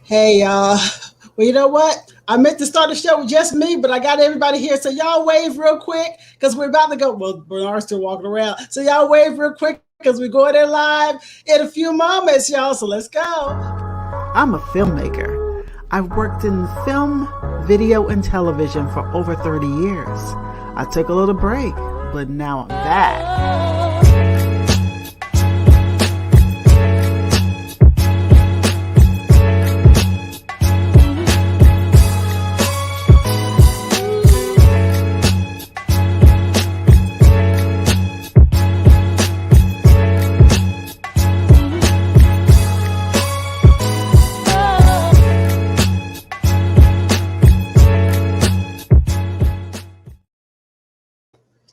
Hey, y'all. Well, you know what? I meant to start the show with just me, but I got everybody here. So y'all wave real quick because we're about to go. Well, Bernard's still walking around. So y'all wave real quick because we're going there live in a few moments, y'all. So let's go. I'm a filmmaker. I've worked in film, video, and television for over 30 years. I took a little break, but now I'm back.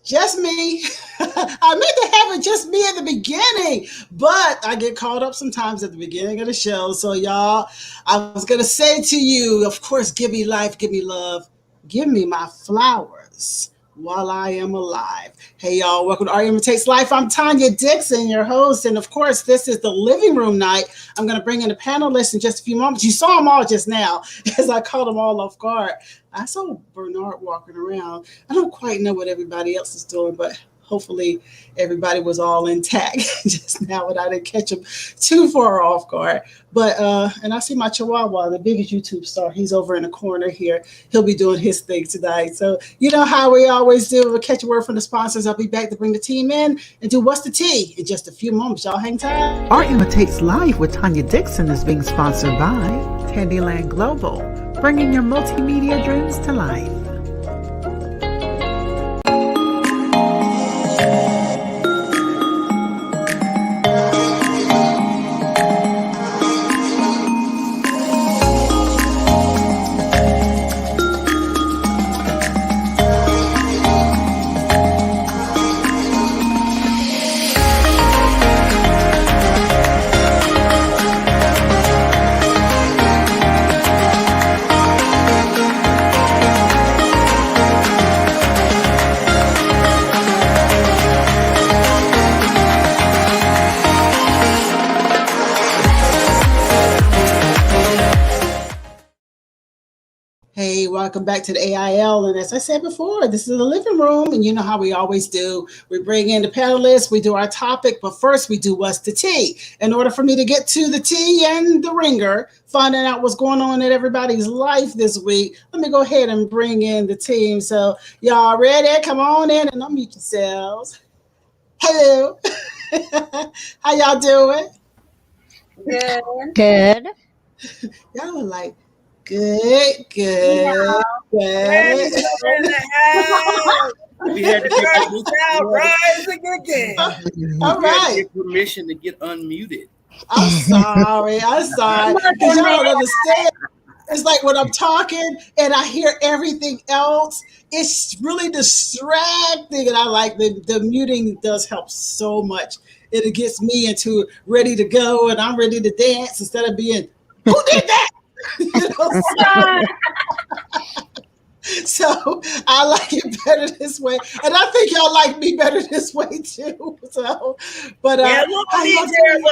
Just me. I meant to have it just me at the beginning, but I get caught up sometimes at the beginning of the show. So, y'all, I was going to say to you, of course, give me life, give me love, give me my flowers while I am alive. Hey, y'all, welcome to IMITATES Life. I'm Tanya Dixon, your host. And of course, this is the living room night. I'm going to bring in the panelists in just a few moments. You saw them all just now as I caught them all off guard. I saw Bernard walking around. I don't quite know what everybody else is doing, but hopefully everybody was all intact just now and I didn't catch them too far off guard. But and I see my Chihuahua, the biggest YouTube star. He's over in the corner here. He'll be doing his thing tonight. So you know how we always do. We'll catch a word from the sponsors. I'll be back to bring the team in and do What's the Tea in just a few moments. Y'all hang tight. Our IMITATES Live with Tanya Dixon is being sponsored by Candyland Global, bringing your multimedia dreams to life. Hey, welcome back to the AIL. And as I said before, this is the living room. And you know how we always do. We bring in the panelists, we do our topic, but first we do What's the Tea? In order for me to get to the tea and the ringer, finding out what's going on in everybody's life this week, let me go ahead and bring in the team. So y'all ready? Come on in and unmute yourselves. Hello. How y'all doing? Good. Good. Y'all are like, good. Yeah. Good. We had to get rising again. All right. Get permission to get unmuted. I'm sorry. Because you don't understand. It's like when I'm talking and I hear everything else, it's really distracting. And I like the muting does help so much. It gets me into ready to go and I'm ready to dance instead of being, who did that? You know, so I like it better this way, and I think y'all like me better this way too. So, but yeah, we won't need terrible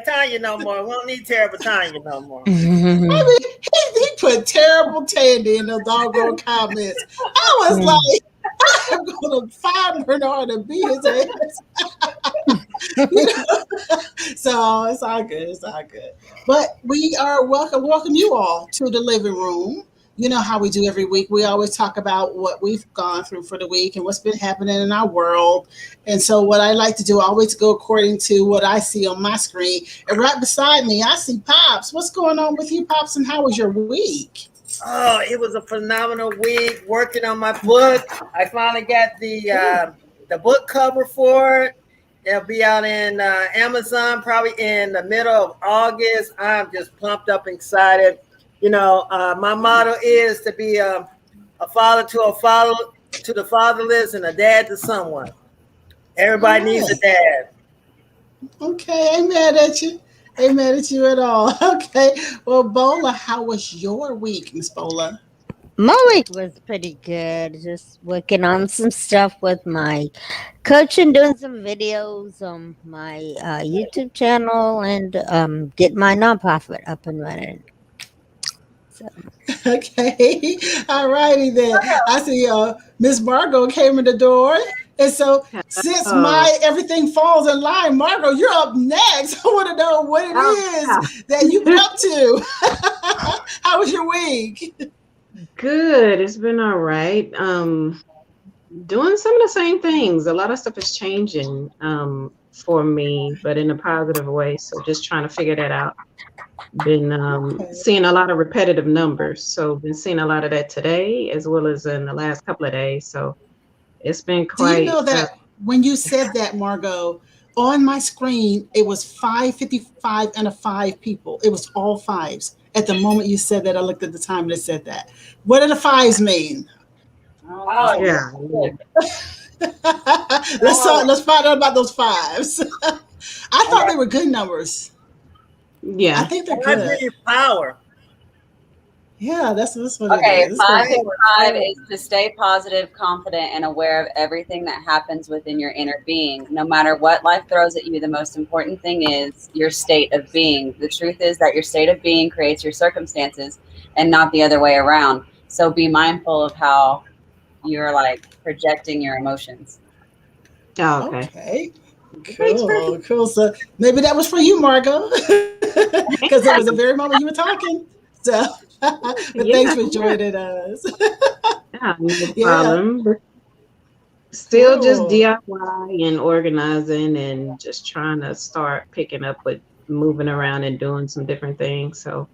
Tanya no more. We won't need terrible Tanya no more. I mean, he put terrible Tandy in the doggone comments. I was like, I'm gonna find Bernard and beat his ass. You know? So it's all good. It's all good. But we are welcome you all to the living room. You know how we do every week. We always talk about what we've gone through for the week and what's been happening in our world. And so what I like to do, I always go according to what I see on my screen. And right beside me, I see Pops. What's going on with you, Pops, and how was your week? Oh, it was a phenomenal week working on my book. I finally got the book cover for it. It'll be out in Amazon probably in the middle of August. I'm just pumped up and excited. You know, my motto is to be a father to the fatherless and a dad to someone. Everybody needs a dad. Okay, I ain't mad at you. Ain't mad at you at all. Okay. Well, Bola, how was your week, Miss Bola? My week was pretty good. Just working on some stuff with my coaching, doing some videos on my YouTube channel, and get my nonprofit up and running. Okay. All righty then. I see Miss Margo came in the door. And so since my everything falls in line, Margo, you're up next. I want to know what it is that you've been up to. How was your week? Good. It's been all right. Doing some of the same things. A lot of stuff is changing for me, but in a positive way. So just trying to figure that out. Been seeing a lot of repetitive numbers. So been seeing a lot of that today as well as in the last couple of days. So it's been quite. Do you know that when you said that, Margo, on my screen, it was 5:55 and a 5 people. It was all 5s. At the moment you said that, I looked at the time and it said that. What do the 5s mean? Oh, yeah. Let's find out about those 5s. I thought they were good numbers. Yeah. I think they're good. Power. Yeah, that's what okay, it is. 5 is to stay positive, confident, and aware of everything that happens within your inner being. No matter what life throws at you, the most important thing is your state of being. The truth is that your state of being creates your circumstances and not the other way around. So be mindful of how you're like projecting your emotions. Oh, okay. Cool. So maybe that was for you, Margo, because it was the very moment you were talking. So, but thanks for joining us. No problem. But still just DIY and organizing and just trying to start picking up with moving around and doing some different things. So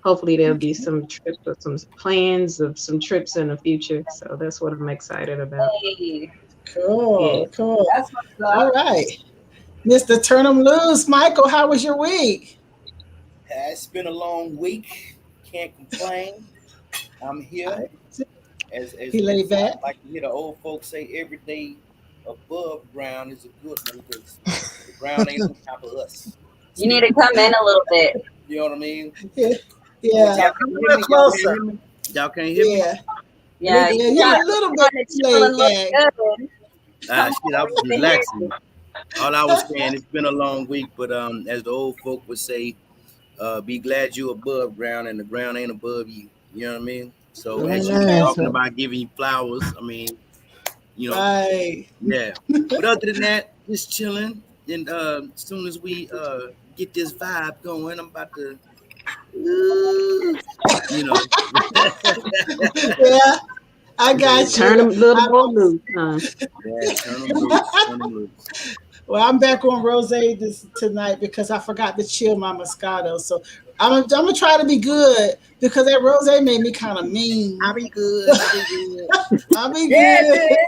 hopefully there'll be some trips or some plans of some trips in the future. So that's what I'm excited about. Hey. Cool. That's what's up. All right. Mr. Turn 'em Loose, Michael, how was your week? It's been a long week. Can't complain. I'm here. As he laid back. Like you hear the old folks say, every day above ground is a good one because the ground ain't on top of us. You need to come in a little bit. You know what I mean? Yeah. Y'all can't hear me? Yeah. You're a little bit laid back. Shit, I was relaxing. All I was saying, it's been a long week, but as the old folk would say, be glad you above ground and the ground ain't above you. You know what I mean? So as you're talking about giving you flowers, I mean, you know, right. Yeah. But other than that, just chilling. And as soon as we get this vibe going, I'm about to, you know. Yeah. I got you. Turn them little more loose, huh? Yeah, turn them loose. Well, I'm back on rosé tonight because I forgot to chill my Moscato. So I'm gonna try to be good because that rosé made me kind of mean. I'll be good. I'll be good.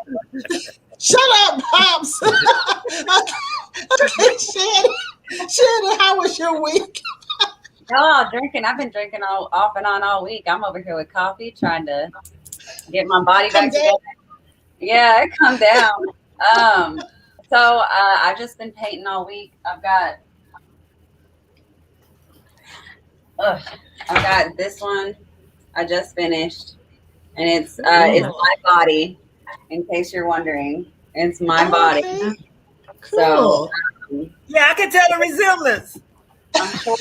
Shut up, Pops. Okay, Shannon, how was your week? Drinking. I've been drinking off and on all week. I'm over here with coffee, trying to get my body back together. Yeah, it come down. So I've just been painting all week. I've got this one I just finished, and it's my body. In case you're wondering, it's my body. Cool. So yeah, I can tell the resemblance. I'm sure.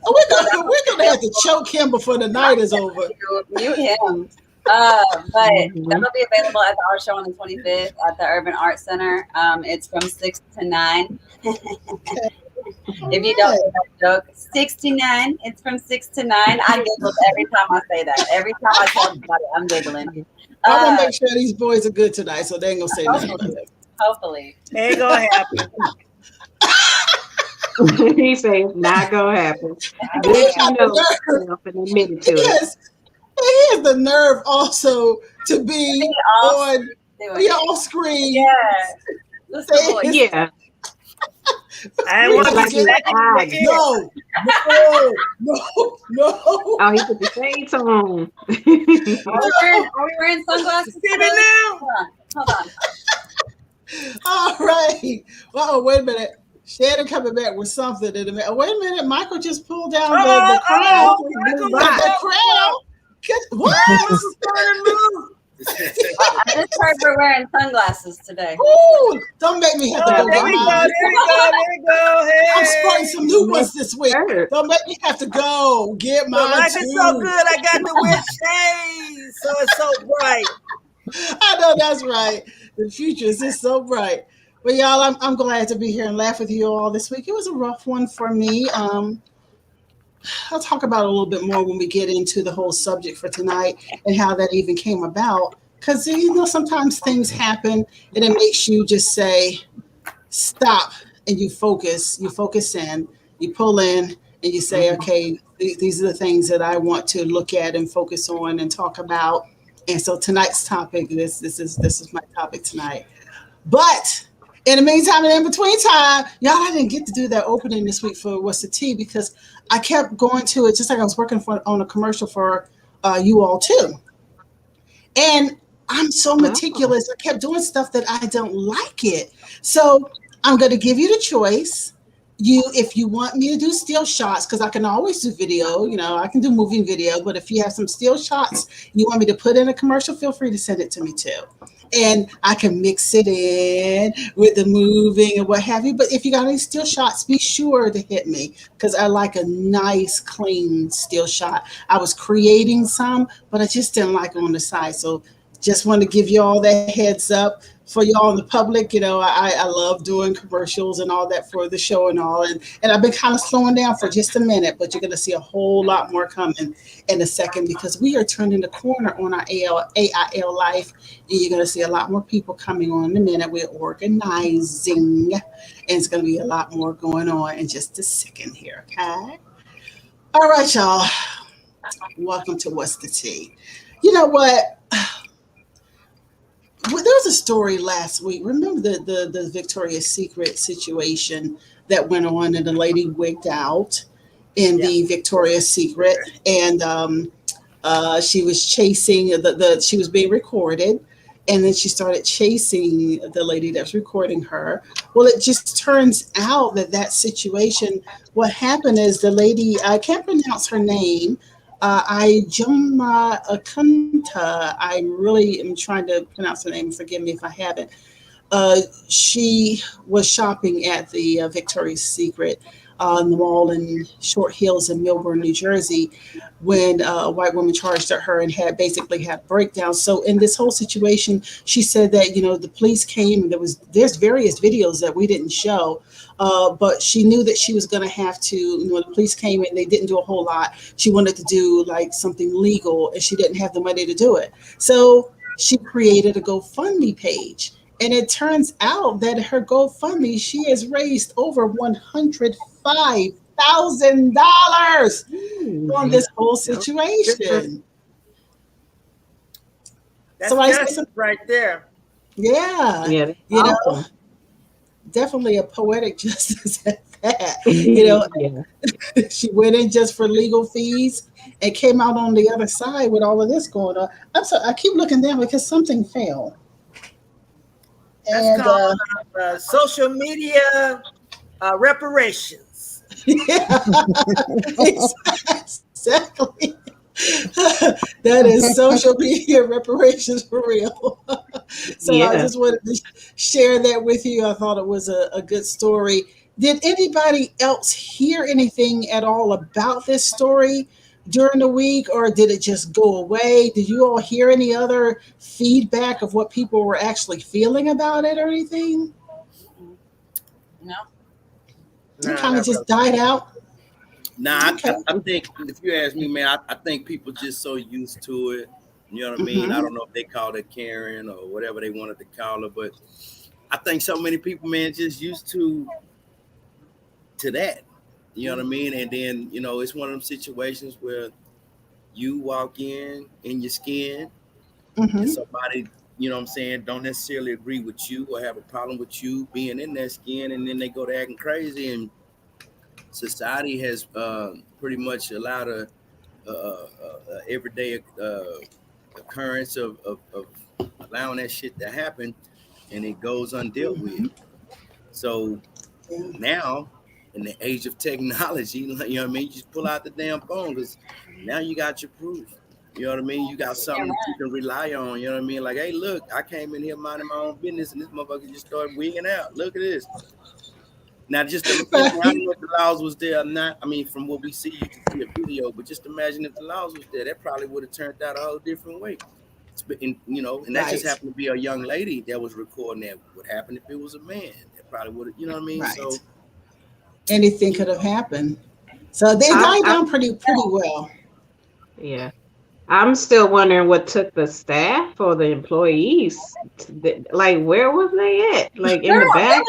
We're gonna have to choke him before the night is over. Mute him. But that'll be available at the art show on the 25th at the Urban Art Center. It's from 6 to 9. If you don't know that joke, 69. It's from 6 to 9. I giggle every time I say that. Every time I tell somebody, I'm giggling. I'm gonna make sure these boys are good tonight, so they ain't gonna say nothing. Hopefully, ain't gonna happen. He says not gonna happen. Let you know and admit to it. He has the nerve also to be on screen. Yeah. Yeah. I want to get No. Oh, he put the shades on. Are we wearing sunglasses? now. Hold on. All right. Well, wait a minute. Shannon coming back with something in a minute. Wait a minute. Michael just pulled down the crown. The crown. What? I just heard we're wearing sunglasses today. Ooh, don't make me have to go There get we go. mine. There we go. There we go. Hey. I'm sporting some new ones this week. Sure. Don't make me have to go get But mine life too. is so good. I got the witch shades, so it's so bright. I know that's right. The future is just so bright. But y'all, I'm glad to be here and laugh with you all this week. It was a rough one for me. I'll talk about it a little bit more when we get into the whole subject for tonight and how that even came about. Because, sometimes things happen and it makes you just say, stop, and you focus in, you pull in, and you say, okay, these are the things that I want to look at and focus on and talk about. And so tonight's topic, this is my topic tonight. But in the meantime and in between time, y'all, I didn't get to do that opening this week for What's the Tea because I kept going to it just like I was working on a commercial for you all too. And I'm so meticulous. I kept doing stuff that I don't like it. So I'm going to give you the choice. If you want me to do still shots, because I can always do video, I can do moving video, but if you have some still shots you want me to put in a commercial, feel free to send it to me too. And I can mix it in with the moving and what have you. But if you got any still shots, be sure to hit me because I like a nice, clean still shot. I was creating some, but I just didn't like it on the side. So just want to give you all that heads up for y'all in the public. I love doing commercials and all that for the show and all. And I've been kind of slowing down for just a minute, but you're going to see a whole lot more coming in a second because we are turning the corner on our AIL life. And you're going to see a lot more people coming on in a minute. We're organizing, and it's going to be a lot more going on in just a second here. Okay. All right, y'all. Welcome to What's the Tea? You know what? There was a story last week. Remember the Victoria's Secret situation that went on and the lady wigged out in the Victoria's Secret and she was chasing she was being recorded and then she started chasing the lady that's recording her. Well, it just turns out that situation, what happened is the lady, I can't pronounce her name, Ijoma Akunta. I really am trying to pronounce her name. Forgive me if I haven't. She was shopping at the Victoria's Secret in the mall in Short Hills in Millburn, New Jersey, when a white woman charged at her and had a breakdown. So in this whole situation, she said that, the police came and there's various videos that we didn't show. But she knew that she was going to have to, the police came and they didn't do a whole lot. She wanted to do like something legal and she didn't have the money to do it. So she created a GoFundMe page. And it turns out that her GoFundMe, she has raised over $105,000 on this whole situation. That's so I justice right there. Yeah. Awesome. Definitely a poetic justice at that. She went in just for legal fees and came out on the other side with all of this going on. I keep looking down because something fell. That's called social media reparations. Yeah, exactly. That is social media reparations for real. So I just wanted to share that with you. I thought it was a good story. Did anybody else hear anything at all about this story during the week, or did it just go away? Did you all hear any other feedback of what people were actually feeling about it or anything? No. It kind of just died out. Nah, okay. I think if you ask me, man, I think people just so used to it. You know what I mean? I don't know if they called it Karen or whatever they wanted to call it, but I think so many people, man, just used to that. You know what I mean? And then, it's one of them situations where you walk in your skin and somebody, don't necessarily agree with you or have a problem with you being in their skin, and then they go to acting crazy. And society has pretty much allowed a everyday occurrence of allowing that shit to happen, and it goes undealt with. So now, in the age of technology, you know what I mean? You just pull out the damn phone because now you got your proof. You know what I mean? You got something that you can rely on. You know what I mean? Like, hey, look, I came in here minding my own business, and this motherfucker just started winging out. Look at this. Now, just imagine, I don't know if the laws was there or not. I mean, from what we see, you can see a video, but just imagine if the laws was there, that probably would have turned out a whole different way. And, you know, and that just happened to be a young lady that was recording that. What happened if it was a man? That probably would have, you know what I mean? Right. So anything could have happened. So they died down pretty well. Yeah. I'm still wondering what took the staff or the employees. Like, where was they at? Like, in the back?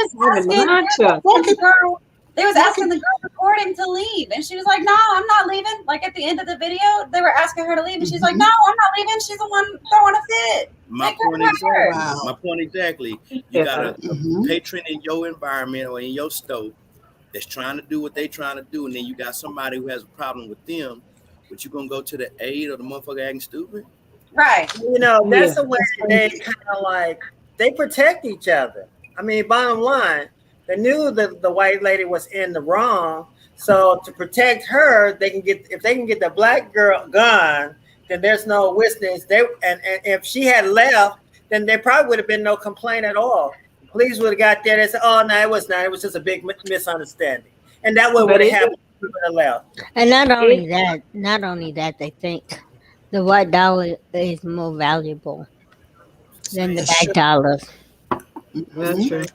They was asking the girl recording to leave. And she was like, no, I'm not leaving. Like, at the end of the video, they were asking her to leave. And she's like, no, I'm not leaving. She's the one throwing a fit. My point exactly. You got a patron in your environment or in your store that's trying to do what they trying to do. And then you got somebody who has a problem with them. But you gonna go to the aid of the motherfucker acting stupid? Right. You know, that's the way they kind of like, they protect each other. I mean, bottom line, they knew that the white lady was in the wrong. So to protect her, they can get, if they can get the black girl gun, then there's no witness. And if she had left, then there probably would have been no complaint at all. The police would have got there and said, oh, no, it was not. It was just a big misunderstanding. And that would have happened. And not only that, they think the white dollar is more valuable than the black dollar. That's true.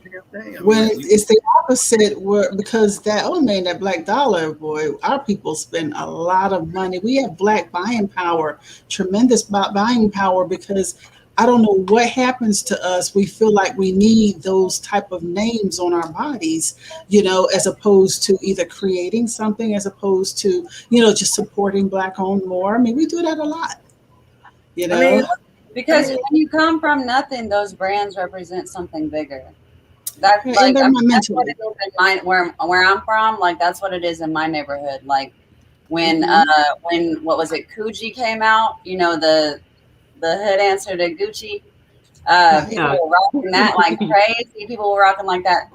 When it's the opposite, because that black dollar, boy, our people spend a lot of money. We have black buying power, tremendous buying power, because I don't know what happens to us. We feel like we need those type of names on our bodies, you know, as opposed to either creating something, as opposed to, you know, just supporting black owned more. I mean, we do that a lot, you know. I mean, because when you come from nothing, those brands represent something bigger. That's like that's what it is in where I'm from. Like that's what it is in my neighborhood. Like when what was it? Coogee came out. You know the hood answer to Gucci. People were rocking that like crazy. People were rocking like that.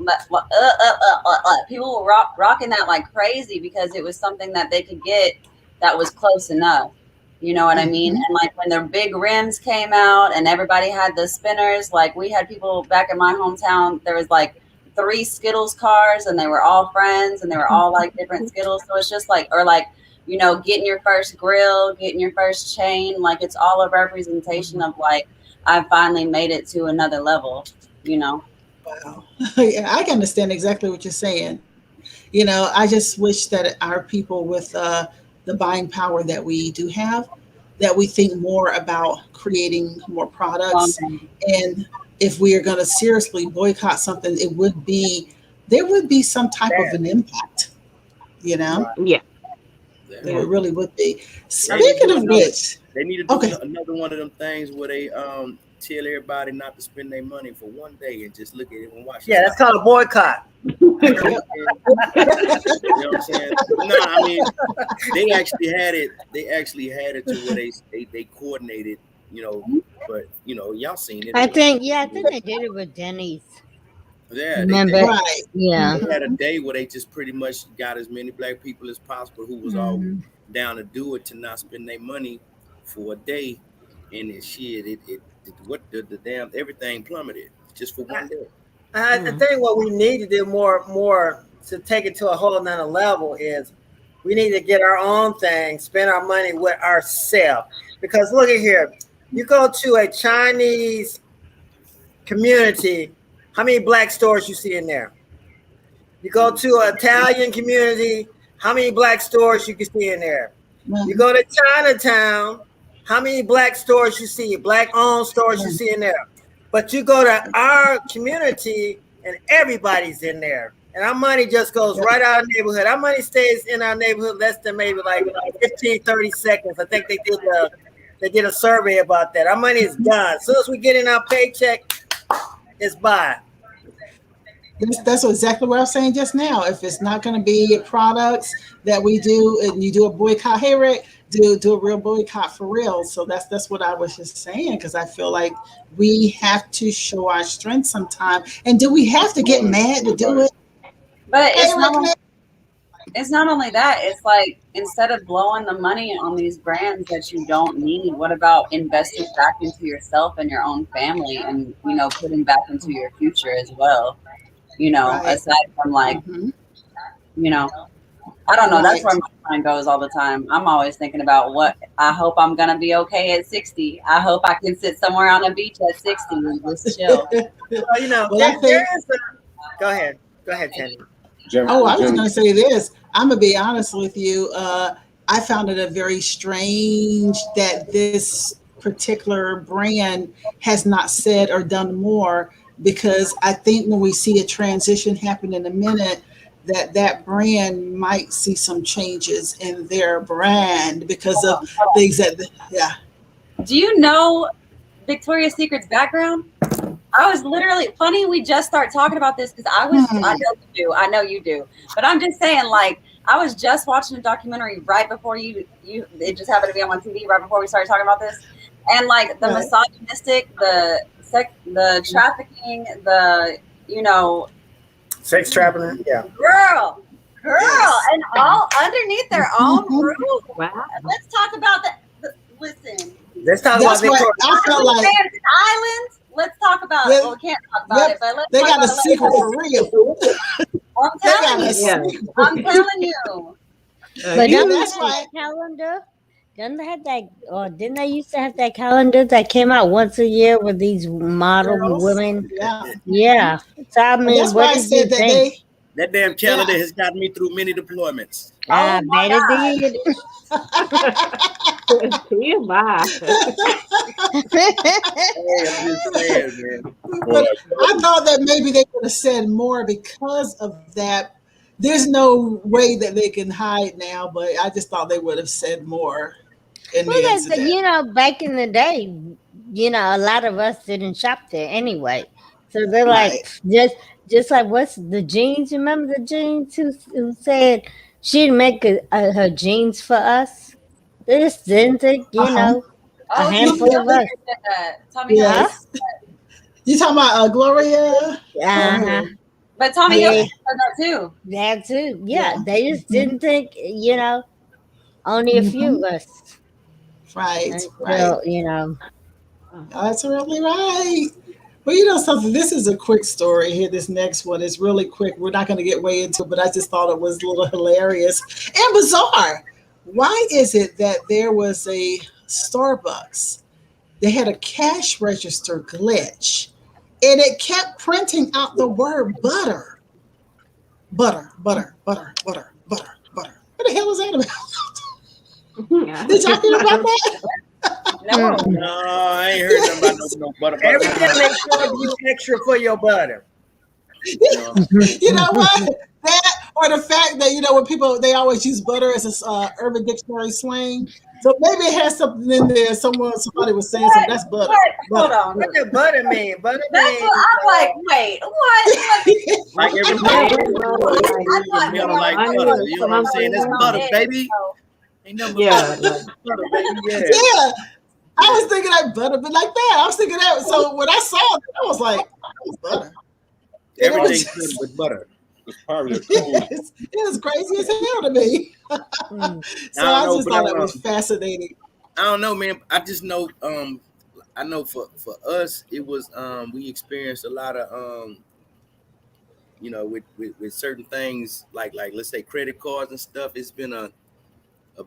People were rocking that like crazy because it was something that they could get that was close enough. You know what I mean? And like when the big rims came out and everybody had the spinners, like we had people back in my hometown, there was like 3 Skittles cars and they were all friends and they were all like different Skittles. So it's just like, or like, you know, getting your first grill, getting your first chain, like it's all a representation of like, I finally made it to another level, you know? Wow. Yeah, I can understand exactly what you're saying. You know, I just wish that our people with the buying power that we do have, that we think more about creating more products. And if we are going to seriously boycott something, there would be some type of an impact, you know? Yeah. There really would be. Speaking of which, they need to do another one of them things where they tell everybody not to spend their money for one day and just look at it and watch it. Yeah, that's called a boycott. You know what I'm saying? No, I mean they actually had it to where they coordinated, you know, but you know, y'all seen it. I think they did it with Denny's. Yeah, remember? Right. Yeah. They had a day where they just pretty much got as many black people as possible who was all down to do it, to not spend their money for a day, and the damn everything plummeted just for one day. I think what we need to do more to take it to a whole nother level is we need to get our own thing, spend our money with ourselves. Because look at here, you go to a Chinese community, how many black stores you see in there? You go to an Italian community, how many black stores you can see in there? You go to Chinatown, how many black stores you see, black-owned stores you see in there? But you go to our community and everybody's in there. And our money just goes right out of the neighborhood. Our money stays in our neighborhood less than maybe like 15, 30 seconds. I think they did a survey about that. Our money is gone. As soon as we get in our paycheck, it's bye. That's exactly what I was saying just now. If it's not going to be products that we do, and you do a boycott, hey Rick, do a real boycott for real. So that's what I was just saying, because I feel like we have to show our strength sometime. And do we have to get mad to do it? But it's not. it's not only that, it's like instead of blowing the money on these brands that you don't need, what about investing back into yourself and your own family and, you know, putting back into your future as well? You know, Right. aside from like, Mhm. you know, I don't know. That's Right. where my mind goes all the time. I'm always thinking about what I hope I'm going to be okay at 60. I hope I can sit somewhere on a beach at 60 and just chill. Well, you know, Well, I there think. is a. Go ahead, Tanny. Oh, I was going to say this. I'm going to be honest with you. I found it a very strange that this particular brand has not said or done more, because I think when we see a transition happen in a minute, that brand might see some changes in their brand because of things that, yeah. Do you know Victoria's Secret's background? I was literally funny. We just start talking about this because I know you do, but I'm just saying, like, I was just watching a documentary right before it just happened to be on my TV right before we started talking about this. And like the misogynistic, the trafficking, you know, sex trafficking. Yeah. Girl. Yes. And all underneath their own roof. Wow. Let's talk about that. Listen. Let's talk That's about what I felt like. Islands. Let's talk about it. Well, we can't talk about it, but let's They talk got a about secret for real. I'm telling you. But You- don't they that's have why- that calendar? Don't they have that, or didn't they used to have that calendar that came out once a year with these model Girls. women? Yeah. Yeah. So I But mean, that's what why I did you said that think? That damn calendar has gotten me through many deployments. I Oh my bet it God. did. Bye. Hey, I'm just saying, man. But I thought that maybe they could have said more because of that. There's no way that they can hide now, but I just thought they would have said more in Well, the that's incident. you know, back in the day, you know, a lot of us didn't shop there anyway. So they're like, Right. just like what's the jeans? Remember the jeans who said she'd make her jeans for us? They just didn't think, you Uh-huh. know, a Oh, handful of us. said that. Tommy Huh? Yes. You talking about Gloria? Uh-huh. But Tommy Yeah. Hilfiger said that too. That too. Yeah. Yeah. They just didn't think, you know, only a few of us. Right. Until, Right. you know. That's really right. Well, you know something, this is a quick story here. This next one is really quick. We're not going to get way into it, but I just thought it was a little hilarious and bizarre. Why is it that there was a Starbucks, they had a cash register glitch, and it kept printing out the word butter? Butter, butter, butter, butter, butter, butter. What the hell is that about? Did y'all hear about that? No. No, I ain't heard nothing about no butter. Everything they charge you extra for your butter. You know what? That or the fact that, you know, when people, they always use butter as a Urban Dictionary slang. So maybe it has something in there. Somebody was saying something. That's butter. Hold on. What does butter mean? Butter That's means. what I'm like. Wait, what? Like everything, like butter. You know what I'm saying? That's butter, baby. Ain't nothing but butter, baby. Yeah. Yeah. I was thinking like butter, but like that. I was thinking that. So when I saw it, I was like, oh, butter. Everything's good with butter. It's part of the code. It was crazy as hell to me. So I just thought that was fascinating. I don't know, man. I just know, I know for us, it was, we experienced a lot of, you know, with certain things like let's say credit cards and stuff. It's been a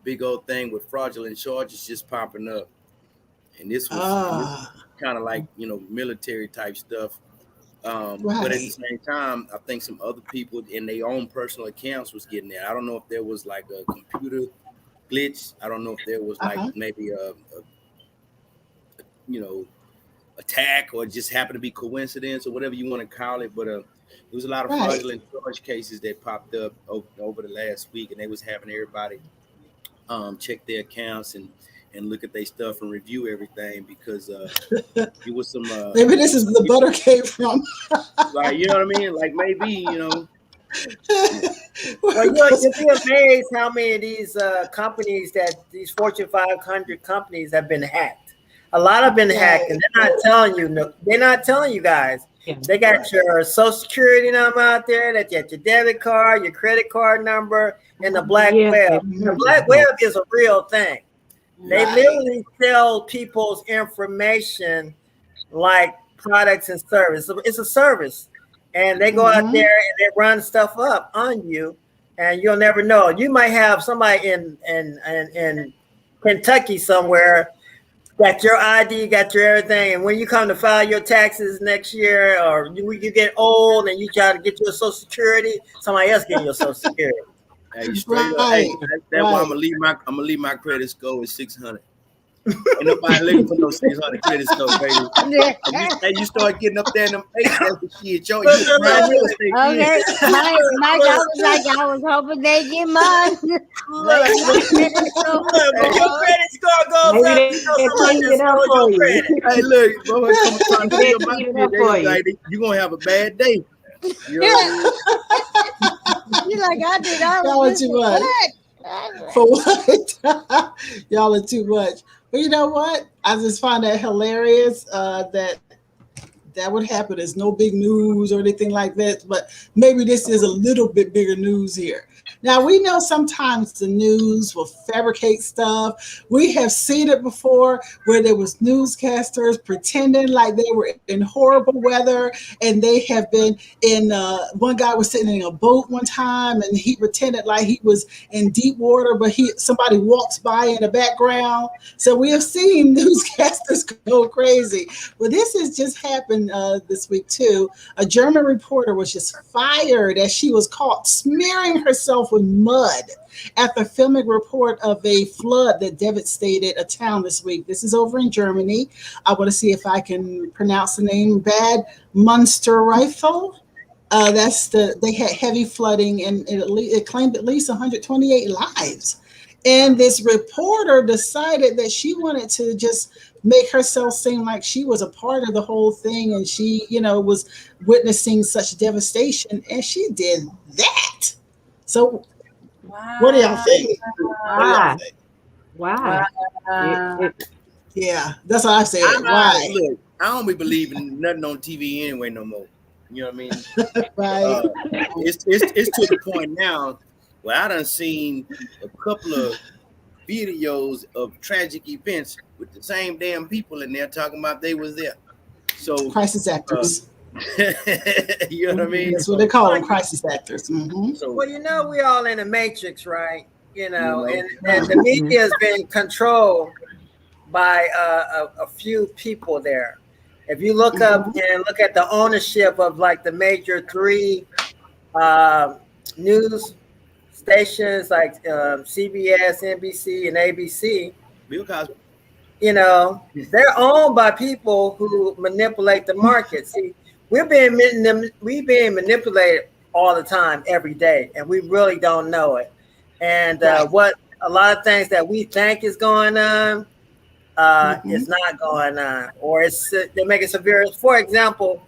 big old thing with fraudulent charges just popping up. And this was kind of like, you know, military type stuff. But at the same time, I think some other people in their own personal accounts was getting that. I don't know if there was like a computer glitch. I don't know if there was like maybe a you know, attack, or just happened to be coincidence or whatever you want to call it. But there was a lot of fraudulent charge cases that popped up over the last week, and they was having everybody check their accounts and look at their stuff and review everything, because it was some maybe this is the butter came from. Like, you know what I mean? Like maybe, you know. Well, you'll be amazed how many of these companies, that these Fortune 500 companies, have been hacked. A lot have been hacked, and they're not telling you. No, they're not telling you guys. Yeah. They got your social security number out there, that you got your debit card, your credit card number, and the black web. The black web is a real thing. They literally sell people's information like products and service. It's a service. And they go out there and they run stuff up on you, and you'll never know. You might have somebody in Kentucky somewhere got your ID, got your everything, and when you come to file your taxes next year, or you get old and you try to get your Social Security, somebody else getting your Social Security. Hey, straight up, hey, that's why I'm gonna leave my credit score at 600. Ain't nobody looking for no 600 credit score, baby. And you start getting up there in them 800 shit, yo, you prime real estate. Okay, Mike, I was like, I was hoping they get mine. Your credit score goes up, you know somebody just stole your credit. Hey, look, boy, come tell my credit, you gonna have a bad day. You know? You're like, I did all Y'all are this too much. For what? Y'all are too much. But you know what? I just find that hilarious that would happen. There's no big news or anything like that. But maybe this is a little bit bigger news here. Now, we know sometimes the news will fabricate stuff. We have seen it before where there was newscasters pretending like they were in horrible weather, and they have been in, one guy was sitting in a boat one time, and he pretended like he was in deep water, but somebody walks by in the background. So we have seen newscasters go crazy. Well, this has just happened this week, too. A German reporter was just fired as she was caught smearing herself with mud after filming a report of a flood that devastated a town this week. This is over in Germany. I want to see if I can pronounce the name. Bad Münsterreifel. They had heavy flooding, and it claimed at least 128 lives. And this reporter decided that she wanted to just make herself seem like she was a part of the whole thing, and she, was witnessing such devastation, and she did that. So, what do y'all think? Why? Yeah, that's what I said. Why? Look, I don't be believing nothing on TV anyway no more. You know what I mean? Right. It's to the point now where I done seen a couple of videos of tragic events with the same damn people in there talking about they was there. So crisis actors. You know what I mean? That's what they call them, crisis actors. Mm-hmm. So, well, we all in a matrix, right? And the media has been controlled by a few people there. If you look up and look at the ownership of like the major 3 news stations like CBS, NBC, and ABC, Bill Cosby. They're owned by people who manipulate the market. See, we're being manipulated all the time, every day, and we really don't know it. And what a lot of things that we think is going on is not going on, or they make it severe. For example,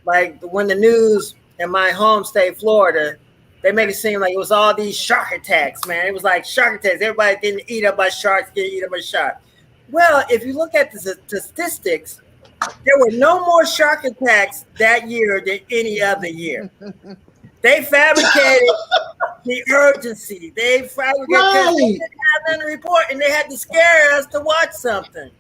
like when the news in my home state, Florida, they make it seem like it was all these shark attacks, man. It was like shark attacks. Everybody getting eaten up by sharks, getting eaten up by sharks. Well, if you look at the statistics, there were no more shark attacks that year than any other year. They fabricated the urgency. They fabricated because they didn't have nothing to report, and they had to scare us to watch something.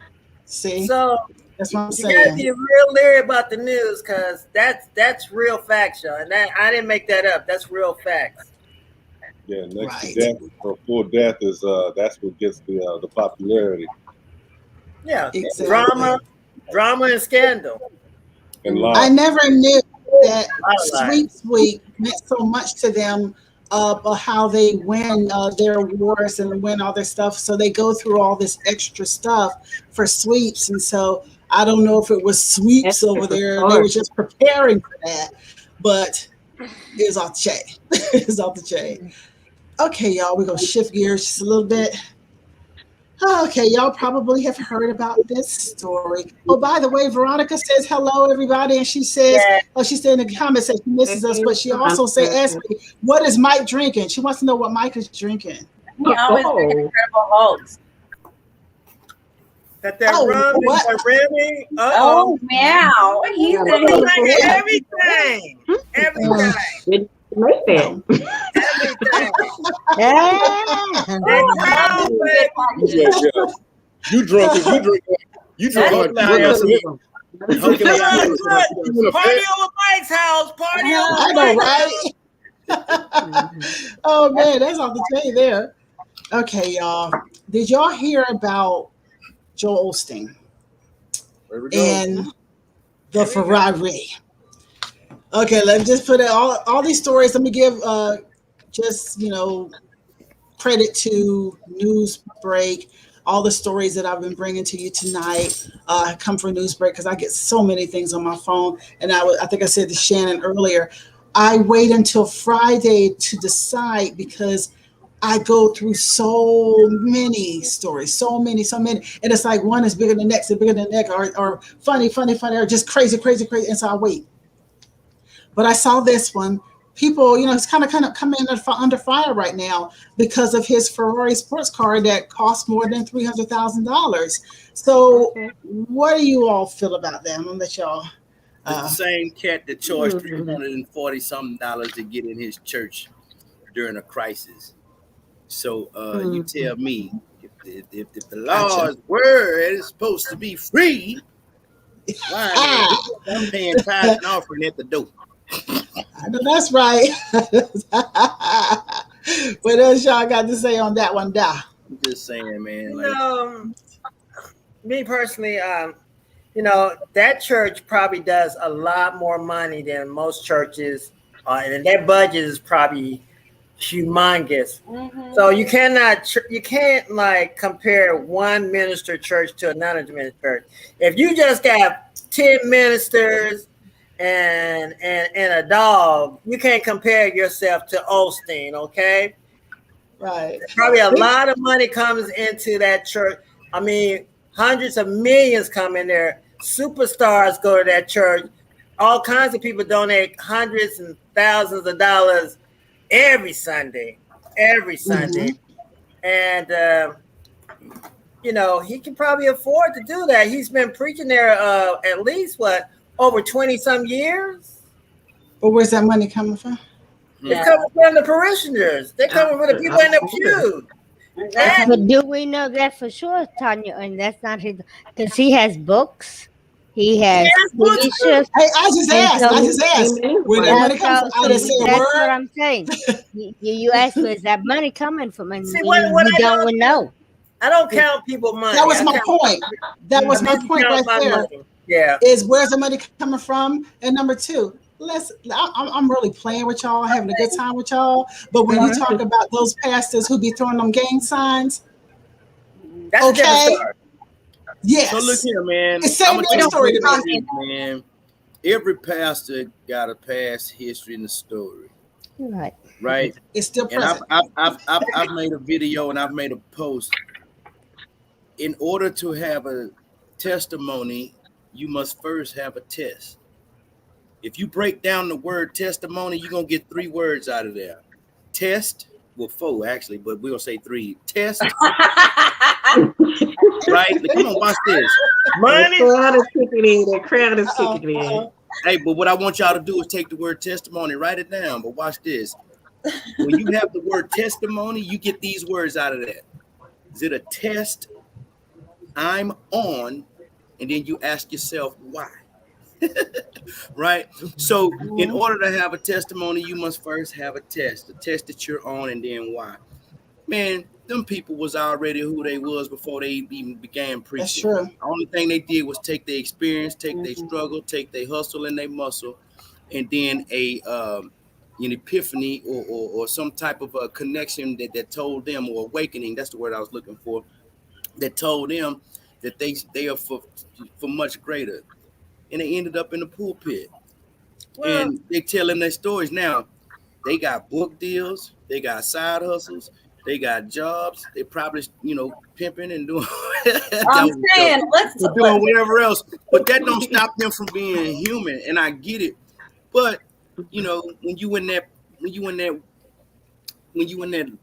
See, so that's what I'm you saying. gotta be real leery about the news, because that's real facts, y'all. And I didn't make that up. That's real facts. Yeah, next to death or full death is that's what gets the popularity. Yeah, exactly. Drama and scandal. And I never knew that Sweep meant so much to them, how they win their awards and win all their stuff. So they go through all this extra stuff for sweeps. And so I don't know if it was sweeps over there. They were just preparing for that. But it was off the chain. It was off the chain. Okay, y'all, we're going to shift gears just a little bit. Okay, y'all probably have heard about this story. Oh, by the way, Veronica says hello, everybody, and she says, she said in the comments that she misses us, but she also asked me, what is Mike drinking? She wants to know what Mike is drinking. He always drinks Incredible Hulks. Got that rum and that Remy. Oh, meow. He said he like everything. Everything. Make that. Everything. Yeah. You drunk as you drunk Party over Mike's house. Party over Mike's house. Oh man, that's off the chain there. Okay, y'all. Did y'all hear about Joel Osteen and the Ferrari? Okay, let's just put it all these stories. Let me give just credit to NEWSBREAK. All the stories that I've been bringing to you tonight come from NEWSBREAK because I get so many things on my phone. And I think I said to Shannon earlier, I wait until Friday to decide because I go through so many stories, so many. And it's like one is bigger than the next, or funny, or just crazy. And so I wait. But I saw this one. People, it's kind of coming under fire right now because of his Ferrari sports car that costs more than $300,000. So, what do you all feel about that? I'm gonna let y'all. The same cat that charged $340 something to get in his church during a crisis. So, you tell me if the Lord's word is supposed to be free, why I'm paying tithes and offering at the door? I know that's right. What else y'all got to say on that one, Da? I'm just saying, man. Me personally, that church probably does a lot more money than most churches, and their budget is probably humongous. So you can't like compare one minister church to another minister church. If you just got 10 ministers and a dog, you can't compare yourself to Osteen, okay? Right. Probably a lot of money comes into that church. I mean, hundreds of millions come in there. Superstars go to that church. All kinds of people donate hundreds and thousands of dollars every Sunday. And he can probably afford to do that. He's been preaching there at least over 20 some years. But where's that money coming from? It's coming from the parishioners. They're coming from the people in the pew. But do we know that for sure, Tanya? And that's not his, because he has books. He has TV shows. Hey, I just asked. Where that money comes from? I didn't say a word. That's what I'm saying. You asked, where's that money coming from? And See, we don't know. I don't count people money. That was my point. That was my point right there. Money. Yeah. Is where's the money coming from? And number two, I'm really playing with y'all, having a good time with y'all. But when you talk about those pastors who be throwing them gang signs, that's okay. Yes. So look here, man. It's same story to me, man. Every pastor got a past history in the story. Right. It's still present. And I've made a video and I've made a post. In order to have a testimony, you must first have a test. If you break down the word testimony, you're going to get 3 words out of there. Test, well, 4 actually, but we'll say 3. Test. Right? Come on, watch this. Money. The crowd is kicking in. Hey, but what I want y'all to do is take the word testimony, write it down, but watch this. When you have the word testimony, you get these words out of that. Is it a test I'm on? And then you ask yourself, why? Right? So in order to have a testimony, you must first have a test that you're on, and then why. Man, them people was already who they was before they even began preaching. That's true. The only thing they did was take their experience, take their struggle, take their hustle and their muscle, and then an epiphany or some type of a connection that told them, or awakening, that's the word I was looking for, that told them that they are for much greater. And they ended up in the pulpit. Well, and they tell them their stories. Now, they got book deals, they got side hustles, they got jobs, they probably, pimping and doing I'm saying, doing whatever else. But that don't stop them from being human, and I get it. But when you in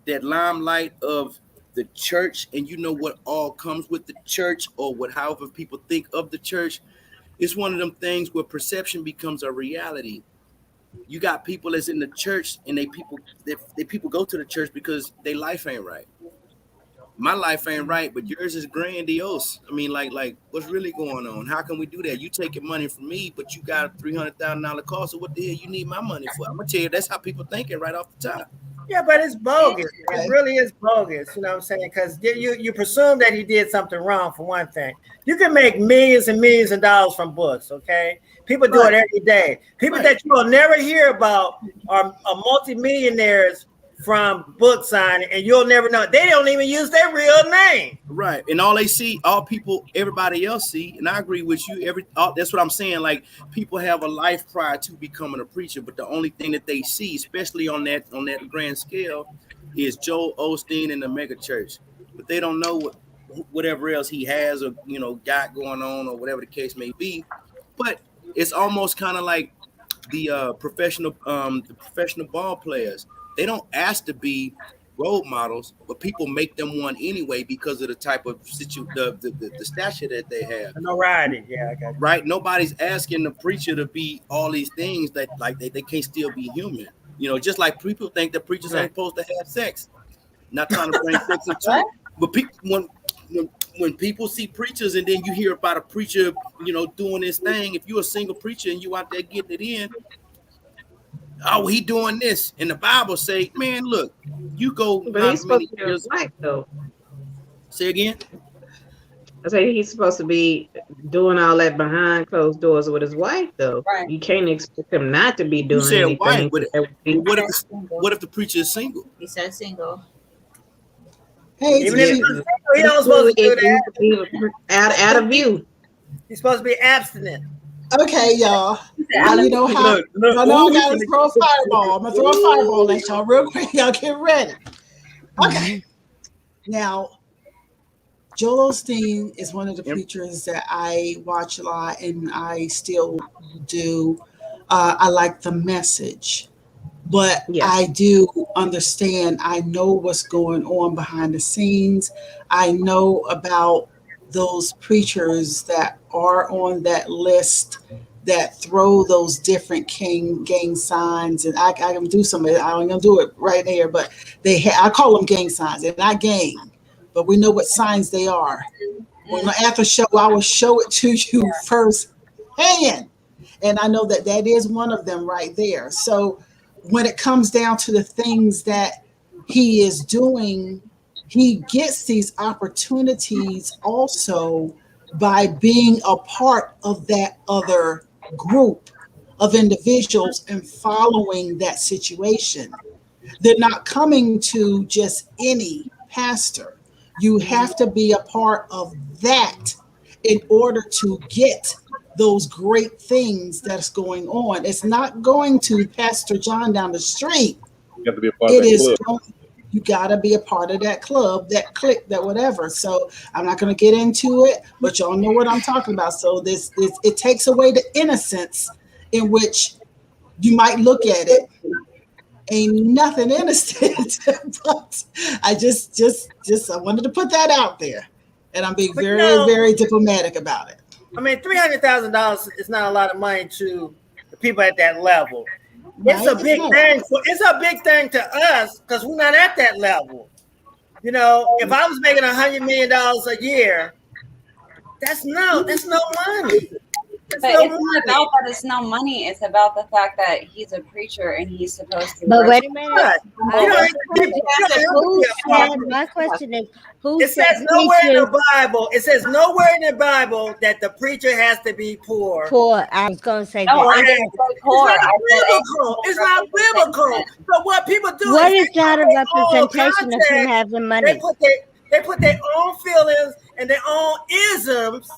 that limelight of the church, and you know what all comes with the church, or what however people think of the church, it's one of them things where perception becomes a reality. You got people that's in the church, and they people go to the church because their life ain't right. My life ain't right, but yours is grandiose. I mean, like what's really going on? How can we do that? You taking money from me, but you got a $300,000 car. So what the hell you need my money for? I'm gonna tell you, that's how people thinking right off the top. Yeah, but it's bogus. It really is bogus. You know what I'm saying? Because you presume that he did something wrong, for one thing. You can make millions and millions of dollars from books, okay? People do it every day. People that you will never hear about are multimillionaires from book signing, and you'll never know. They don't even use their real name. Right. And all they see, everybody else see, and I agree with you. That's what I'm saying. Like, people have a life prior to becoming a preacher, but the only thing that they see, especially on that grand scale, is Joel Osteen and the mega church. But they don't know whatever else he has or got going on, or whatever the case may be. But it's almost kind of like the professional ball players. They don't ask to be role models, but people make them one anyway because of the type of the stature that they have. Notoriety, yeah, I got you. Right. Nobody's asking the preacher to be all these things that like they can't still be human. Just like people think that preachers ain't supposed to have sex. Not trying to bring sex into it, but when people see preachers and then you hear about a preacher, doing this thing, if you're a single preacher and you out there getting it in, oh, he doing this, and the Bible say, man, look, you go. But he's supposed to be his wife, though. Say again. I say he's supposed to be doing all that behind closed doors with his wife, though. Right. You can't expect him not to be doing anything. Wife, but what if the preacher is single? He said single. Hey, even if he's single, he don't supposed to do that. Out of view. He's supposed to be abstinent. Okay, y'all. You know how I know I gotta throw a fireball. I'm gonna throw a fireball at y'all real quick. Y'all get ready. Okay. Now, Joel Osteen is one of the preachers that I watch a lot, and I still do. I like the message, but I do understand. I know what's going on behind the scenes. I know about those preachers that are on that list that throw those different gang signs, and I can do some of it. I'm gonna do it right there, but I call them gang signs. They're not gang, but we know what signs they are. When after show, I will show it to you firsthand, and I know that is one of them right there. So when it comes down to the things that he is doing, he gets these opportunities also by being a part of that other group of individuals and following that situation. They're not coming to just any pastor. You have to be a part of that in order to get those great things that's going on. It's not going to Pastor John down the street. You have to be a part of that club. You got to be a part of that club, that clique, that whatever. So I'm not going to get into it, but y'all know what I'm talking about. So this it takes away the innocence in which you might look at it. Ain't nothing innocent, but I just I wanted to put that out there, and I'm being very diplomatic about it. I mean, $300,000 is not a lot of money to the people at that level. It's a big thing. It's a big thing to us because we're not at that level. If I was making $100 million a year, that's no money. But it's not about that it's no money. It's about the fact that he's a preacher and he's supposed to. But wait a minute. My question is, who it says nowhere in the Bible? It says nowhere in the Bible that the preacher has to be poor. Poor. I was going to say no, it's not biblical. So what people do? What is that a representation of him having money? They put their own feelings and their own isms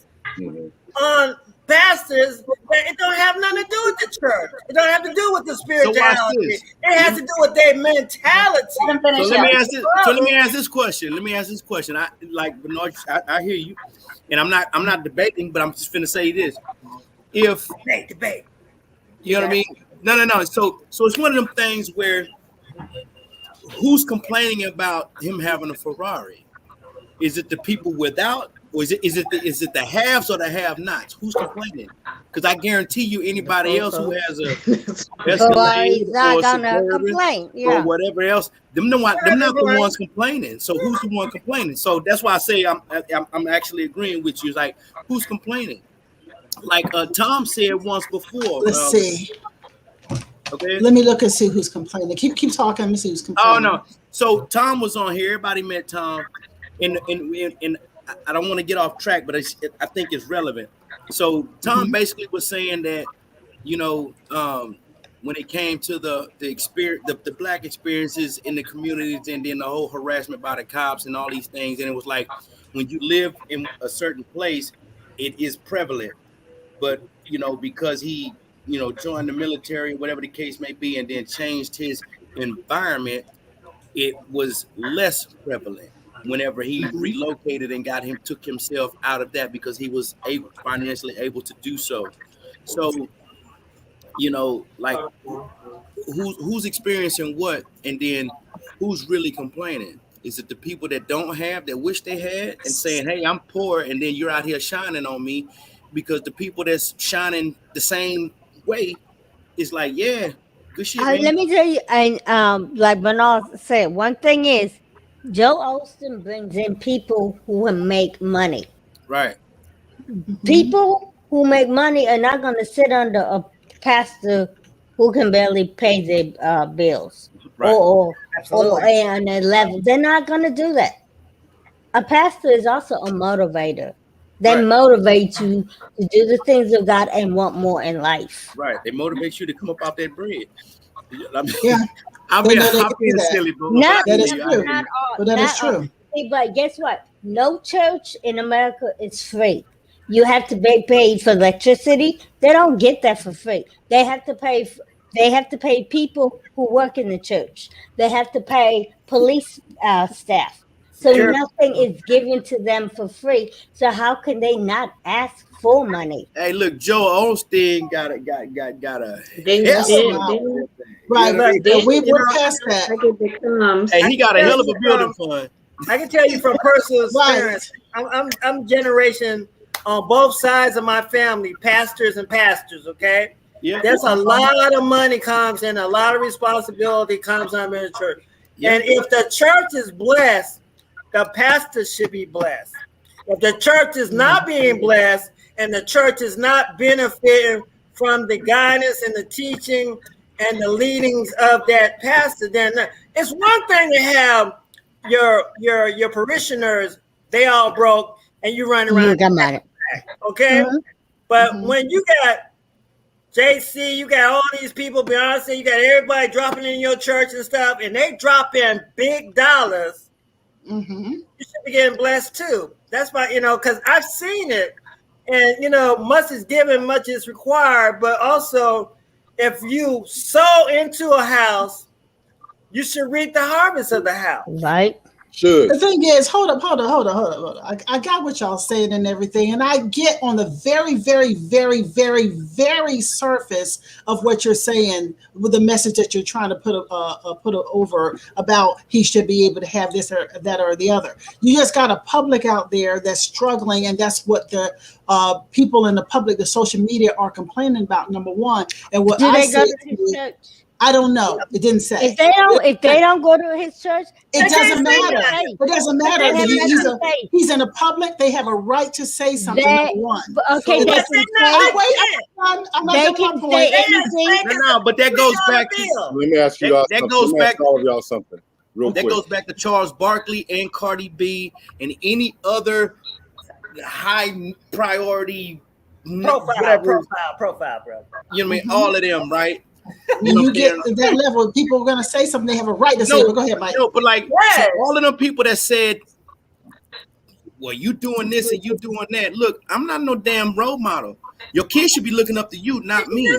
on pastors, but it don't have nothing to do with the church. It don't have to do with the spirituality. It has to do with their mentality. So let me ask this question. I like Bernard, I hear you, and I'm not debating, but I'm just finna say this. If debate. You know what I mean? No. So it's one of them things where who's complaining about him having a Ferrari? Is it the people without, or is it the haves or the have-nots? Who's complaining? Because I guarantee you, anybody else who has a Escalade He's not or gonna Suburban complain. or Yeah. whatever else, them not the ones complaining. So who's the one complaining? So that's why I say I'm actually agreeing with you. It's like, who's complaining? Like Tom said once before. Let's see. Okay. Let me look and see who's complaining. Keep talking. Let me see who's complaining. Oh no. So Tom was on here. Everybody met Tom. And I don't want to get off track, but I think it's relevant. So Tom basically was saying that, you know, when it came to the experience, the black experiences in the communities, and then the whole harassment by the cops and all these things, and it was like, when you live in a certain place, it is prevalent. But you know, because he, you know, joined the military, whatever the case may be, and then changed his environment, it was less prevalent whenever he relocated and took himself out of that, because he was financially able to do so. So, you know, like, who's experiencing what, and then who's really complaining? Is it the people that don't have, that wish they had, and saying, hey, I'm poor, and then you're out here shining on me? Because the people that's shining the same way is like, yeah, good shit, man. Let me tell you, and like Bernard said, one thing is, Joe Osteen brings in people who make money. Right. People who make money are not going to sit under a pastor who can barely pay their bills, right. or on their level. They're not going to do that. A pastor is also a motivator. They motivate you to do the things of God and want more in life. Right. They motivate you to come up out that bread. I mean, yeah. I'm being silly, but that is true. But that is true. But guess what? No church in America is free. You have to be paid for electricity. They don't get that for free. They have to pay. They have to pay people who work in the church. They have to pay police staff. So nothing is given to them for free. So how can they not ask for money? Hey, look, Joe Osteen got a right, but we're past that. Hey, he got a hell of a building fund. I can tell you from personal experience. I'm generation on both sides of my family, pastors and pastors. Okay, there's a lot of money comes and a lot of responsibility comes on in the church. And if the church is blessed, the pastor should be blessed. If the church is not being blessed and the church is not benefiting from the guidance and the teaching and the leadings of that pastor, then it's one thing to have your parishioners, they all broke, and you run around. Okay? But when you got JC, you got all these people, Beyonce, you got everybody dropping in your church and stuff, and they drop in big dollars, you should be getting blessed too. That's why, you know, because I've seen it. And, you know, much is given, much is required. But also, if you sow into a house, you should reap the harvest of the house. Right. The thing is, hold up. I got what y'all saying and everything, and I get on the very, very, very, very, very surface of what you're saying with the message that you're trying to put over about he should be able to have this or that or the other. You just got a public out there that's struggling, and that's what the people in the public, the social media, are complaining about. Number one, and what I say. I don't know. It didn't say. If they don't go to his church, it doesn't matter. It doesn't matter. He's in the public. They have a right to say something. Number one. Okay, so I'm not they can say anything. No, but that goes back to. Let me ask you all something. That goes back. All of y'all something. Real quick. That goes back to Charles Barkley and Cardi B and any other high priority profile, bro. You know what I mean? All of them, right? When you get to that level, people are going to say something. They have a right to say it. But go ahead, Mike. No, but like so all of them people that said, well, you doing this and you doing that. Look, I'm not no damn role model. Your kids should be looking up to you, not me.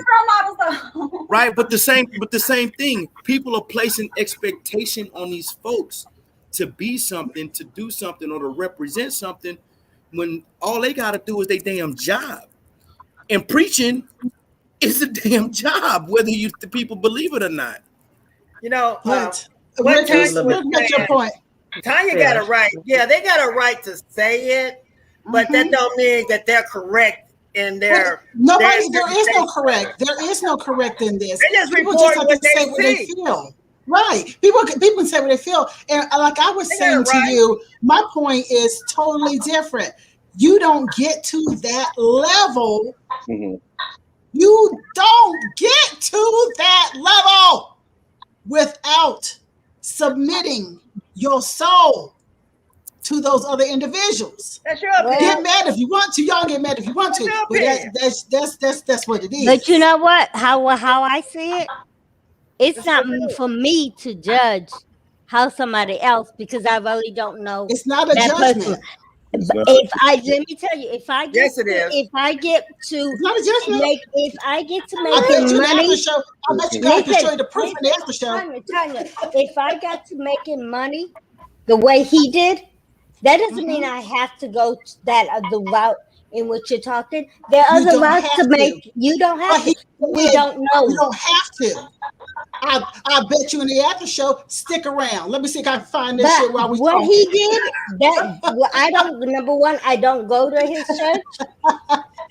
Right? But the same thing. People are placing expectation on these folks to be something, to do something, or to represent something, when all they got to do is their damn job. And preaching is a damn job, whether the people believe it or not. You know, what's your point? Tanya got a right. Yeah, they got a right to say it, but that don't mean that they're correct in their. There is no correct. There is no correct in this. They just People report just have what to say what they feel. Right. People can say what they feel. And like I was saying to you, my point is totally different. You don't get to that level. Mm-hmm. You don't get to that level without submitting your soul to those other individuals. That's your opinion. Get mad if you want to. Y'all get mad if you want to. But that's what it is. But you know what? How I see it, it's not for me to judge how somebody else, because I really don't know. It's not a judgment. Let me tell you, if I get to make money, I bet you guys can show you the proof in the after show. Tanya, if I got to making money the way he did, that doesn't mean I have to go the route in which you're talking. There are other routes to make. You don't have to. We don't know. You don't have to. I bet you in the after show, stick around. Let me see if I can find this shit while we talk. What he did, number one, I don't go to his church.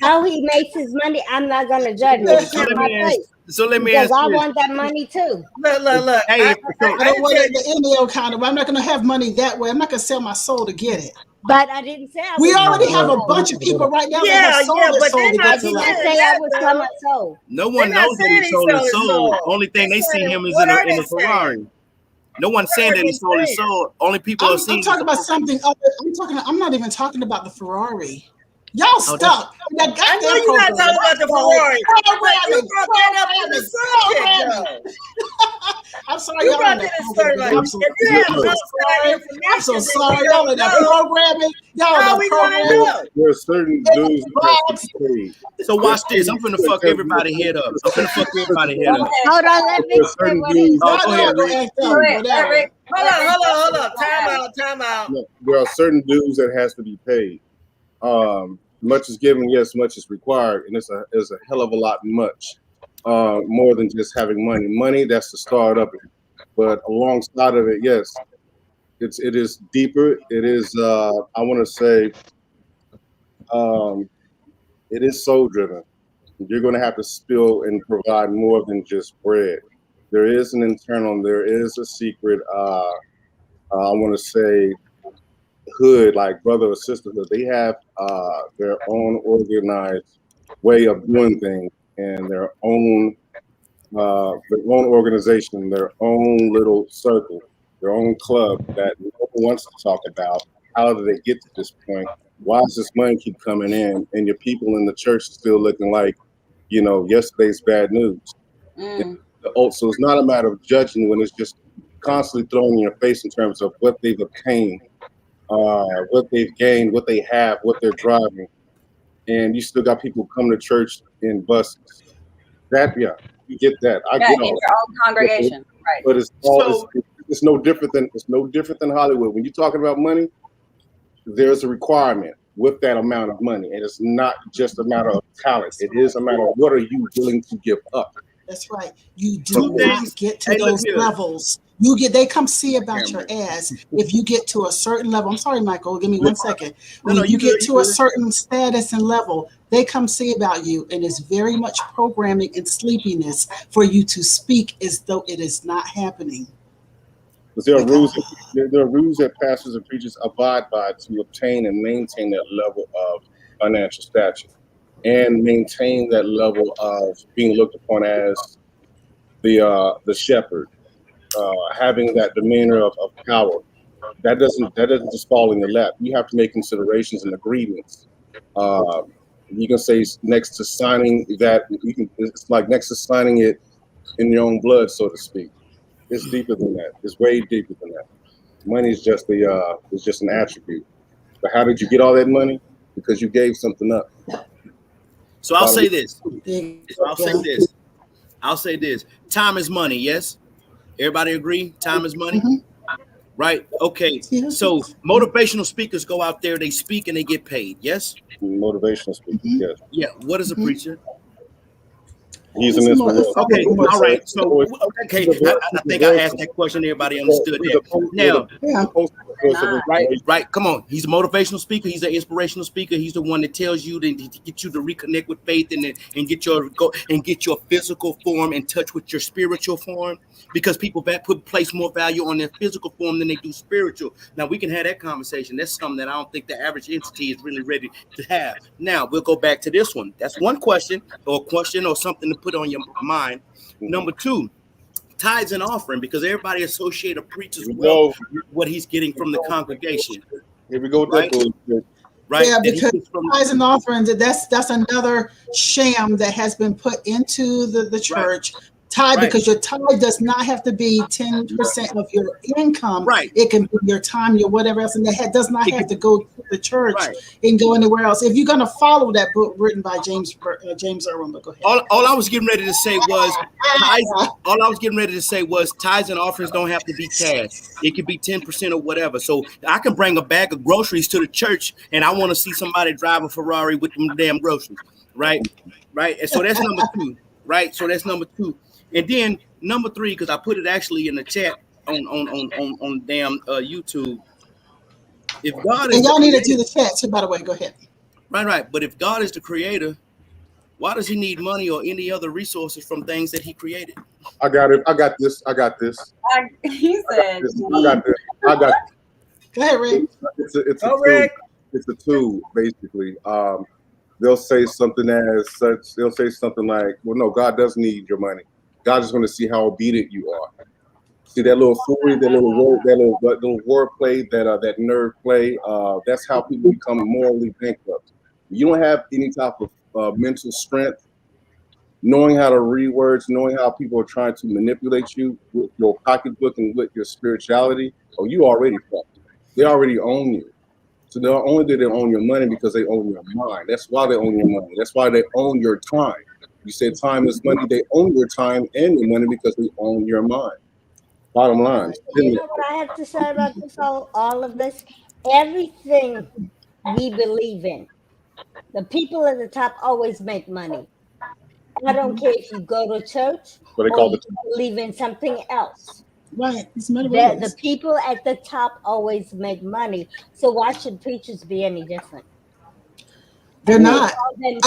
How he makes his money, I'm not gonna judge him. So let me ask you. I this. want that money too. Look. Hey, I don't want it the NEO kind of way. I'm not gonna have money that way. I'm not gonna sell my soul to get it. But I didn't say we already have a bunch of people right now that have sold their soul to get to life. Say I would sell my soul. No one knows that he sold his soul. Only thing they see him is in a Ferrari. No one's saying that he sold his soul. Only people are seeing. I'm talking about something other. I'm not even talking about the Ferrari. Y'all stuck. I know you're not talking about the Ferrari. You brought that up in the subject. I'm sorry, you brought that I'm so sorry. Y'all in that programming. Y'all we gonna know? There are certain dudes that have to be paid. So watch this. I'm finna fuck everybody head up. Hold on, let me say what it is. Hold on. Time out. There are certain dues that has to be paid. Much is given, yes, much is required, and it's a hell of a lot much more than just having money. Money, that's the start of it, but alongside of it, yes, it is deeper. It is I want to say it is soul driven. You're going to have to spill and provide more than just bread. There is an internal, there is a secret. I want to say. Hood, like brother or sisterhood, they have their own organized way of doing things and their own organization, their own little circle, their own club that no one wants to talk about. How did they get to this point? Why does this money keep coming in and your people in the church still looking like, yesterday's bad news? So it's not a matter of judging when it's just constantly thrown in your face in terms of what they've obtained, what they've gained, what they have, what they're driving, and you still got people coming to church in buses. You get that. I get in your own congregation, right? But it's no different than Hollywood. When you're talking about money, there's a requirement with that amount of money, and it's not just a matter of talent. It is a matter of what are you willing to give up. That's right. You do not get to those levels. They come see about your ass if you get to a certain level. I'm sorry, Michael, give me 1 second. When you get to a certain status and level, they come see about you, and it's very much programming and sleepiness for you to speak as though it is not happening. But there are rules that pastors and preachers abide by to obtain and maintain that level of financial stature and maintain that level of being looked upon as the shepherd. Having that demeanor of power, that doesn't just fall in your lap. You have to make considerations and agreements. You can say next to signing that, it's like next to signing it in your own blood, so to speak. It's deeper than that. It's way deeper than that. Money is just an attribute. But how did you get all that money? Because you gave something up. So I'll say this. I'll say this. Time is money. Yes. Everybody agree? Time is money, right? Okay. So motivational speakers go out there, they speak and they get paid. Yes. Motivational speakers. Yes. Yeah. What is a preacher? He's in this world. Okay. All right. So okay. I think I asked that question. Everybody understood that. Now, Right. Come on. He's a motivational speaker. He's an inspirational speaker. He's the one that tells you to get you to reconnect with faith and get your physical form in touch with your spiritual form. Because people place more value on their physical form than they do spiritual. Now we can have that conversation. That's something that I don't think the average entity is really ready to have. Now we'll go back to this one. That's one question or something to put on your mind. Number two, tithes and offering, because everybody associates a preacher's wealth with what he's getting from the congregation. Here we go. Right? Yeah, because tithes and offerings, that's another sham that has been put into the church. Tithe, because your tithe does not have to be 10% of your income. Right. It can be your time, your whatever else, and that does not have to go to the church and go anywhere else. If you're going to follow that book written by James Irwin, but go ahead. All I was getting ready to say was tithes and offerings don't have to be cash. It could be 10% or whatever. So I can bring a bag of groceries to the church, and I want to see somebody drive a Ferrari with them damn groceries. Right. And so that's number two. Right. So that's number two. And then number three, because I put it actually in the chat on damn YouTube. If God is, and y'all need to do the chat too, by the way. Go ahead. Right. But if God is the creator, why does he need money or any other resources from things that he created? I got it. I got this. He said, I got this. Go ahead, Rick. It's a tool, basically. They'll say something as such. They'll say something like, "Well, no, God doesn't need your money. God is going to see how obedient you are." See that little foolery, that little wordplay, that nerd play. That's how people become morally bankrupt. You don't have any type of mental strength, knowing how to read words, knowing how people are trying to manipulate you with your pocketbook and with your spirituality. Oh, you already fucked. They already own you. So not only do they own your money because they own your mind. That's why they own your money. That's why they own your time. You said time is money. They own your time and your money because they own your mind. Bottom line. You know what I have to say about this all of this? Everything we believe in, the people at the top always make money. I don't care if you go to church or you believe in something else. Right. The people at the top always make money. So why should preachers be any different? They're not.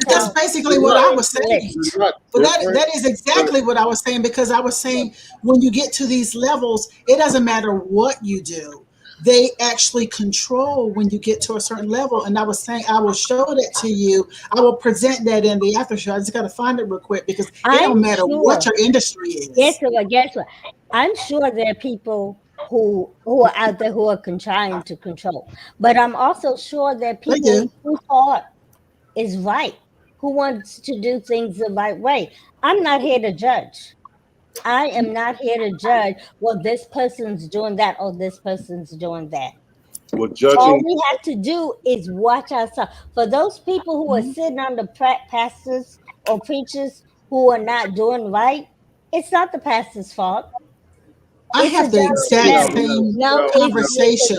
That's basically what I was saying. But that is exactly what I was saying, because I was saying when you get to these levels, it doesn't matter what you do. They actually control when you get to a certain level. And I was saying, I will show that to you. I will present that in the after show. I just got to find it real quick, because it don't matter what your industry is. Guess what? I'm sure there are people who are out there who are trying to control. But I'm also sure there are people whose heart is right, who wants to do things the right way. I'm not here to judge. I am not here to judge, well, this person's doing that or this person's doing that. Well, judging. All we have to do is watch ourselves. For those people who are sitting on the pastors or preachers who are not doing right, it's not the pastor's fault. I have the exact same conversation.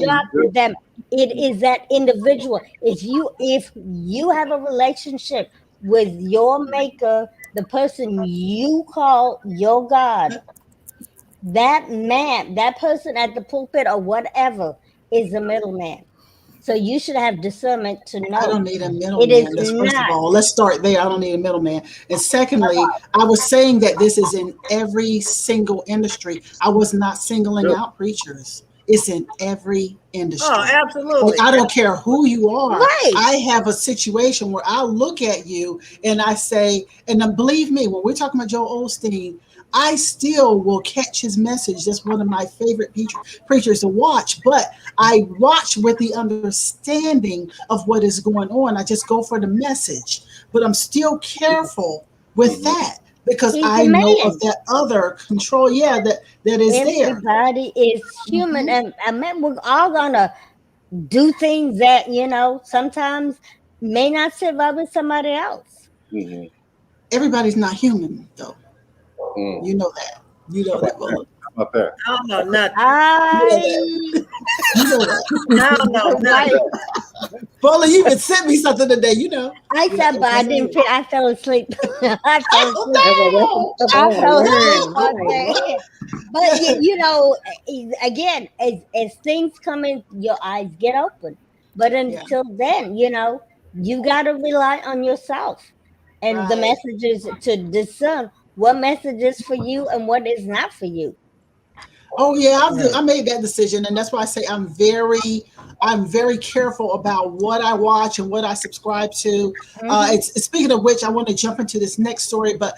It is that individual. If you have a relationship with your maker, the person you call your God, that man, that person at the pulpit or whatever is a middleman. So you should have discernment to know. I don't need a middleman. First of all, let's start there. I don't need a middleman. And secondly, I was saying that this is in every single industry. I was not singling out preachers. It's in every industry. Oh, absolutely. Like, I don't care who you are. Right. I have a situation where I look at you and I say, and then believe me, when we're talking about Joel Osteen, I still will catch his message. That's one of my favorite preachers to watch. But I watch with the understanding of what is going on. I just go for the message. But I'm still careful with that, because I know of that other control. Yeah, that is there. Everybody is human. And I mean, we're all going to do things that, sometimes may not sit right with somebody else. Mm-hmm. Everybody's not human, though. You know that. Bola. How about that? I don't know nothing. You know that. I don't know nothing. Bola, you even sent me something today, I said, but I didn't. I fell asleep. I fell asleep. But again, as things come in, your eyes get open. But until then, you gotta rely on yourself and the messages to discern what message is for you and what is not for you. Oh yeah, I made that decision, and that's why I say I'm very careful about what I watch and what I subscribe to. It's speaking of which, I want to jump into this next story, but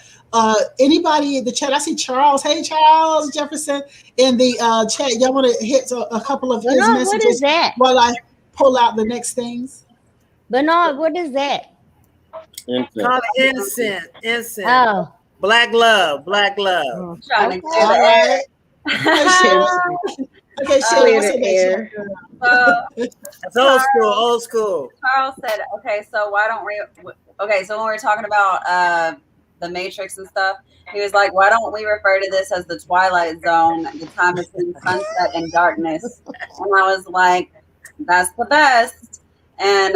anybody in the chat? I see Charles. Hey, Charles Jefferson in the chat. Y'all want to hit a couple of his messages what is that? while I pull out the next things? Bernard, what is that? Innocent. Oh, Black love. I'm trying to All right. Okay, Shelly, what's the next one? It's old school. Charles said, okay, so why don't we, so when we were talking about the Matrix and stuff, he was like, why don't we refer to this as the Twilight Zone, the time between sunset and darkness? And I was like, that's the best. And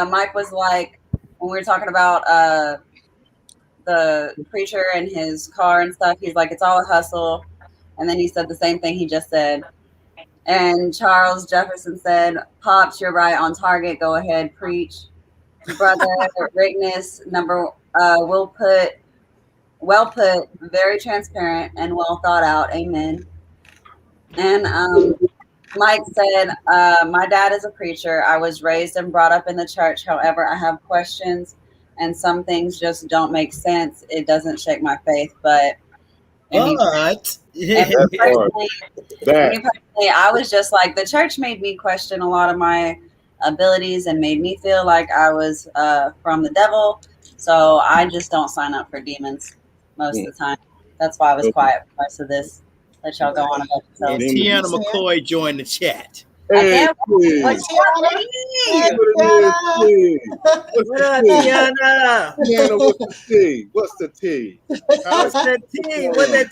Mike was like, when we were talking about the preacher and his car and stuff, he's like, it's all a hustle. And then he said the same thing he just said. And Charles Jefferson said, Pops, you're right on target. Go ahead, preach. Brother Rigness, well put, very transparent and well thought out. Amen. And Mike said, my dad is a preacher. I was raised and brought up in the church. However, I have questions and some things just don't make sense. It doesn't shake my faith, but me personally, I was just like, the church made me question a lot of my abilities and made me feel like I was from the devil. So I just don't sign up for demons most of the time. That's why I was quiet for most of this. Let y'all go on about yourselves. And Tiana McCoy joined the chat. Hey, what's up, Tiana? What's the T? What's the T? What's the T,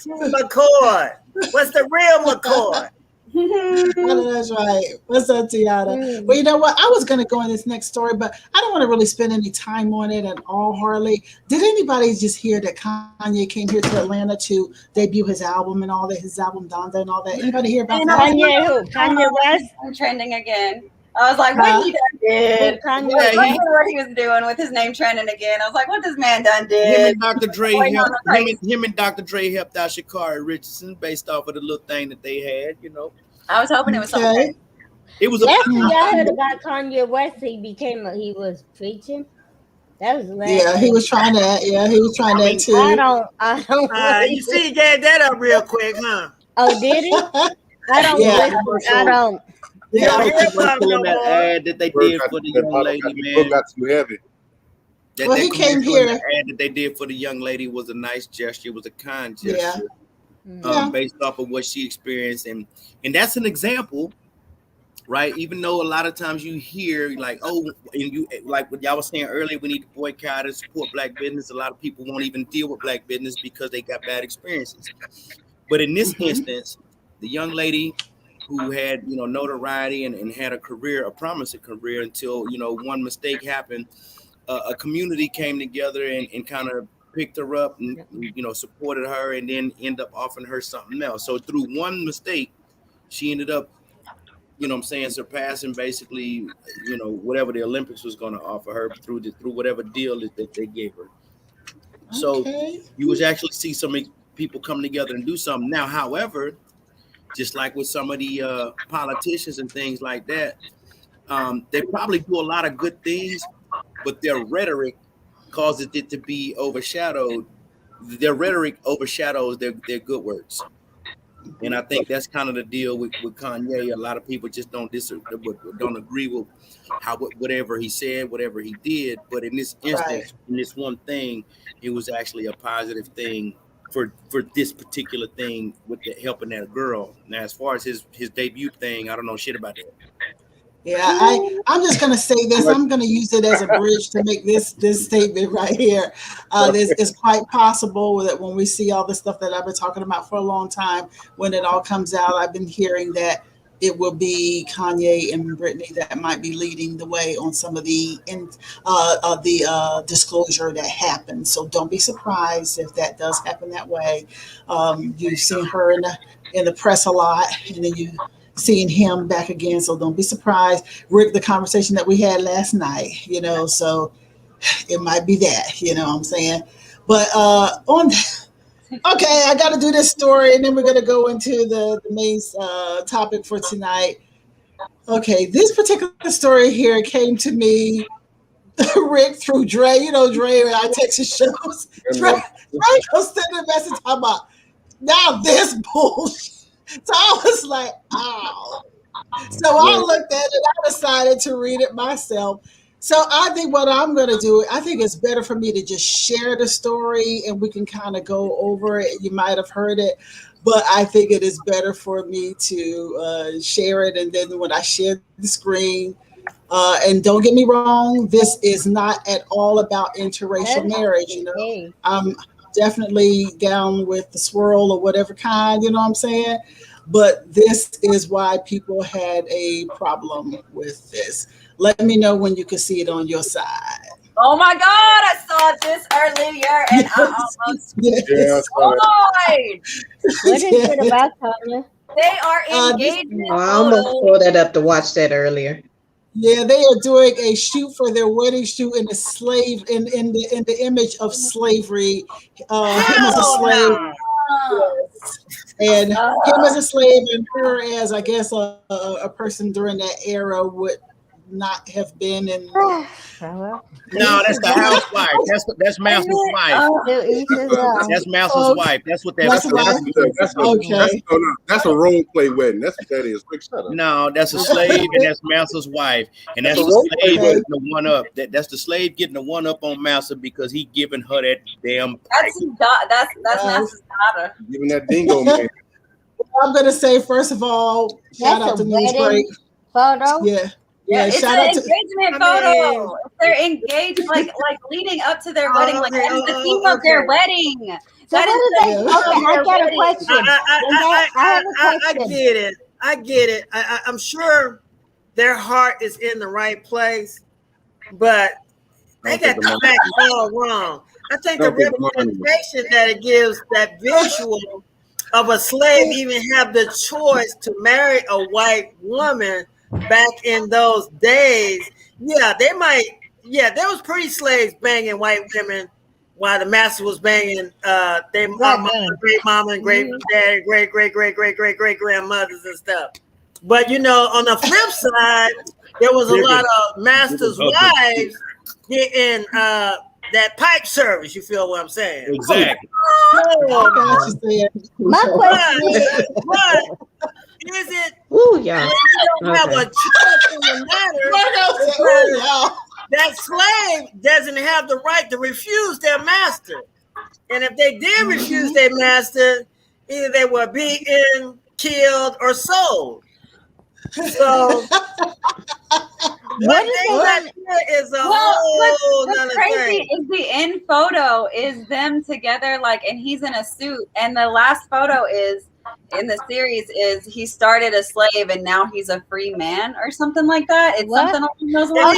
McCoy? What's the real McCoy? That's right. What's up, Tiana? Well, you know what? I was going to go in this next story, but I don't want to really spend any time on it at all, Harley. Did anybody just hear that Kanye came here to Atlanta to debut his album and all that, his album Donda and all that? Anybody hear about that? Kanye West? I'm trending again. I was like, what he done did? What he was doing with his name trending again. I was like, what this man done did? Him and Dr. Dre helped out Sha'Carri Richardson based off of the little thing that they had, I was hoping it was something. It was I heard about Kanye West. He was preaching. That was last. Yeah, he was trying that. Yeah, he was trying that too. I don't. You see, he gave that up real quick, huh? Oh, did he? I don't. Yeah. I don't. Yeah, that ad that they did for the young lady, man. Got too heavy. Well, he came here. The ad that they did for the young lady was a nice gesture. It was a kind gesture. Based off of what she experienced, and that's an example, right? Even though a lot of times you hear like, oh, and you like what y'all was saying earlier, we need to boycott and support Black business. A lot of people won't even deal with Black business because they got bad experiences. But in this instance, the young lady who had notoriety and had a promising career until one mistake happened, a community came together and kind of picked her up and supported her, and then end up offering her something else. So through one mistake, she ended up surpassing basically whatever the Olympics was going to offer her through whatever deal that they gave her. So you would actually see some people come together and do something. Now, however, just like with some of the politicians and things like that, they probably do a lot of good things, but their rhetoric causes it to be overshadowed. Their rhetoric overshadows their good works. And I think that's kind of the deal with Kanye. A lot of people just don't agree with whatever he said, whatever he did. But in this instance, in this one thing, it was actually a positive thing for this particular thing with helping that girl. Now, as far as his debut thing, I don't know shit about that. Yeah, I'm just going to say this. I'm going to use it as a bridge to make this statement right here. It's quite possible that when we see all the stuff that I've been talking about for a long time, when it all comes out, I've been hearing that it will be Kanye and Brittany that might be leading the way on some of the disclosure that happens. So don't be surprised if that does happen that way. You've seen her in the press a lot, and then you seeing him back again. So don't be surprised. Rick, the conversation that we had last night, so it might be that, what I'm saying. But okay, I got to do this story, and then we're going to go into the main topic for tonight. Okay, this particular story here came to me, Rick, through Dre. Dre at our Texas shows. Dre goes send a message talking about, now this bullshit. So I was like, oh. So I looked at it. I decided to read it myself. So I think what I'm going to do, I think it's better for me to just share the story and we can kind of go over it. You might have heard it, but I think it is better for me to share it. And then when I share the screen, and don't get me wrong, this is not at all about interracial marriage. I'm definitely down with the swirl or whatever kind, you know what I'm saying? But this is why people had a problem with this. Let me know when you can see it on your side. Oh my God, I saw this earlier and I almost died. What is it about, Tanya? They are engaged. I almost pulled that up to watch that earlier. Yeah, they are doing a shoot for their wedding shoot in the slave in the image of slavery. Him as a slave. Yes. And him as a slave and her as, I guess, a person during that era would not have been in. No, that's the housewife. That's Master's wife. That's Master's wife. That's what that's. That's a role play wedding. That's what that is. Quick, shut up. No, that's a slave and that's Master's wife, and that's the slave getting the one up. That's the slave getting the one up on Master because he giving her that damn. That's Master's daughter. Giving that dingo man. I'm gonna say first of all, shout out to NEWSBREAK photo. Yeah, it's shout an out to engagement photo. They're engaged, like leading up to their wedding. Like that is the theme of their wedding. So that is okay, I got a question. I get it. I'm sure their heart is in the right place, but they got the facts all wrong. I think the representation that it gives, that visual of a slave even have the choice to marry a white woman back in those days. There was pretty slaves banging white women while the master was banging their great mama and great dad, great grandmothers and stuff. But on the flip side, there was a lot of masters' wives getting that pipe service. You feel what I'm saying? Exactly. My question is it? Ooh, yeah. You don't have a choice in the matter. That slave doesn't have the right to refuse their master. And if they did refuse their master, either they were beaten, killed, or sold. So what's crazy thing. is the end photo is them together, and he's in a suit, and the last photo is in the series is he started a slave and now he's a free man or something like that. It's something along those lines.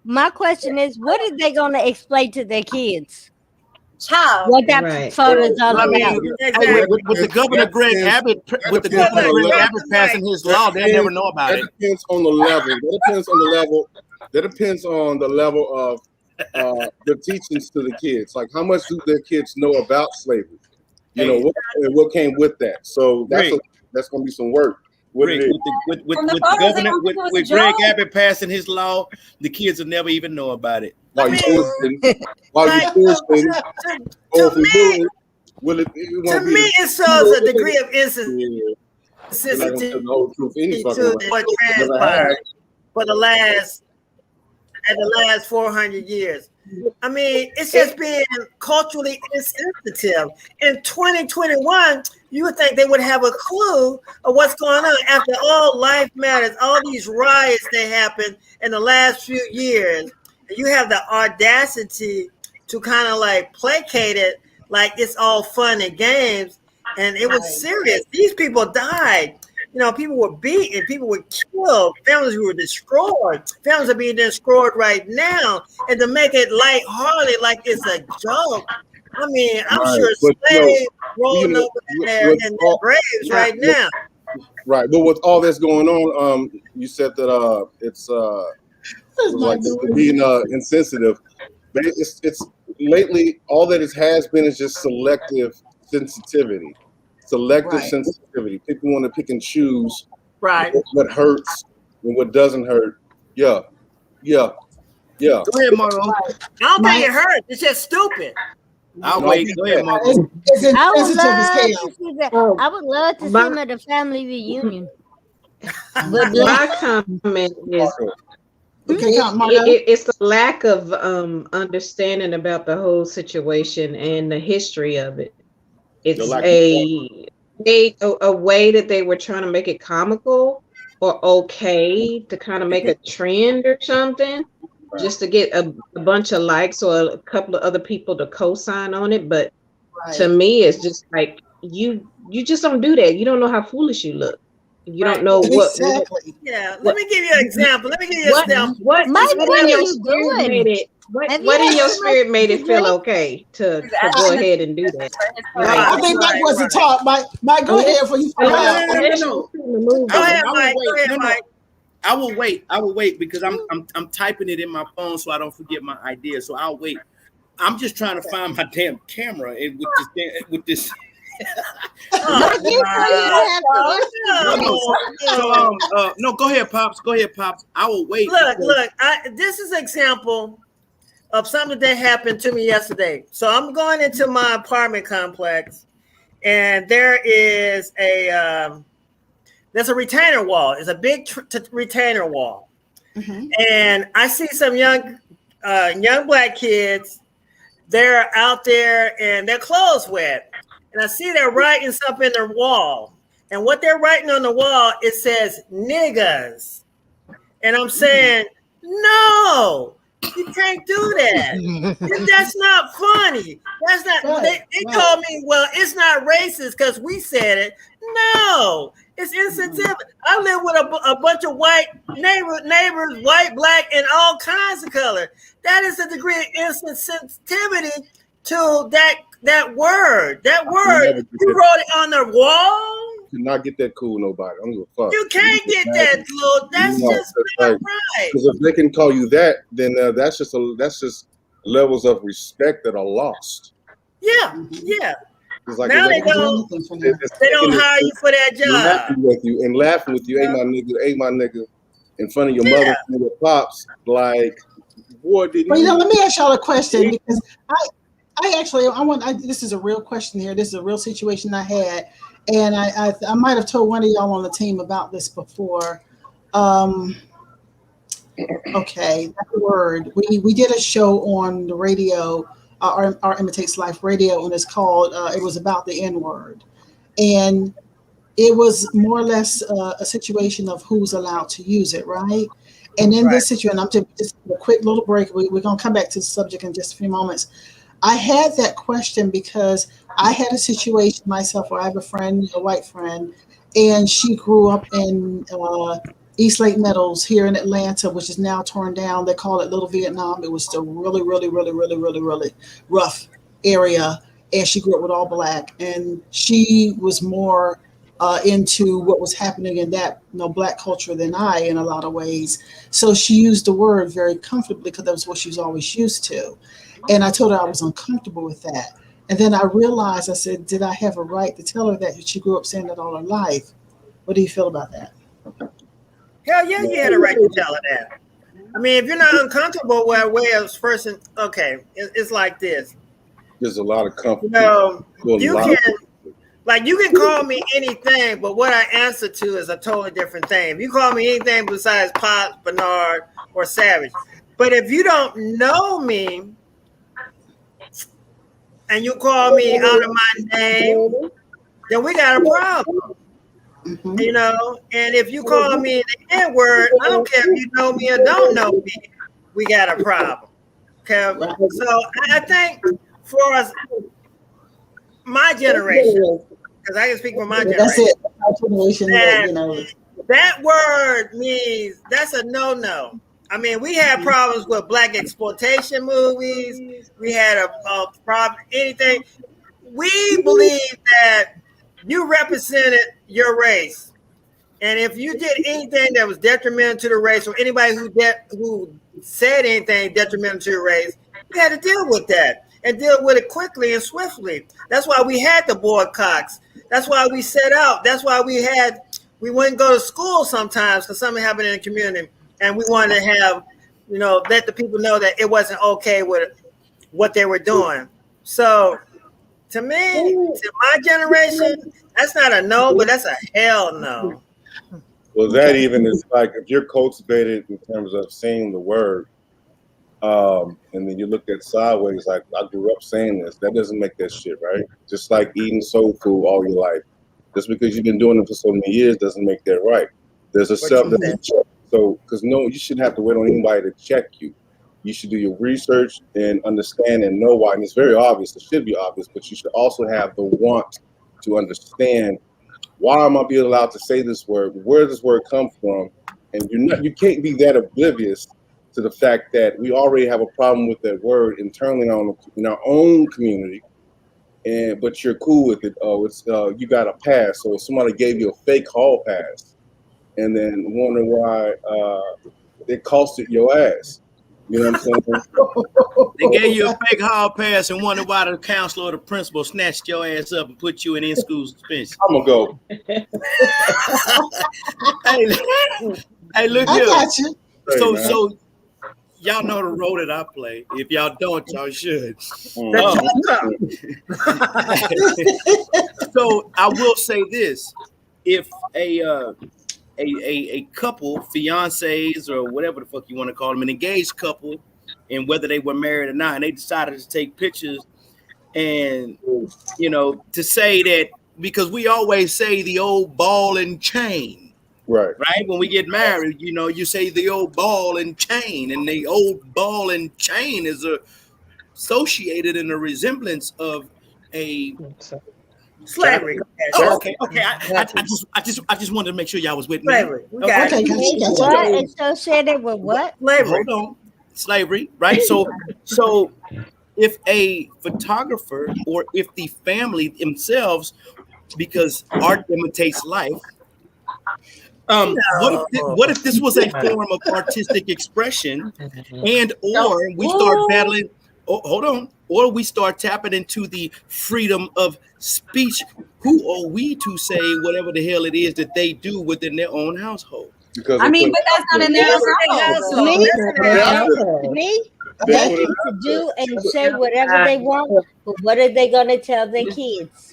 My question is, what are they going to explain to their kids? Child. What that photo is all about. With the Governor Greg Abbott, passing his law, they never know about it. That depends on the level. That depends on the level of the teachings to the kids. Like, how much do their kids know about slavery? What came with that? So that's going to be some work. With Greg Abbott passing his law, the kids will never even know about it. To me, it shows a degree of insensitivity to what transpired for the last 400 years. I mean, it's just being culturally insensitive. In 2021, you would think they would have a clue of what's going on. After all life matters, all these riots that happened in the last few years, you have the audacity to kind of placate it like it's all fun and games, and it was serious. These people died. You know, people were beaten, people were killed, families were destroyed. Families are being destroyed right now, and to make it lighthearted, like it's a joke. I mean, I'm sure slaves rolling over there in their graves right now. Right, but with all that's going on, you said that it's like being insensitive. But it's lately all that it has been is just selective sensitivity. Sensitivity. People want to pick and choose what hurts and what doesn't hurt. Yeah. Go ahead, Margo. I don't think it hurts. It's just stupid. I'll wait. Go ahead, Margo. I would love to see him at a family reunion. My comment is it's the lack of understanding about the whole situation and the history of it. It's a way that they were trying to make it comical or okay to kind of make a trend or something, just to get a bunch of likes or a couple of other people to co-sign on it. But to me, it's just like you just don't do that. You don't know how foolish you look. You don't know what. Yeah, let me give you an example. Let me give you an example. What in your spirit made it? What in your spirit made it feel okay to go ahead and do that? I think Mike wasn't taught. Mike, go ahead for you. Go ahead, Mike. I will wait because I'm typing it in my phone so I don't forget my idea. So I'll wait. I'm just trying to find my damn camera with this. No, go ahead, Pops. I will wait. Look. This is an example of something that happened to me yesterday. So I'm going into my apartment complex, and there is there's a retainer wall. It's a big retainer wall, and I see some young black kids. They're out there, and their clothes wet. And I see they're writing something in their wall. And what they're writing on the wall, it says niggas. And I'm saying, no, you can't do that. That's not funny. That's not, they told me, well, it's not racist because we said it. No, it's insensitive. I live with a bunch of white neighbors, white, black, and all kinds of color. That is a degree of insensitivity to that word. That word, you wrote it on the wall. You cannot get that cool, nobody. I don't give a fuck. You can't get that, Lord. That's just not right. Because if they can call you that, then that's just levels of respect that are lost. Yeah. Like now they don't hire you for that job. Laughing with you, hey my nigga, in front of your mother and your pops, like, boy, did you? Let me ask y'all a question because this is a real question here. This is a real situation I had, and I might have told one of y'all on the team about this before. Okay, that word. We did a show on the radio, our IMITATES Life Radio, and it's called. It was about the N-word, and it was more or less a situation of who's allowed to use it, right? And in this situation, I'm just a quick little break. We're gonna come back to the subject in just a few moments. I had that question because I had a situation myself where I have a friend, a white friend, and she grew up in East Lake Meadows here in Atlanta, which is now torn down. They call it Little Vietnam. It was still really, really, really, really, really, really rough area. And she grew up with all black. And she was more into what was happening in that black culture than I in a lot of ways. So she used the word very comfortably because that was what she was always used to. And I told her I was uncomfortable with that. And then I realized, I said, did I have a right to tell her that? She grew up saying that all her life. What do you feel about that? Hell yeah, you had a right to tell her that. I mean, if you're not uncomfortable with a way of person, okay, it's like this. There's a lot of comfort. You can call me anything, but what I answer to is a totally different thing. If you call me anything besides Pops, Bernard, or Savage, but if you don't know me, and you call me out of my name, then we got a problem. You know, and if you call me the N-word, I don't care if you know me or don't know me, we got a problem. Okay, so I think for us, my generation, because I can speak for my generation. That's it. Our generation, that word means that's a no-no. I mean, we had problems with black exploitation movies. We had a problem, anything. We believe that you represented your race. And if you did anything that was detrimental to the race, or anybody who said anything detrimental to your race, you had to deal with that and deal with it quickly and swiftly. That's why we had the boycotts. That's why we set out. That's why we wouldn't go to school sometimes because something happened in the community, and we wanted to have, let the people know that it wasn't okay with what they were doing. So to me, to my generation, that's not a no, but that's a hell no. Well, that even is like if you're cultivated in terms of saying the word, and then you look at sideways, like I grew up saying this, that doesn't make that shit right. Just like eating soul food all your life, just because you've been doing it for so many years doesn't make that right. There's a self that's a check. So, because you shouldn't have to wait on anybody to check you. You should do your research and understand and know why. And it's very obvious. It should be obvious, but you should also have the want to understand. Why am I being allowed to say this word? Where does this word come from? And you can't be that oblivious to the fact that we already have a problem with that word internally in our own community, but you're cool with it. Oh, it's you got a pass. So if somebody gave you a fake hall pass, and then wonder why it costed your ass. You know what I'm saying? They gave you a fake hall pass and wonder why the counselor or the principal snatched your ass up and put you in school suspension. I'm gonna go. Hey, look I here. got you. So y'all know the role that I play. If y'all don't, y'all should. So I will say this: if a couple, fiancés or whatever the fuck you want to call them, an engaged couple, and whether they were married or not, and they decided to take pictures, and to say that, because we always say the old ball and chain, right? When we get married, you say the old ball and chain, and the old ball and chain is associated in a resemblance of a slavery. Oh, okay. I just wanted to make sure y'all was with me. Slavery. Okay. What associated with what? Slavery. Hold on. Slavery, right? So if a photographer or if the family themselves, because art imitates life, what if this was a form of artistic expression, and or we start battling? Hold on. Or we start tapping into the freedom of speech. Who are we to say whatever the hell it is that they do within their own household? Because but that's not in their household. Me, they get to do and say whatever they want, but what are they going to tell their kids?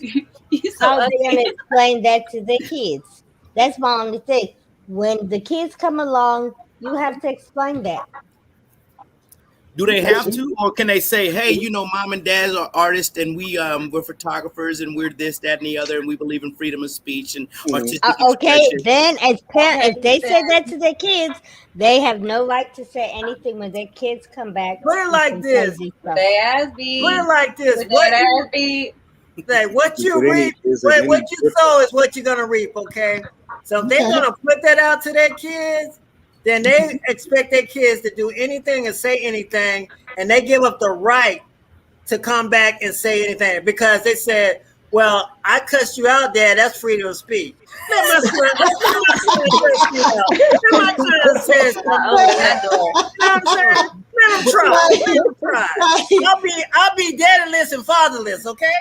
How are they going to explain that to their kids? That's my only thing. When the kids come along, you have to explain that. Do they have to, or can they say, "Hey, mom and dad are artists, and we're photographers, and we're this, that, and the other, and we believe in freedom of speech and artistic okay, expression." then as parents, if they say that to their kids, they have no right to say anything when their kids come back. Put it like this. Put it like this. What you reap, what you sow is what you're gonna reap. Okay. So if they're gonna put that out to their kids, then they expect their kids to do anything and say anything, and they give up the right to come back and say anything because they said, "Well, I cussed you out, Dad. That's freedom of speech." Let my son say Let him try. I'll be daddy-less and fatherless. Okay.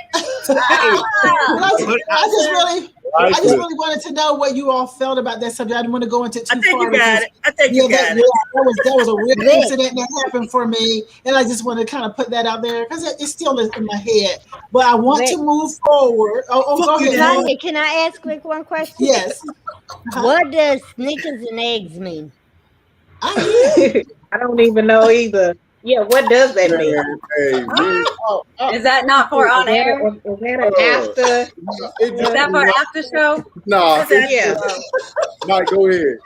I just really wanted to know what you all felt about that subject. I didn't want to go into too far. I think you got it. That was a real incident that happened for me, and I just want to kind of put that out there because it's still in my head. But I want to move forward. Go ahead. Can I ask quick one question? Yes. What does Snickers and eggs mean? I don't even know either. Yeah, what does that mean? Is that not for on air? Is that an after? Is that for after show? No. Yeah. Mike, go ahead.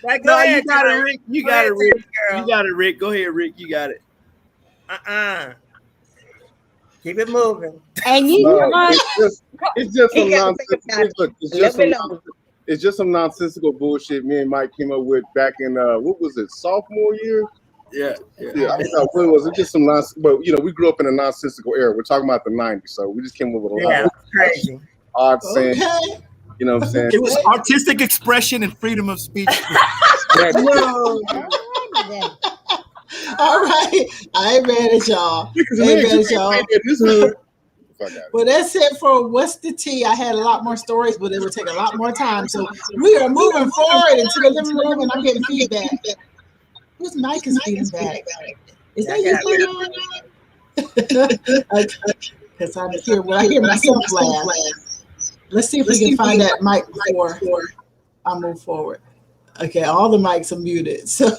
You got it, Rick. You got it, Rick. Go ahead, Rick. You got it. Keep it moving. And you know what? It's just some He gotta nonsense. think about it. Look, it's just some nonsensical bullshit me and Mike came up with back in what was it, sophomore year? Yeah. What was it? Just some nonsense. But we grew up in a nonsensical era. We're talking about the '90s, so we just came up with a lot of crazy. odd saying. Okay. You know what I'm saying? It was artistic expression and freedom of speech. All right. I ain't mad at y'all. Well, that's it for What's the Tea. I had a lot more stories, but it would take a lot more time. So we are moving forward into the living room, and I'm getting feedback. Whose mic is feedback? Is that you? Because I hear myself laugh. Let's see if we can find that mic before I move forward. Okay, all the mics are muted. So,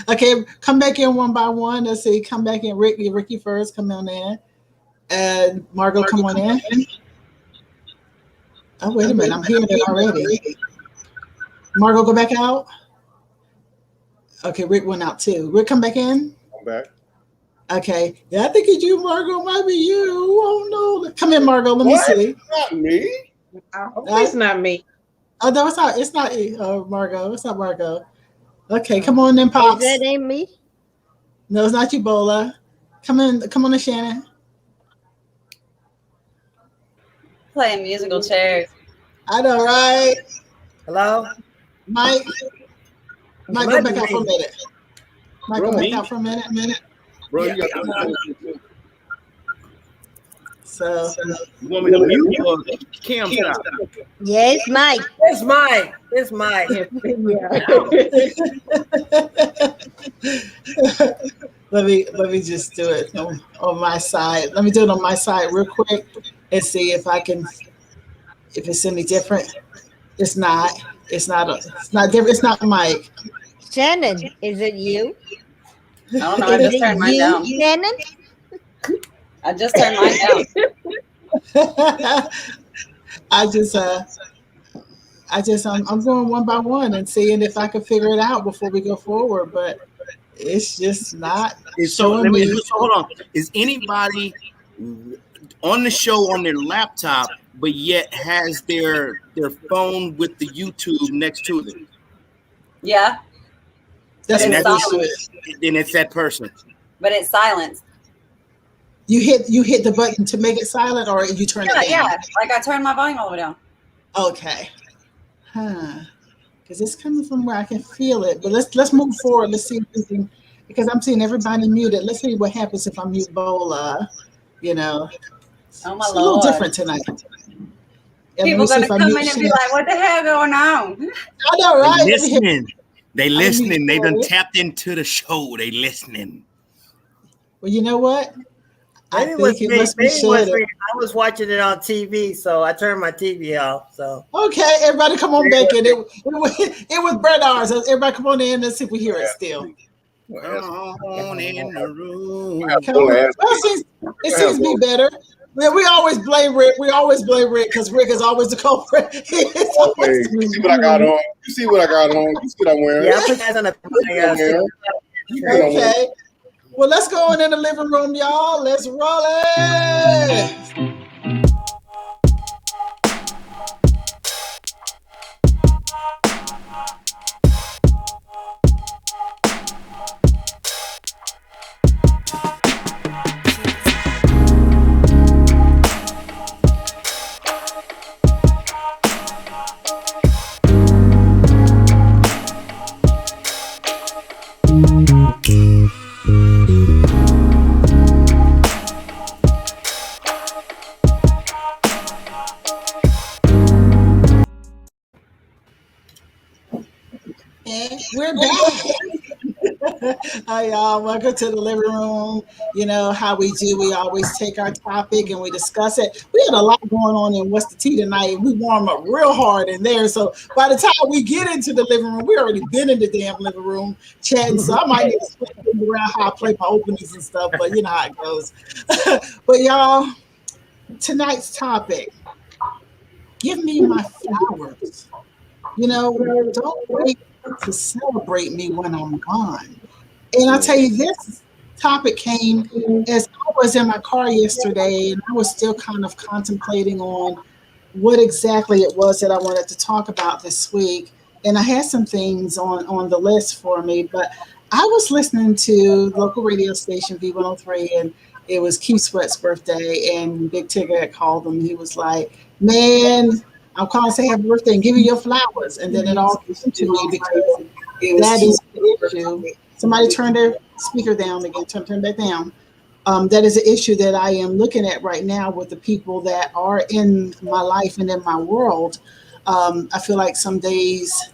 okay, come back in one by one. Let's see. Come back in, Ricky first. Come on in. And Margo, come on in. Oh, wait a minute. I'm hearing it already. Margo, go back out. Okay, Rick went out too. Rick, come back in. I'm back. Okay. Yeah, I think it's you, Margo. Might be you. Oh, no. Come in, Margo. Let me see. Not me. It's not me. Oh, no, it's not. It's not Margo. It's not Margo. Okay, come on in, Pops. That ain't me. No, it's not you, Bola. Come on in, Shannon. Playing musical chairs. I know, right? Hello? Mike, go back out for a minute. Mike, go back out for a minute. Bro, you got So, You want me to mute or Cam stop? Yes, Mike. It's Mike. It's Mike. let me just do it on my side. Let me do it on my side real quick and see if it's any different. It's not different. It's not Mike. Shannon, is it you? I don't know. I just turned mine down. Shannon? I just turned mine down. I'm going one by one and seeing if I can figure it out before we go forward, but it's just not. So hold on. Is anybody on the show on their laptop, but yet has their phone with the YouTube next to them? Yeah. That's Then it's that person. But it's silenced. You hit the button to make it silent, or you turn it down? Yeah. Like I turned my volume all the way down. Okay. Because it's coming from where I can feel it. But let's move forward. Let's see if we can, because I'm seeing everybody muted. Let's see what happens if I mute Bola. Oh my it's Lord. a little different tonight. People gonna come in and be like, "What the hell going on?" I know, right? They listening. They done tapped into the show. They listening. Well, you know what? I was watching it on TV, so I turned my TV off. So okay, everybody, come on back in. It was Bernard's. Everybody, come on in. Let's see if we hear it still. On in the room. It seems to be better. We always blame Rick. Because Rick is always the culprit. You see what I got on? You see what I'm wearing? Yeah, I put that on the Okay. Well, let's go in the living room, y'all. Let's roll it. We're back. Hi, y'all. Welcome to the living room. You know how we do. We always take our topic and we discuss it. We had a lot going on in What's the Tea tonight. We warm up real hard in there. So by the time we get into the living room, we already been in the damn living room chatting. So I might need to switch around how I play my openings and stuff, but you know how it goes. But y'all, tonight's topic, give me my flowers. Don't wait to celebrate me when I'm gone. And I'll tell you, this topic came as I was in my car yesterday, and I was still kind of contemplating on what exactly it was that I wanted to talk about this week. And I had some things on the list for me, but I was listening to local radio station V103, and it was Keith Sweat's birthday, and Big Tigger had called him. He was like, "Man, I'm calling to say happy birthday and give you your flowers." And then it all came to me because that is the issue. Somebody turn their speaker down again, turn that down. That is an issue that I am looking at right now with the people that are in my life and in my world. I feel like some days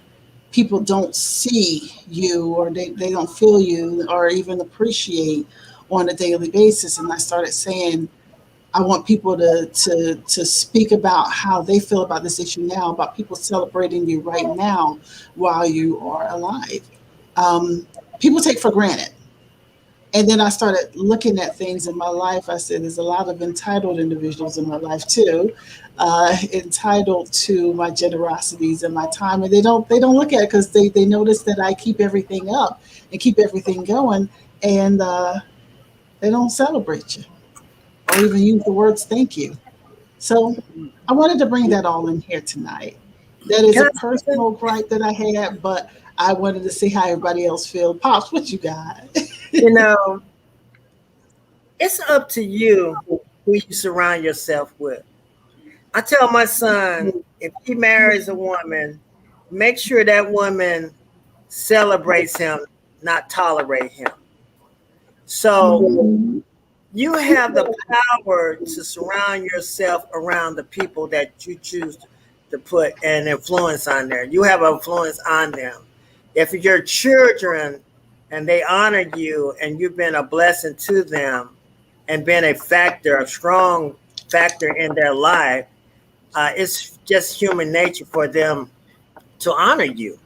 people don't see you, or they don't feel you, or even appreciate on a daily basis. And I started saying, I want people to speak about how they feel about this issue now, about people celebrating you right now while you are alive. People take for granted. And then I started looking at things in my life. I said, there's a lot of entitled individuals in my life too, entitled to my generosities and my time. And they don't look at it because they notice that I keep everything up and keep everything going. And they don't celebrate you or even use the words thank you. So I wanted to bring that all in here tonight. That is a personal gripe that I had, but I wanted to see how everybody else feels. Pops, what you got? You know, it's up to you who you surround yourself with. I tell my son, if he marries a woman, make sure that woman celebrates him, not tolerate him. So you have the power to surround yourself around the people that you choose to put an influence on there. You have influence on them. If your children and they honor you and you've been a blessing to them and been a strong factor in their life, it's just human nature for them to honor you.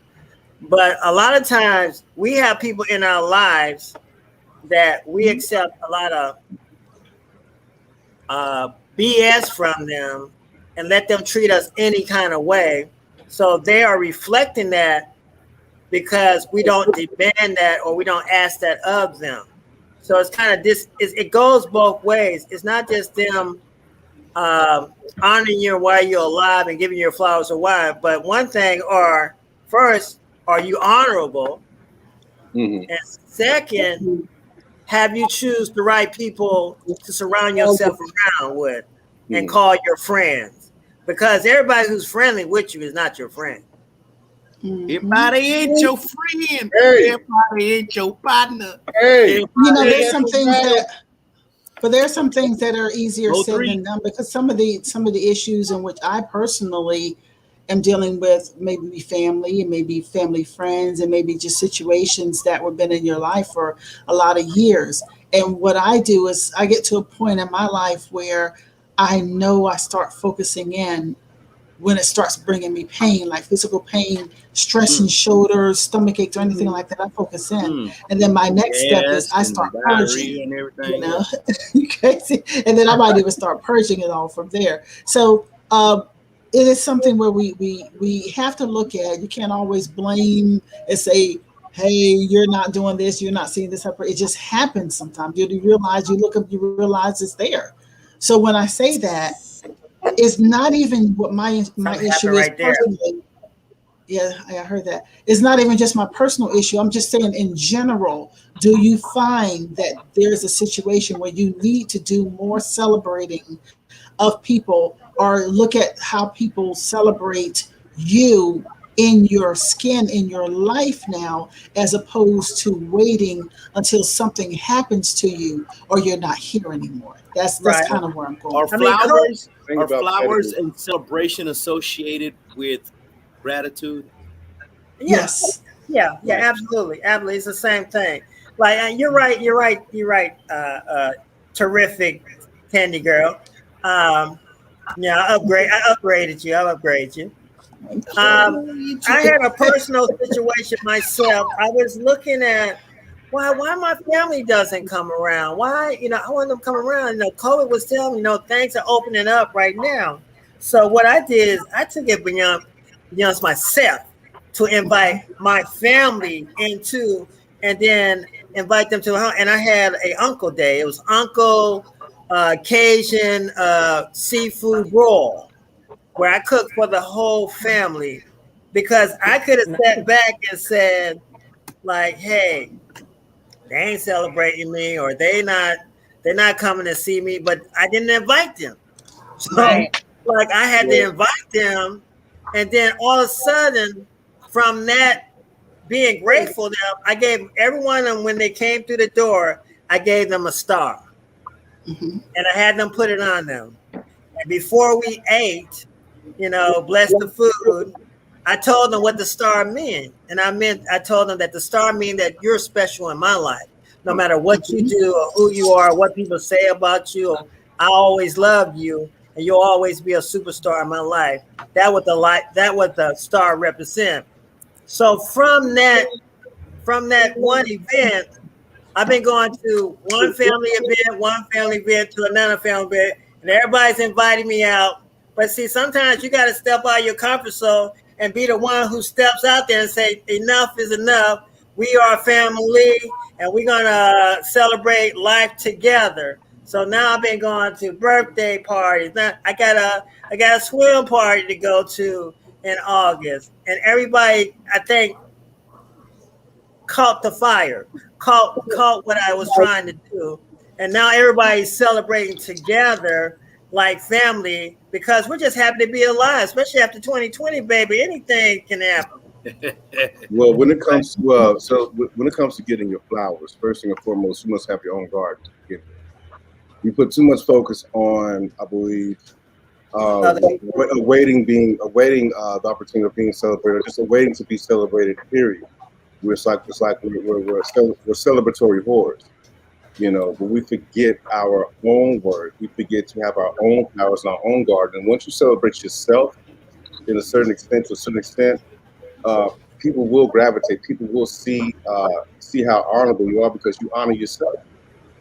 But a lot of times we have people in our lives that we accept a lot of BS from them and let them treat us any kind of way. So they are reflecting that because we don't demand that or we don't ask that of them. So it's kind of this, it goes both ways. It's not just them honoring you while you're alive and giving you flowers or wine, but one thing first, are you honorable? Mm-hmm. And second, have you choose the right people to surround yourself around with and call your friends? Because everybody who's friendly with you is not your friend. Everybody ain't your friend. Hey. Everybody ain't your partner. Hey. You know, there's some things that are easier said than done, because some of the issues in which I personally am dealing with, maybe family and maybe family friends and maybe just situations that have been in your life for a lot of years. And what I do is I get to a point in my life where I know I start focusing in when it starts bringing me pain, like physical pain, stress in shoulders, stomach aches, or anything like that. I focus in, and then my next step is I start purging. And everything. You know, you crazy. And then I might even start purging it all from there. So it is something where we have to look at. You can't always blame and say, "Hey, you're not doing this. You're not seeing this." It just happens sometimes. You realize, you look up, you realize it's there. So when I say that, it's not even what my issue is personally. Yeah, I heard that. It's not even just my personal issue. I'm just saying in general, do you find that there's a situation where you need to do more celebrating of people, or look at how people celebrate you in your skin, in your life now, as opposed to waiting until something happens to you or you're not here anymore? That's kind of where I'm going. Are flowers and celebration associated with gratitude? Yes. Yeah, absolutely. It's the same thing. Like you're right. Terrific, Candy Girl. I upgraded you. I had a personal situation myself. I was looking at why my family doesn't come around. Why, I want them to come around. COVID was telling me, things are opening up right now. So what I did is I took it beyond myself to invite my family into, and then invite them to the house. And I had a Uncle Day. It was Uncle Cajun seafood roll, where I cooked for the whole family, because I could have sat back and said, like, hey, they ain't celebrating me, or they're not coming to see me, but I didn't invite them. So like I had to invite them. And then all of a sudden, from that being grateful to them, I gave everyone, and when they came through the door, I gave them a star. And I had them put it on them. And before we ate, bless the food, I told them what the star meant. And I told them that the star means that you're special in my life. No matter what you do or who you are, what people say about you, I always love you, and you'll always be a superstar in my life. That what the star represent. So from that one event, I've been going to one family event to another family event, and everybody's inviting me out. But see, sometimes you got to step out of your comfort zone and be the one who steps out there and say, enough is enough. We are family, and we're going to celebrate life together. So now I've been going to birthday parties. Now I got a swim party to go to in August. And everybody, I think, caught the fire, caught what I was trying to do. And now everybody's celebrating together like family, because we're just happy to be alive, especially after 2020, baby. Anything can happen. Well, when it comes to when it comes to getting your flowers, first thing and foremost, you must have your own garden. You put too much focus on, I believe, awaiting the opportunity of being celebrated, or just awaiting to be celebrated. Period. We're celebratory whores, But we forget our own word. We forget to have our own flowers in our own garden. And once you celebrate yourself, to a certain extent, people will gravitate. People will see how honorable you are, because you honor yourself.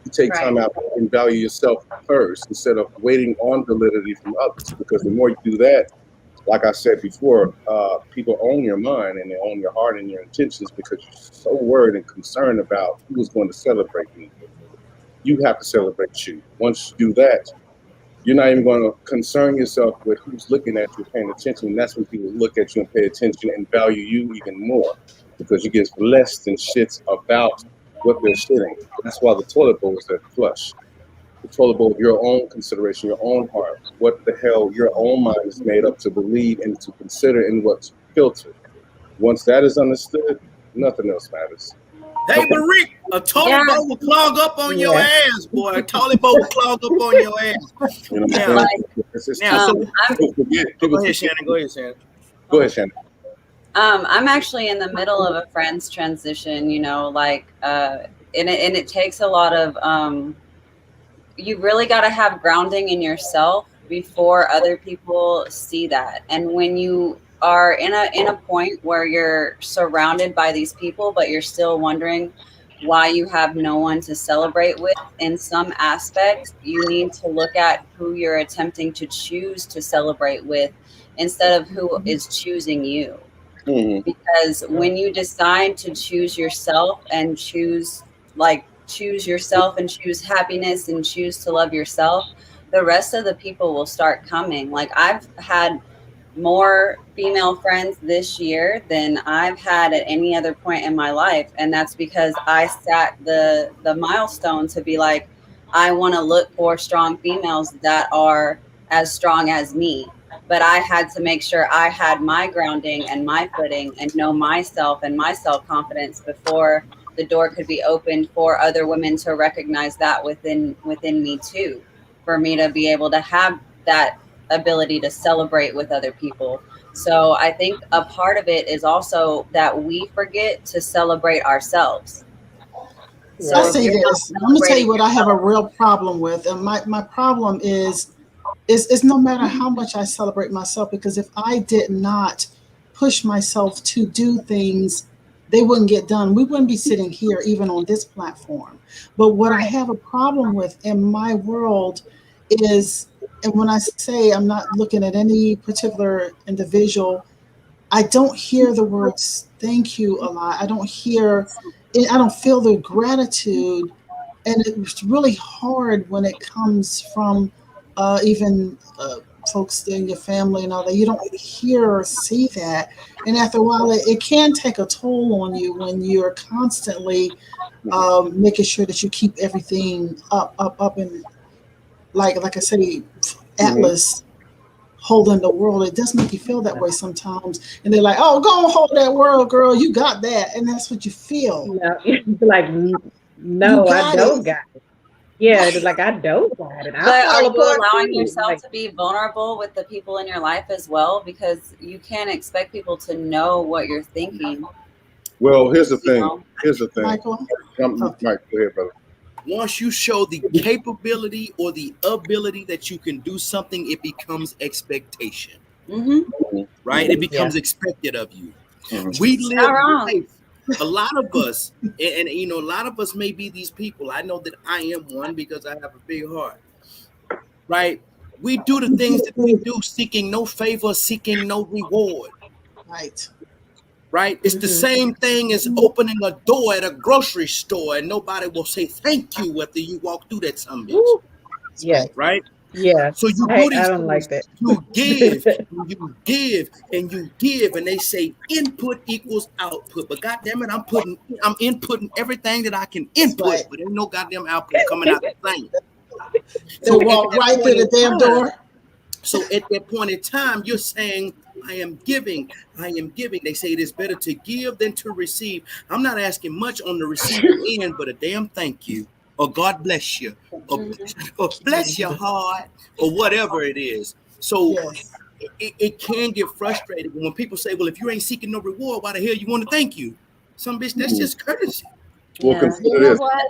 You take time out and value yourself first, instead of waiting on validity from others. Because the more you do that, like I said before, people own your mind, and they own your heart and your intentions, because you're so worried and concerned about who's going to celebrate you. You have to celebrate you. Once you do that, you're not even going to concern yourself with who's looking at you, paying attention. And that's when people look at you and pay attention and value you even more, because you get less than shits about what they're shitting. That's why the toilet bowl is that flush. The toilet bowl of your own consideration, your own heart, what the hell your own mind is made up to believe and to consider, and what's filtered. Once that is understood, nothing else matters. Hey, Marie, a toilet bowl will clog up on your ass, boy. A toilet bowl will clog up on your ass. Go ahead, Shannon. Go ahead, Shannon. I'm actually in the middle of a friend's transition, and it takes a lot of, you really got to have grounding in yourself before other people see that. And when you are in a point where you're surrounded by these people, but you're still wondering why you have no one to celebrate with, in some aspects, you need to look at who you're attempting to choose to celebrate with, instead of who is choosing you. Because when you decide to choose yourself and choose yourself and choose happiness and choose to love yourself, the rest of the people will start coming. Like, I've had more female friends this year than I've had at any other point in my life. And that's because I set the milestone to be like, I want to look for strong females that are as strong as me. But I had to make sure I had my grounding and my footing and know myself and my self-confidence before the door could be opened for other women to recognize that within me too, for me to be able to have that ability to celebrate with other people. So I think a part of it is also that we forget to celebrate ourselves. So I say this. Let me tell you what I have a real problem with. And my problem is no matter how much I celebrate myself, because if I did not push myself to do things, they wouldn't get done. We wouldn't be sitting here even on this platform. But what I have a problem with in my world is, and when I say I'm not looking at any particular individual, I don't hear the words thank you a lot. I don't hear I don't feel the gratitude, and it's really hard when it comes from even folks in your family and all that. You don't hear or see that, and after a while, it can take a toll on you when you're constantly making sure that you keep everything up, and like I say, Atlas holding the world. It does make you feel that way sometimes, and they're like, "Oh, go and hold that world, girl. You got that," and that's what you feel. No, like, no, I don't got it. Yeah, it's like I don't got it. But are you allowing yourself to be vulnerable with the people in your life as well? Because you can't expect people to know what you're thinking. Well, here's the thing. Here's the thing. Michael? Mike, go ahead, brother. Once you show the capability or the ability that you can do something, it becomes expectation. Right? It becomes expected of you. We live a lot of us, and you know, a lot of us may be these people. I know that I am one because I have a big heart. Right? We do the things that we do, seeking no favor, seeking no reward. Right. Right? It's the same thing as opening a door at a grocery store and nobody will say thank you after you walk through that some bitch. Yeah. Right? Yeah. So you I do these don't like that. You give, and you give, and you give, and they say input equals output. But goddamn it, I'm inputting everything that I can input, but ain't no goddamn output coming out the thing. So walk right through the damn door. So at that point in time, you're saying, I am giving. They say it is better to give than to receive. I'm not asking much on the receiving end, but a damn thank you, or God bless you, or bless your heart, or whatever it is. So it can get frustrating when people say, well, if you ain't seeking no reward, why the hell you want to thank you? Some bitch, that's just courtesy. Yeah.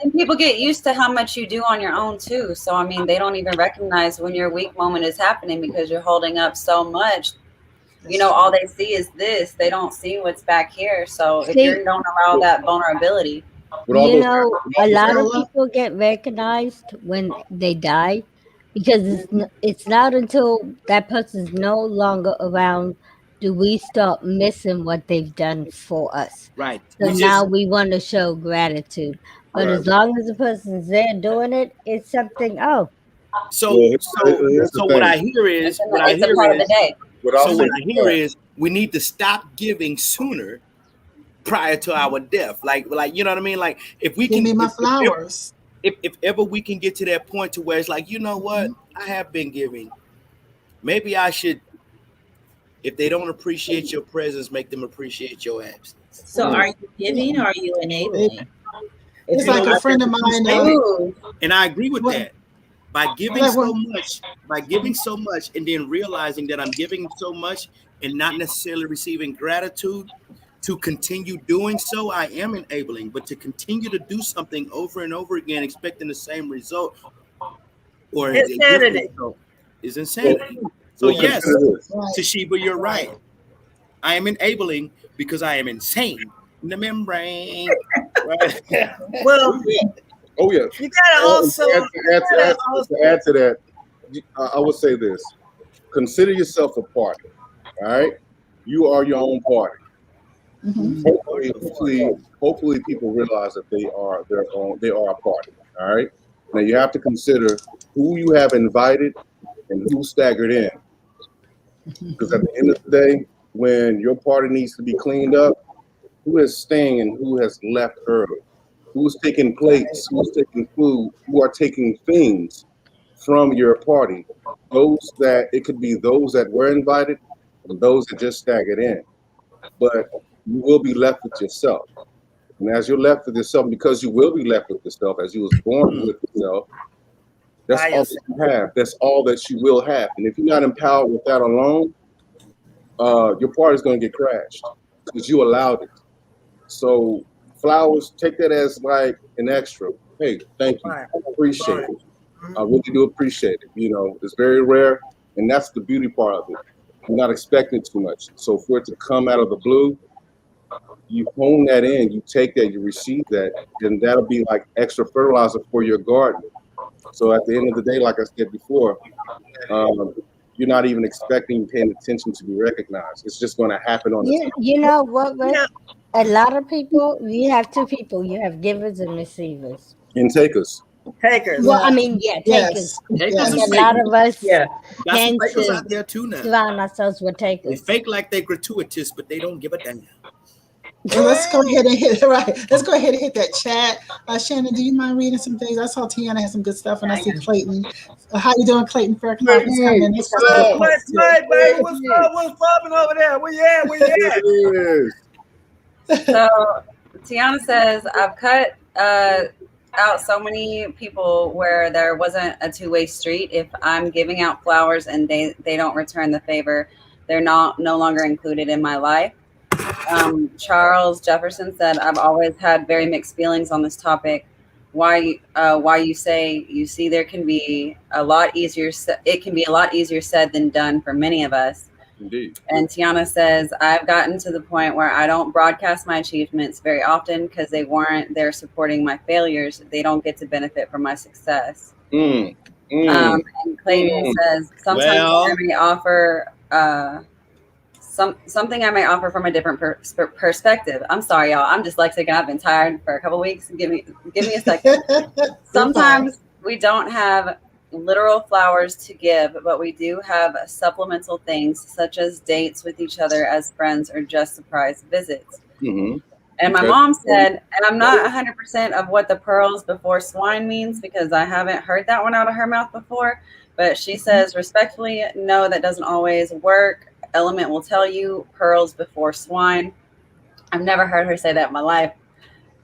And people get used to how much you do on your own too. So I mean, they don't even recognize when your weak moment is happening because you're holding up so much. You know, all they see is this. They don't see what's back here. So if you don't allow that vulnerability, you know, a lot of people get recognized when they die because it's not until that person's no longer around do we start missing what they've done for us. Right. So now we want to show gratitude. But as long as the person's there doing it, it's something, So what I hear is we need to stop giving sooner prior to our death. Like you know what I mean? Like if we give me my flowers. If ever we can get to that point to where it's like, you know what, I have been giving. Maybe I should, if they don't appreciate your presence, make them appreciate your absence. So are you giving or are you enabling? It's like a friend of mine. And I agree with that. By giving so much and then realizing that I'm giving so much and not necessarily receiving gratitude, to continue doing so, I am enabling. But to continue to do something over and over again, expecting the same result, or insanity, is insanity. So yes, Tashiba, you're right. I am enabling because I am insane in the membrane. Right? Well, oh yeah. You gotta also to add to that, I would say this: consider yourself a party. All right, you are your own party. Hopefully, people realize that they are their own. They are a party. All right. Now you have to consider who you have invited and who staggered in, because at the end of the day, when your party needs to be cleaned up, who is staying and who has left early? Who's taking plates? Who's taking food? Who are taking things from your party? It could be those that were invited and those that just staggered in. But you will be left with yourself. And as you're left with yourself, because you will be left with yourself, as you was born with yourself, that's all that you have. That's all that you will have. And if you're not empowered with that alone, your party's going to get crashed because you allowed it. So flowers, take that as like an extra. Hey, thank you. I appreciate it. I really do appreciate it. You know, it's very rare, and that's the beauty part of it. You're not expecting too much. So for it to come out of the blue, you hone that in, you take that, you receive that, and that'll be like extra fertilizer for your garden. So at the end of the day, like I said before, you're not even expecting, paying attention to be recognized. It's just going to happen on the You know what, Rick? A lot of people, you have two people. You have givers and receivers. And takers. Takers. Well, Yeah. I mean, yeah, takers. Yes. Takers And is a fake. lot of us Yeah. Got some tend fakers to out there too now. surround ourselves with They takers. fake like they gratuitous, but they don't give a damn. Well, let's go ahead and hit right. Let's go ahead and hit that chat. Shannon, do you mind reading some things? I saw Tiana had some good stuff, and I see Clayton. How you doing, Clayton? Fair conference coming. What's up, baby? What's up? What's popping over there? Where you at? Where you at? So Tiana says, I've cut out so many people where there wasn't a two-way street. If I'm giving out flowers and they don't return the favor, they're no longer included in my life. Charles Jefferson said, I've always had very mixed feelings on this topic. Why you say, you see, there can be a lot easier. It can be a lot easier said than done for many of us. Indeed. And Tiana says, I've gotten to the point where I don't broadcast my achievements very often because they weren't there supporting my failures. They don't get to benefit from my success. And Clayton says, sometimes I may offer something I may offer from a different perspective. I'm sorry, y'all. I'm dyslexic and I've been tired for a couple weeks. Give me a second. Sometimes we don't have literal flowers to give, but we do have supplemental things such as dates with each other as friends or just surprise visits. And my mom said, and I'm not 100% of what the pearls before swine means because I haven't heard that one out of her mouth before, but she says respectfully, no, that doesn't always work. Element will tell you pearls before swine. I've never heard her say that in my life.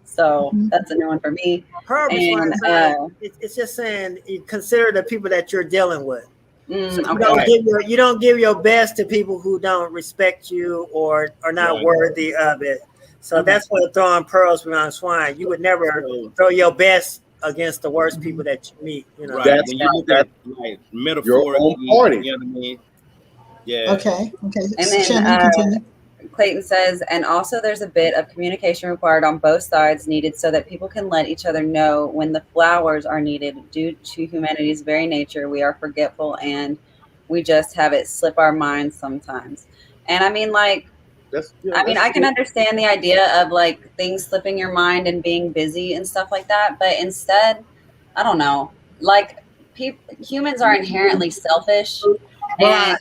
So that's a new one for me. And, it's just saying you consider the people that you're dealing with. So you don't give your best to people who don't respect you or are not worthy of it. So that's what throwing pearls beyond swine. You would never throw your best against the worst people that you meet. You know, right. When you look at like metaphorically, you know what I mean? Yeah. Okay. And then Clayton says, and also there's a bit of communication required on both sides needed so that people can let each other know when the flowers are needed. Due to humanity's very nature, we are forgetful and we just have it slip our minds sometimes. And I mean, like, I can understand the idea of like things slipping your mind and being busy and stuff like that. But instead, I don't know, like humans are inherently selfish and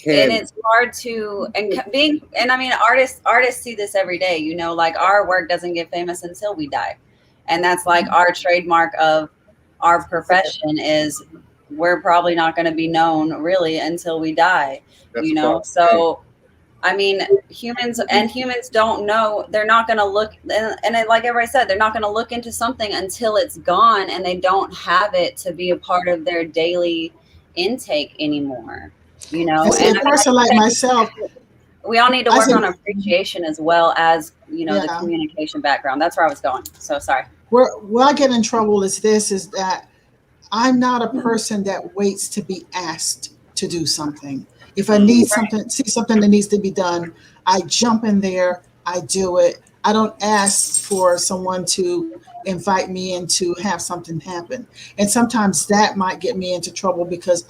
it's hard to and I mean artists see this every day, you know, like our work doesn't get famous until we die. And that's like our trademark of our profession is we're probably not going to be known really until we die. That's you know, so I mean, humans don't know, they're not going to look and like everybody said, they're not going to look into something until it's gone and they don't have it to be a part of their daily intake anymore. You know, and a person like myself, we all need to work on appreciation as well as, you know, the communication background. That's where I was going. So sorry. Where I get in trouble is that I'm not a person that waits to be asked to do something. If I need something, see something that needs to be done, I jump in there, I do it. I don't ask for someone to invite me in to have something happen. And sometimes that might get me into trouble because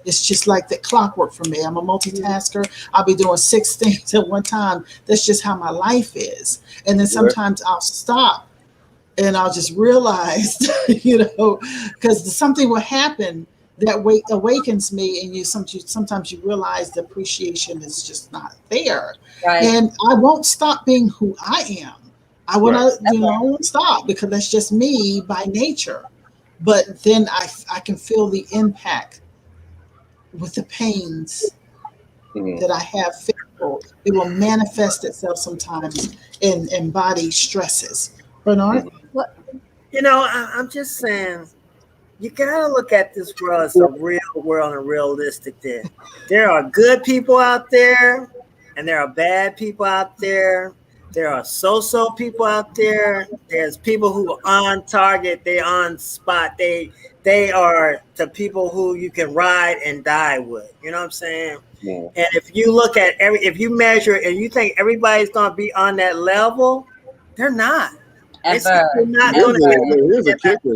it's just like the clockwork for me. I'm a multitasker. I'll be doing 6 things at one time. That's just how my life is. And then sometimes I'll stop and I'll just realize, you know, because something will happen that awakens me, and sometimes you realize the appreciation is just not there. Right. And I won't stop being who I am. I want to, you know, I won't stop because that's just me by nature. But then I can feel the impact with the pains that I have felt. It will manifest itself sometimes in body stresses. Bernard? What? You know, I'm just saying, you gotta look at this world as a real world and realistic thing. There are good people out there, and there are bad people out there. There are so-so people out there. There's people who are on target. They're on spot. They are the people who you can ride and die with. You know what I'm saying? Yeah. And if you look at if you measure and you think everybody's gonna be on that level, they're not. Here's a kicker.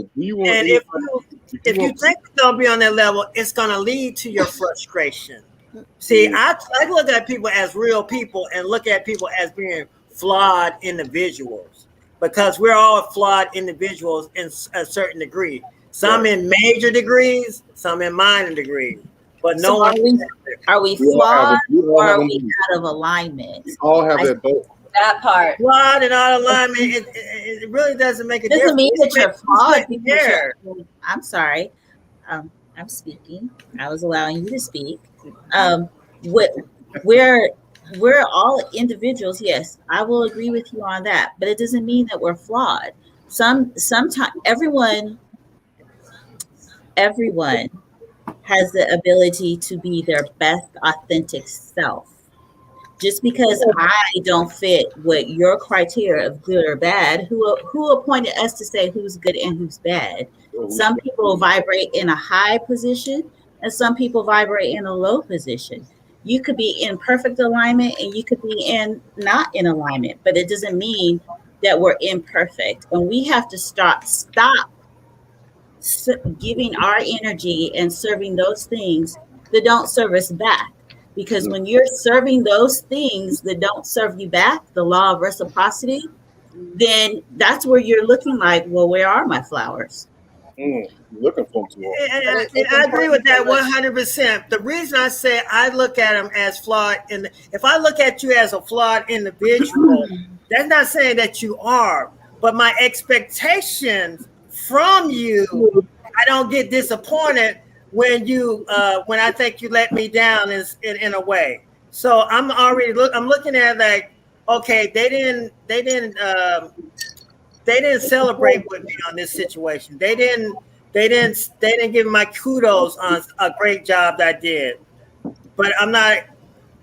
If you think it's gonna be on that level, it's gonna lead to your frustration. See, I look at people as real people and look at people as being flawed individuals, because we're all flawed individuals in a certain degree. Some in major degrees, some in minor degrees. But no one. Are we flawed or are we out of alignment? We all have that both. That part. Flawed and out of alignment, it really doesn't make a difference. Doesn't mean that you're flawed. I'm sorry. I'm speaking. I was allowing you to speak. We're all individuals. Yes, I will agree with you on that. But it doesn't mean that we're flawed. Sometimes everyone has the ability to be their best authentic self. Just because I don't fit what your criteria of good or bad, who appointed us to say who's good and who's bad? Some people vibrate in a high position and some people vibrate in a low position. You could be in perfect alignment and you could be not in alignment, but it doesn't mean that we're imperfect. And we have to stop giving our energy and serving those things that don't serve us back. Because when you're serving those things that don't serve you back, the law of reciprocity, then that's where you're looking like, well, where are my flowers? Looking for them. And I agree with that 100%. The reason I say I look at them as flawed, and if I look at you as a flawed individual, that's not saying that you are, but my expectations from you, I don't get disappointed when I think you let me down in a way. So I'm looking at like, okay, they didn't celebrate with me on this situation. They didn't give my kudos on a great job that I did. But I'm not,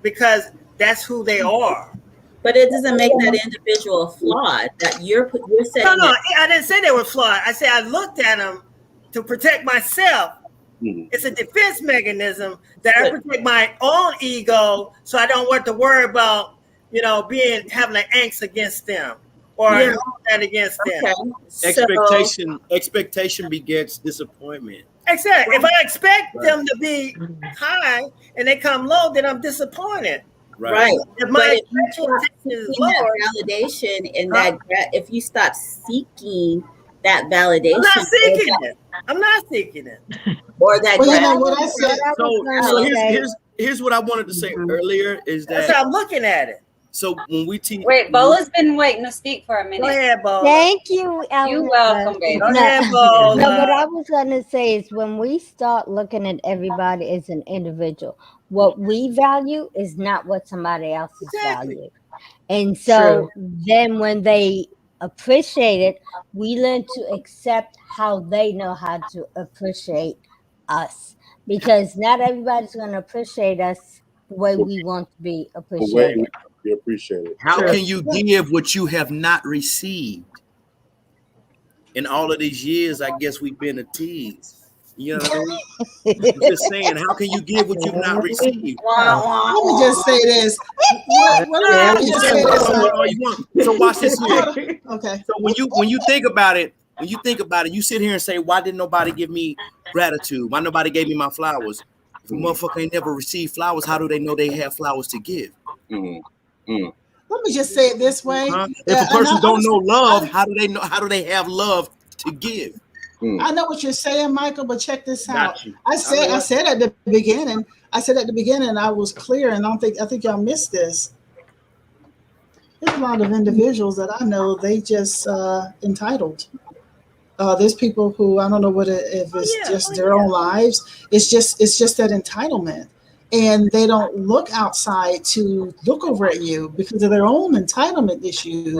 because that's who they are. But it doesn't make that individual flawed. That you're saying. No, I didn't say they were flawed. I said I looked at them to protect myself. It's a defense mechanism that I protect my own ego, so I don't want to worry about, having an angst against them or that against them. Expectation begets disappointment. Exactly. If I expect them to be high and they come low, then I'm disappointed. Right. If my expectation is low, validation and that if you stop seeking that validation, I'm not seeking it. Or that. Well, you know what I said. So here's what I wanted to say earlier is that that's how I'm looking at it. So when we teach, wait, Bola's been waiting to speak for a minute. Go ahead, Bola. Thank you, Ellen. You're welcome, baby. Go ahead, Bola. No, what I was going to say is when we start looking at everybody as an individual, what we value is not what somebody else value. And so then when they appreciate it, we learn to accept how they know how to appreciate us, because not everybody's going to appreciate us the way we want to be appreciated. You appreciate it. How can you give what you have not received? In all of these years, I guess we've been a tease. You know what I mean? I'm just saying, how can you give what you've not received? Let me just say this. So watch this here. Okay. So when you think about it, you sit here and say, why didn't nobody give me gratitude? Why nobody gave me my flowers? If a motherfucker ain't never received flowers, how do they know they have flowers to give? Let me just say it this way. If a person don't know love, how do they know? How do they have love to give? I know what you're saying, Michael, but check this out. I said at the beginning, I was clear, and I think y'all missed this. There's a lot of individuals that I know, they just entitled. There's people who, I don't know if it's just their own lives. It's just that entitlement. And they don't look outside to look over at you because of their own entitlement issues,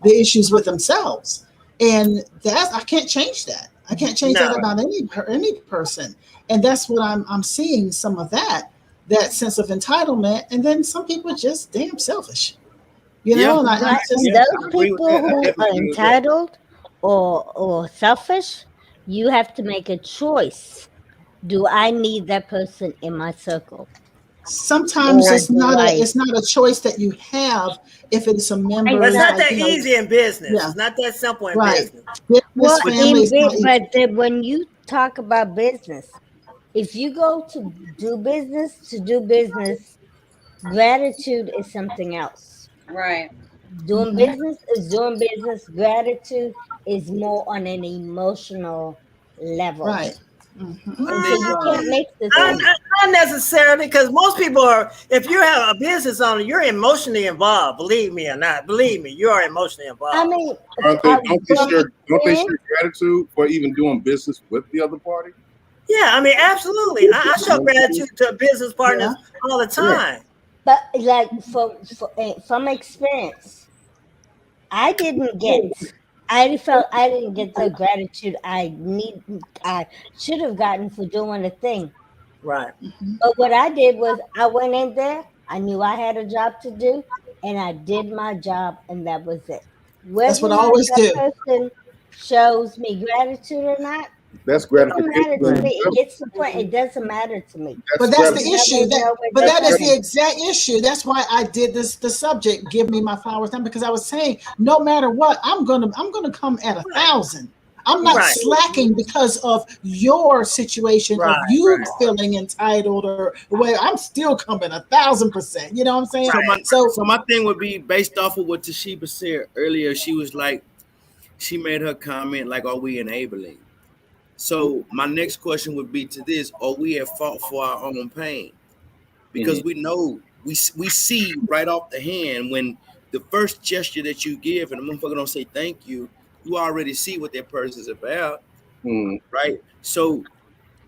the issues with themselves. And I can't change that. I can't change that about any person. And that's what I'm seeing, some of that sense of entitlement. And then some people are just damn selfish. You know, those people who are entitled or selfish, you have to make a choice. Do I need that person in my circle? Sometimes it's not a choice that you have if it's a member. But it's not that easy in business. Yeah. It's not that simple in business. But when you talk about business, If you go to do business, gratitude is something else. Right. Doing business is doing business. Gratitude is more on an emotional level. Right. And so you can't mix the two. Not necessarily, because most people are. If you have a business owner, you're emotionally involved. Believe me or not, believe me, you are emotionally involved. I mean, don't they share gratitude for even doing business with the other party? Yeah, I mean, absolutely. I show gratitude to business partners all the time. But like from experience, I felt I didn't get the gratitude I should have gotten for doing a thing. Right. But what I did was I went in there, I knew I had a job to do, and I did my job, and that was it. That's what I Whether always do. that person shows me gratitude or not, That's it doesn't gratification. matter to me. It gets to the point, it doesn't matter to me. But that's the issue. But that is the exact issue. That's why I did the subject, give me my flowers now, because I was saying no matter what, I'm gonna come at 1,000. I'm not slacking because of your situation of you feeling entitled or well, I'm still coming 1,000%. You know what I'm saying? So my thing would be based off of what Tashiba said earlier. She was like, she made her comment like, are we enabling? So my next question would be to this: are we at fault for our own pain? Because we know we see right off the hand when the first gesture that you give and the motherfucker don't say thank you, you already see what that person's about, right? So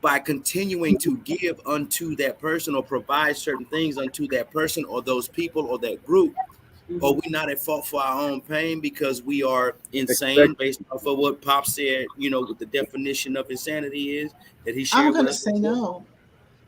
by continuing to give unto that person or provide certain things unto that person or those people or that group, are we not at fault for our own pain because we are insane based off of what Pop said, you know, what the definition of insanity is that he shared? I'm going to say no.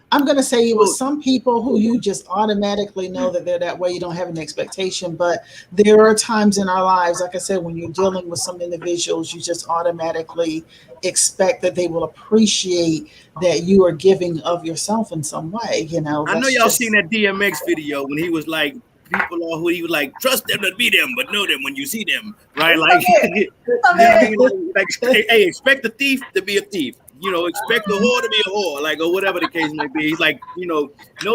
I'm going to say it was some people who you just automatically know that they're that way. You don't have an expectation, but there are times in our lives, like I said, when you're dealing with some individuals, you just automatically expect that they will appreciate that you are giving of yourself in some way. You know, I know y'all seen that DMX video when he was like, people are who he was like, trust them to be them, but know them when you see them, right? Like, like hey, expect the thief to be a thief. You know, expect the whore to be a whore, like, or whatever the case may be. He's like, you know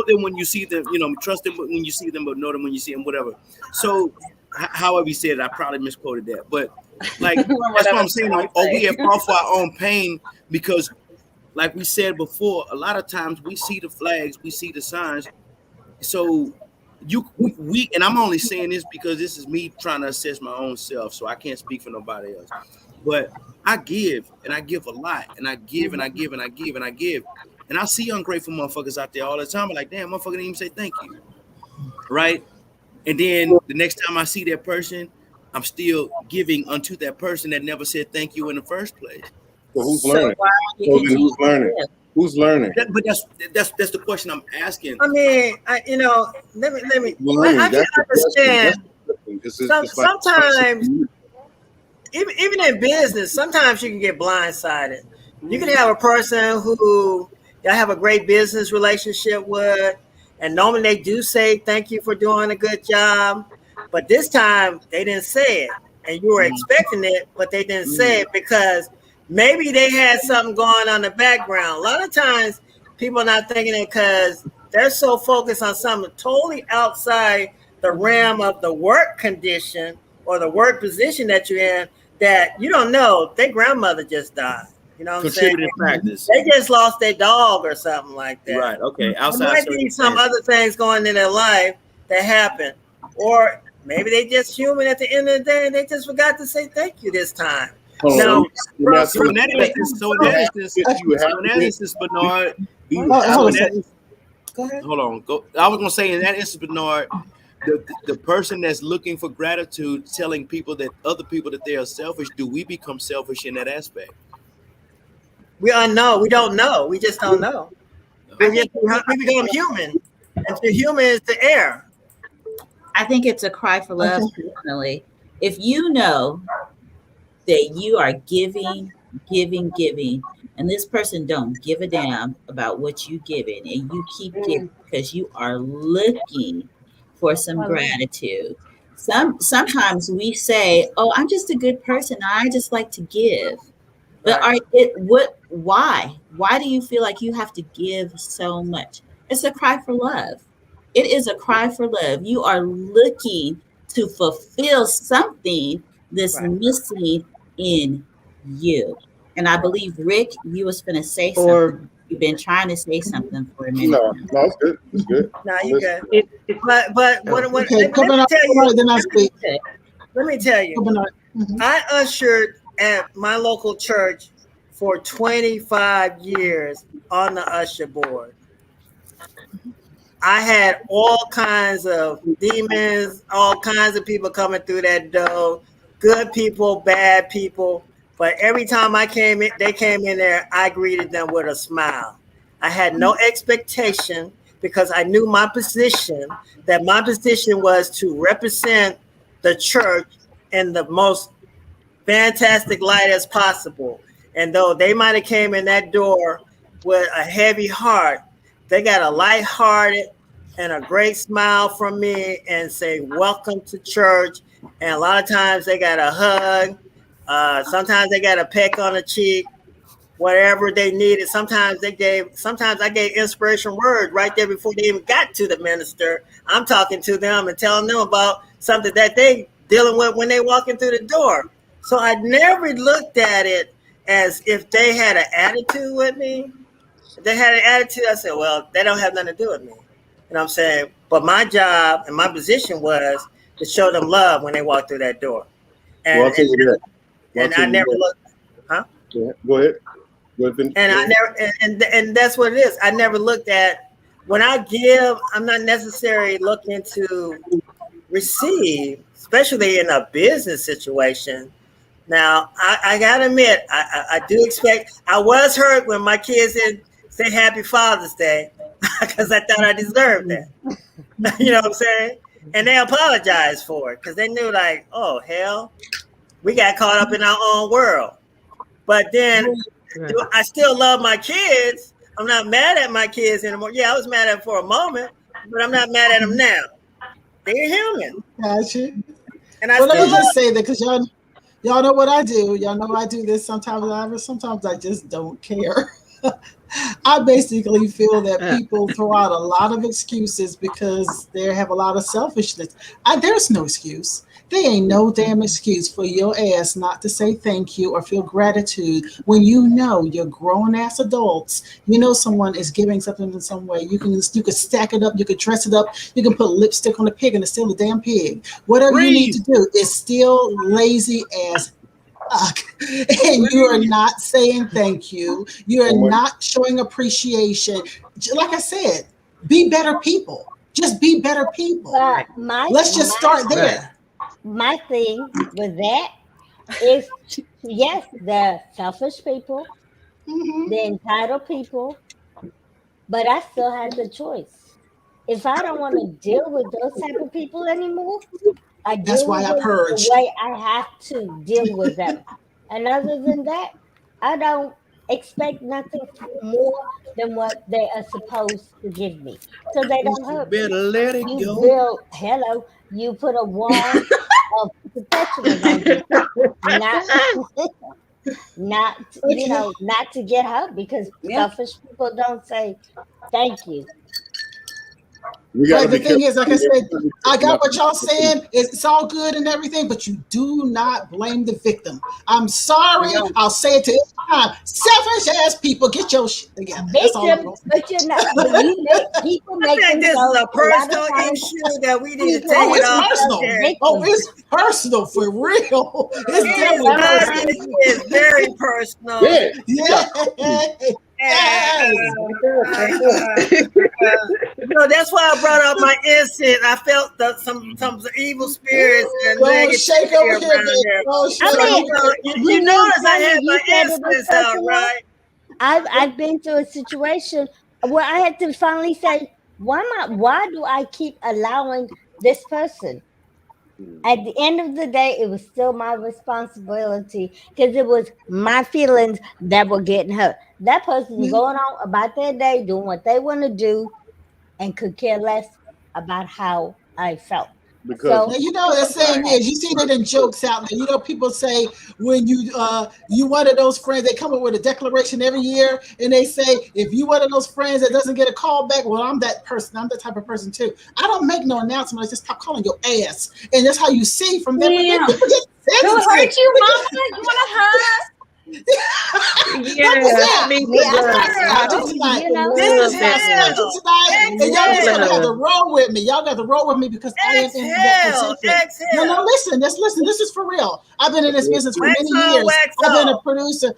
them when you see them, you know, trust them when you see them, but know them when you see them, whatever. So, however he said it, I probably misquoted that. But, like, that's what I'm saying. Like, are we at fault for our own pain? Because, like we said before, a lot of times we see the flags, we see the signs. So, we and I'm only saying this because this is me trying to assess my own self, so I can't speak for nobody else. But I give, and I give a lot, and I give, and I give, and I give, and I give. And I see ungrateful motherfuckers out there all the time. I'm like, damn, motherfucker didn't even say thank you. Right? And then the next time I see that person, I'm still giving unto that person that never said thank you in the first place. So who's learning? Who's learning? Who's learning? But that's the question I'm asking. I mean, let me. I can understand. Sometimes, even in business, sometimes you can get blindsided. You can have a person who you have a great business relationship with, and normally they do say thank you for doing a good job, but this time they didn't say it, and you were expecting it, but they didn't say it because maybe they had something going on in the background. A lot of times people are not thinking it because they're so focused on something totally outside the realm of the work condition or the work position that you're in that you don't know their grandmother just died. You know what I'm saying? Practice. They just lost their dog or something like that. Right, okay. Outside there might be some other things going in their life that happen. Or maybe they just human at the end of the day and they just forgot to say thank you this time. So in that instance, Bernard. Go ahead. Hold on. I was gonna say in that instance, Bernard, the person that's looking for gratitude, telling people that other people that they are selfish, do we become selfish in that aspect? We don't know. We just don't know. We become human, and the human is the air. I think it's a cry for love. Personally, if you know that you are giving, and this person don't give a damn about what you giving, and you keep giving because you are looking for some gratitude. Sometimes we say, "Oh, I'm just a good person. I just like to give." But why? Why do you feel like you have to give so much? It's a cry for love. It is a cry for love. You are looking to fulfill something that's missing in you. And I believe, Rick, you was going to say something. You've been trying to say something for a minute. No, it's good. It's good. No, you good. But what? Okay, Bernard, then I speak. Let me tell you. I ushered at my local church for 25 years on the usher board. I had all kinds of demons, all kinds of people coming through that door, good people, bad people. But every time they came in there, I greeted them with a smile. I had no expectation because I knew my position, that my position was to represent the church in the most fantastic light as possible. And though they might have came in that door with a heavy heart, they got a lighthearted and a great smile from me and say, welcome to church. And a lot of times they got a hug. Sometimes they got a peck on the cheek, whatever they needed. Sometimes I gave inspiration words right there before they even got to the minister. I'm talking to them and telling them about something that they dealing with when they walking through the door. So I never looked at it as if they had an attitude with me. If they had an attitude, I said, well, they don't have nothing to do with me. You know what I'm saying? But my job and my position was to show them love when they walk through that door. And I never looked, huh? Go ahead. And I never, and that's what it is. I never looked at, when I give, I'm not necessarily looking to receive, especially in a business situation. Now, I gotta admit, I do expect, I was hurt when my kids didn't say Happy Father's Day because I thought I deserved that. You know what I'm saying? And they apologized for it because they knew, like, oh, hell, we got caught up in our own world. But then I still love my kids. I'm not mad at my kids anymore. Yeah, I was mad at them for a moment, but I'm not mad at them now. They're human. Gotcha. And let me just say that because y'all know what I do. Y'all know I do this sometimes. Sometimes I just don't care. I basically feel that people throw out a lot of excuses because they have a lot of selfishness. There's no excuse. There ain't no damn excuse for your ass not to say thank you or feel gratitude when you know you're grown ass adults. You know someone is giving something in some way. You can stack it up. You can dress it up. You can put lipstick on a pig and it's still a damn pig. Whatever you need to do is still lazy as fuck. And you are not saying thank you. You are not showing appreciation. Like I said, be better people. Just be better people. Let's just start there. My thing with that is, yes, the selfish people, the entitled people, but I still have the choice. If I don't want to deal with those type of people anymore, I deal with them the way I have to deal with them. And other than that, I don't expect nothing more than what they are supposed to give me. So they don't hurt me. Better let it go. You put a wall of protection around you. Not to get hurt, because selfish people don't say thank you. But the thing is, like I said, I got what y'all saying. It's all good and everything, but you do not blame the victim. I'm sorry. I'll say it to every time. Selfish ass people, get your shit together. Victim, but you're not. People make this is a personal issue that we need to take it off. It's personal for real. It's very personal. That's why I brought up my incident. I felt that some evil spirits and negativity around there. You notice I had my incidents out, right? I've been through a situation where I had to finally say, why do I keep allowing this person? At the end of the day, it was still my responsibility because it was my feelings that were getting hurt. That person going on about their day, doing what they want to do, and could care less about how I felt. Because So, you know, the saying is, you see that in jokes out there. You know, people say when you one of those friends, they come up with a declaration every year, and they say, if you one of those friends that doesn't get a call back, well, I'm that person. I'm that type of person too. I don't make no announcement. I just stop calling your ass, and that's how you see from them. But then Damn. people get Who sensitive. hurt you, mama? You want to hurt? Yeah, I need me, I got start, you tonight. you know, This is I got you tonight, and y'all just gonna have to Exhale. roll with me. Y'all got to roll with me because I am in that Exhale. position. No, Exhale. listen. This is for real. I've been in this business for Wax many on, years. wax I've been a off. producer.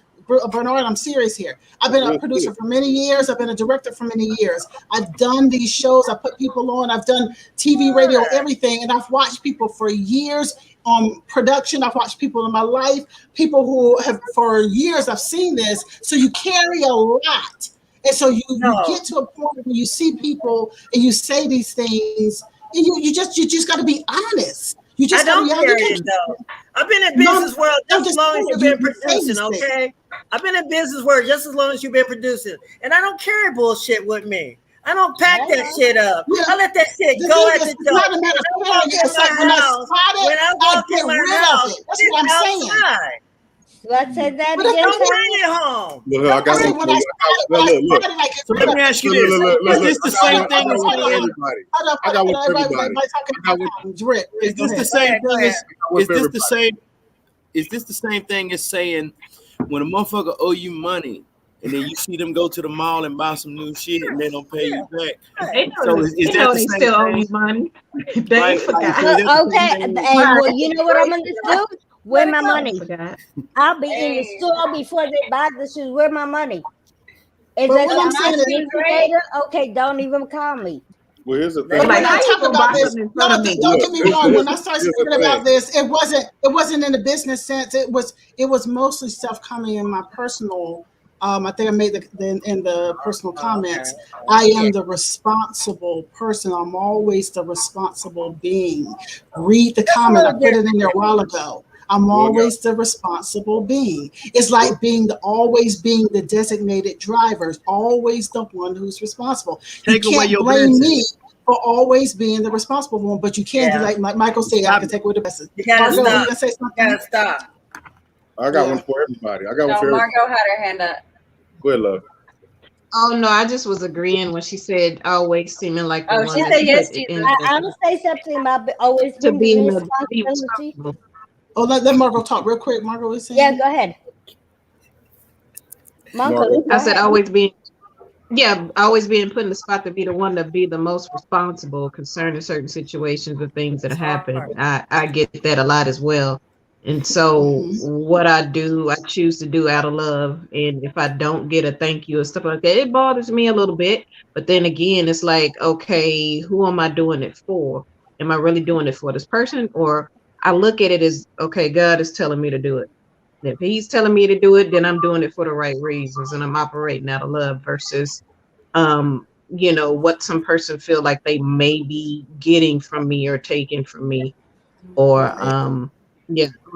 Bernard, I'm serious here. I've been a producer for many years. I've been a director for many years. I've done these shows. I put people on. I've done TV, radio, everything, and I've watched people for years on production. I've watched people in my life, people who have for years. I've seen this. So you carry a lot, and so you get to a point where you see people and you say these things, and you just got to be honest. You just I don't got to be carry honest. it though. I've been in business world just as long as you've been producing, okay? I've been in business world just as long as you've been producing, and I don't carry bullshit with me. I don't pack that shit up. Yeah. I let that shit go at the door. Not a matter of carrying it. It's like when I spot it, when I I walk get in my rid house, of it. That's what I'm saying. outside. let's say that But again. Don't bring it home. look, I got one. When I Look. spot it, I get So rid let of me it. ask you this: Is this the same thing as for saying? everybody? I got one for everybody. Is this the same thing as? Is this the same? Is this the same thing as saying when a motherfucker owe you money and then you see them go to the mall and buy some new shit and they don't pay you back? They know, So is they that know the they same still owe thing? you money. They Like, forgot. so is that the Okay, same and thing? well, you know what I'm gonna do? Where my money? Forgot. I'll be in the store before they buy the shoes. Where my money? Is But it what I'm saying is, later? Okay, don't even call me. Well, here's the but thing. when Like, how I you talk gonna about buy this, something in front of me? don't get me wrong. When I started Here's the speaking about thing. this, it wasn't in the business sense. It was mostly stuff coming in my personal. I think I made in the personal comments. I am the responsible person. I'm always the responsible being. Read the comment. I put it in there a while ago. I'm always the responsible being. It's like always being the designated driver, always the one who's responsible. Take You away can't your blame me business. for always being the responsible one, but you can do like Michael said. I can take away the business. You gotta Margo, stop. you gonna say something? You gotta stop. I got one for everybody. I got one No, for everybody. Margo had her hand up. Go ahead, love. Oh no, I just was agreeing when she said always seeming like the Oh, one she that's said yes, put it Jesus. in I'm gonna say something about always to being be the in the responsibility. Oh, let Margo talk real quick. Margo is saying. Yeah, go ahead. Margo, I said always being put in the spot to be the one to be the most responsible concerning certain situations or things that happen. I get that a lot as well. And so what I do, I choose to do out of love. And if I don't get a thank you or stuff like that, it bothers me a little bit. But then again, it's like, okay, who am I doing it for? Am I really doing it for this person? Or I look at it as, okay, God is telling me to do it. If he's telling me to do it, then I'm doing it for the right reasons and I'm operating out of love versus what some person feel like they may be getting from me or taking from me. Or on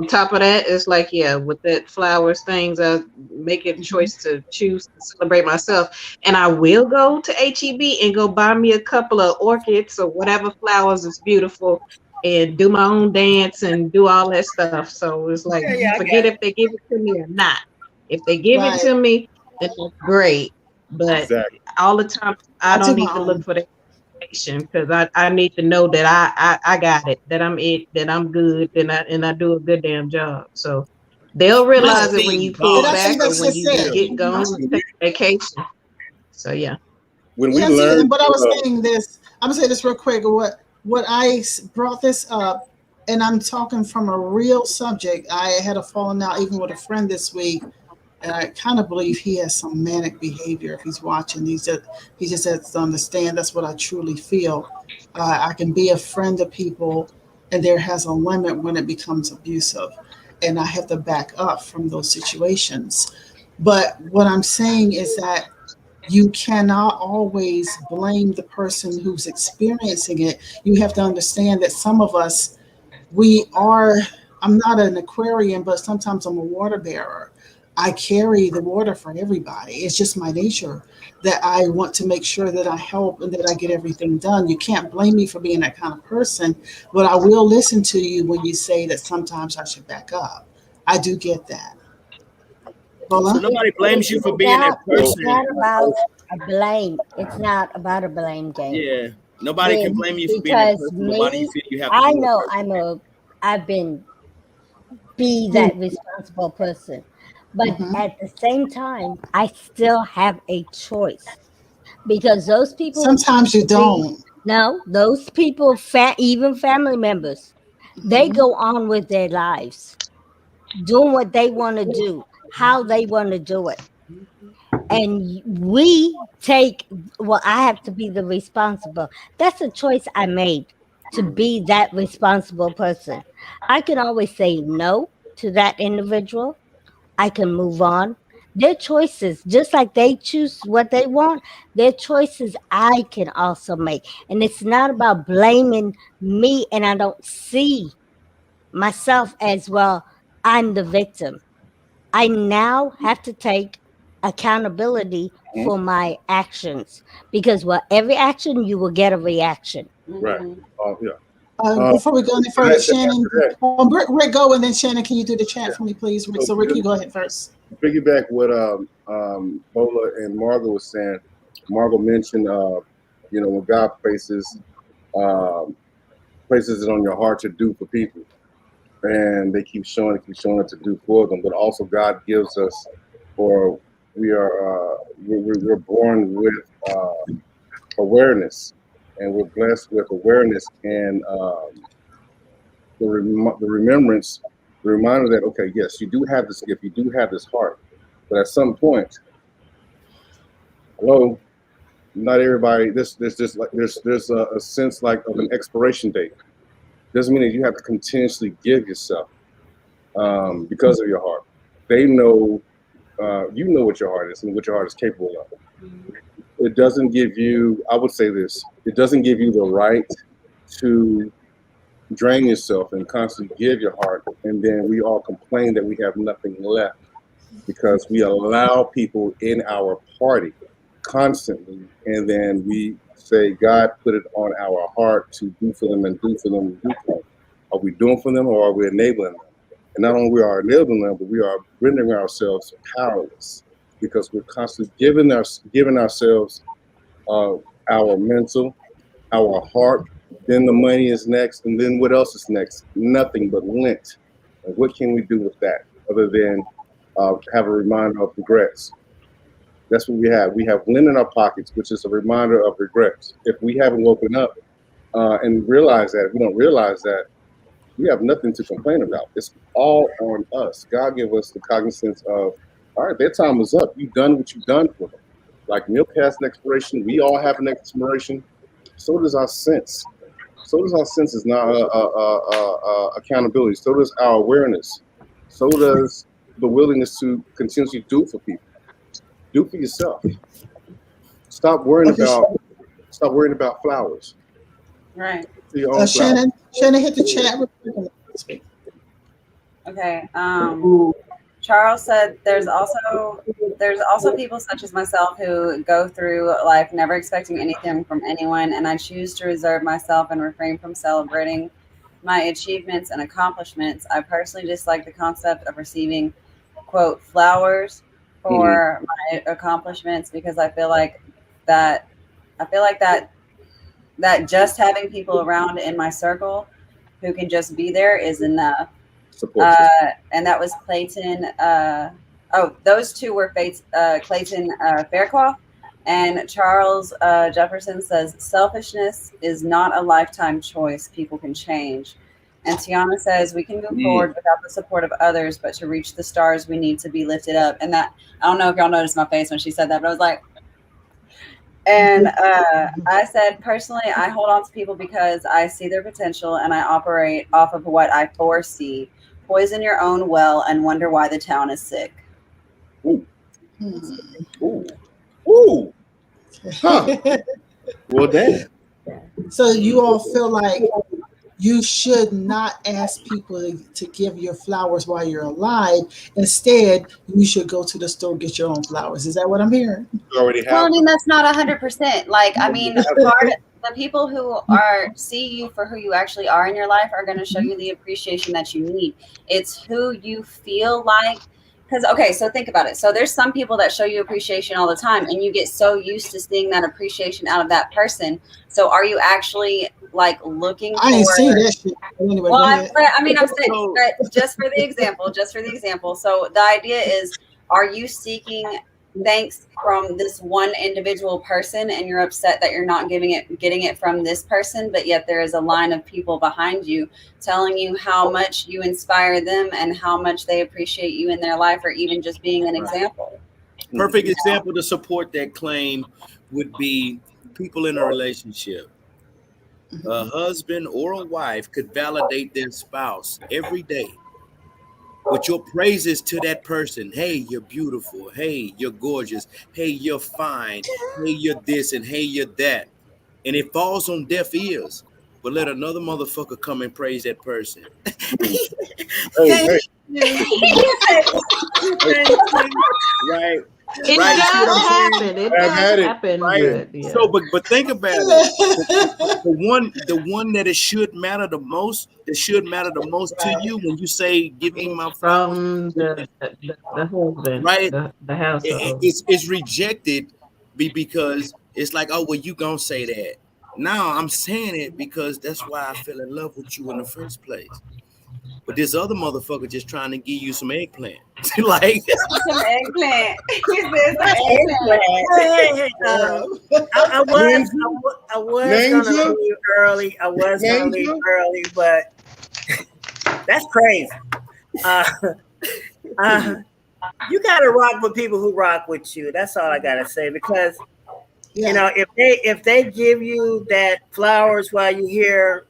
top of that, it's like, with that flowers things, I make a choice to choose to celebrate myself. And I will go to HEB and go buy me a couple of orchids or whatever flowers is beautiful and do my own dance and do all that stuff. So it's like, forget if they give it to me or not. If they give it to me, then that's great. But all the time, I don't need to look for the information because I need to know that I got it, that I'm that I'm good, and I do a good damn job. So they'll realize it when you pull back or when you get going and take vacation. So yeah. When we learn, but I was saying this. I'm gonna say this real quick. What I brought this up, and I'm talking from a real subject. I had a falling out even with a friend this week, and I kind of believe he has some manic behavior. If he's watching, he just has to understand that's what I truly feel. I can be a friend to people, and there has a limit when it becomes abusive, and I have to back up from those situations. But what I'm saying is that you cannot always blame the person who's experiencing it. You have to understand that some of us, I'm not an Aquarian, but sometimes I'm a water bearer. I carry the water for everybody. It's just my nature that I want to make sure that I help and that I get everything done. You can't blame me for being that kind of person, but I will listen to you when you say that sometimes I should back up. I do get that. So Bola? nobody blames you for being that It's person. not about a blame. It's not about a blame game. Yeah. Nobody can blame you for being that Because person, but why do you me, feel you have to I do know it? I've been be that responsible person. But Mhm. at the same time, I still have a choice because those people Sometimes you see, don't. no, those people, even family members, they Mhm. go on with their lives, doing what they want to do, how they want to do it. And we take, well, I have to be the responsible. That's a choice I made to be that responsible person. I can always say no to that individual. I can move on. Their choices, just like they choose what they want, their choices I can also make. And it's not about blaming me, and I don't see myself as, well, I'm the victim. I now have to take accountability for my actions because, well, every action you will get a reaction. Right. Mhm. Yeah. Before we go any To further, that, to Shannon, answer that, Rick, go, and then Shannon, can you do the chat yeah. for me, please, Rick? So So, Rick, you go ahead first. piggyback what Bola and Margo was saying. Margo mentioned, when God um, places it on your heart to do for people, and they keep showing it to do for them. But also, God gives us, or we are, we're born with awareness, and we're blessed with awareness and the remembrance, the reminder that, okay, yes, you do have this gift, you do have this heart, but at some point, hello, not everybody. There's just like there's a sense like of an expiration date. Doesn't mean that you have to continuously give yourself because of your heart. They know, you know what your heart is and what your heart is capable of. It doesn't give you, I would say this, it doesn't give you the right to drain yourself and constantly give your heart, and then we all complain that we have nothing left because we allow people in our party constantly, and then we say God put it on our heart to do for them and do for them and do for them. Are we doing for them, or are we enabling them? And not only we are enabling them, but we are rendering ourselves powerless because we're constantly giving ourselves our mental, our heart. Then the money is next, and then what else is next? Nothing but lint. And what can we do with that other than have a reminder of regrets? That's what we have. We have lint in our pockets, which is a reminder of regrets. If we haven't woken up and realized that, if we don't realize that, we have nothing to complain about. It's all on us. God gave us the cognizance of, all right, their time is up. You've done what you've done for them. Like milk has an expiration. We all have an expiration. So does our sense. So does our senses, not accountability. So does our awareness. So does the willingness to continuously do for people. Do for yourself. Stop worrying about flowers. Right. Do your own flowers. Shannon, hit the chat. Okay. Charles said there's also people such as myself who go through life never expecting anything from anyone, and I choose to reserve myself and refrain from celebrating my achievements and accomplishments. I personally dislike the concept of receiving, quote, flowers for my accomplishments because I feel like that that just having people around in my circle who can just be there is enough. And that was Clayton. Those two were Clayton Faircloth. And Charles Jefferson says, selfishness is not a lifetime choice. People can change. And Tiana says, we can move forward without the support of others, but to reach the stars, we need to be lifted up. And that, I don't know if y'all noticed my face when she said that, but I was like, and I said, personally, I hold on to people because I see their potential and I operate off of what I foresee. Poison your own well and wonder why the town is sick. Ooh. Ooh. Ooh. Huh. Well, damn. So you all feel like you should not ask people to give your flowers while you're alive. Instead, you should go to the store and get your own flowers. Is that what I'm hearing? You already Well, I have mean, them. that's not 100%. Like, I mean, the people who see you for who you actually are in your life are going to show you the appreciation that you need. It's who you feel like. Because, okay, so think about it. So there's some people that show you appreciation all the time, and you get so used to seeing that appreciation out of that person. So are you actually like looking I ain't for? seen that shit. Anyway, Well, go ahead. I mean, I'm saying that just for the example. So the idea is, are you seeking thanks from this one individual person, and you're upset that you're not getting it from this person, but yet there is a line of people behind you telling you how much you inspire them and how much they appreciate you in their life, or even just being an example. Perfect example to support that claim would be people in a relationship. A husband or a wife could validate their spouse every day with your praises to that person. Hey, you're beautiful. Hey, you're gorgeous. Hey, you're fine. Hey, you're this, and hey, you're that. And it falls on deaf ears. But let another motherfucker come and praise that person. Hey, Right. It Right. does happen. It I've had does it. happen. Right. But, yeah. So, but think about it. The one that it should matter the most, to you when you say, "Give me my flowers," from the husband, right? the household. It's rejected because it's like, oh, well, you gonna say that. Now I'm saying it because that's why I fell in love with you in the first place. But this other motherfucker just trying to give you some eggplant. Like Some eggplant. He says eggplant. Hey, I was gonna leave early. But that's crazy. You gotta rock with people who rock with you. That's all I gotta say. Because you know, if they give you that flowers while you're here,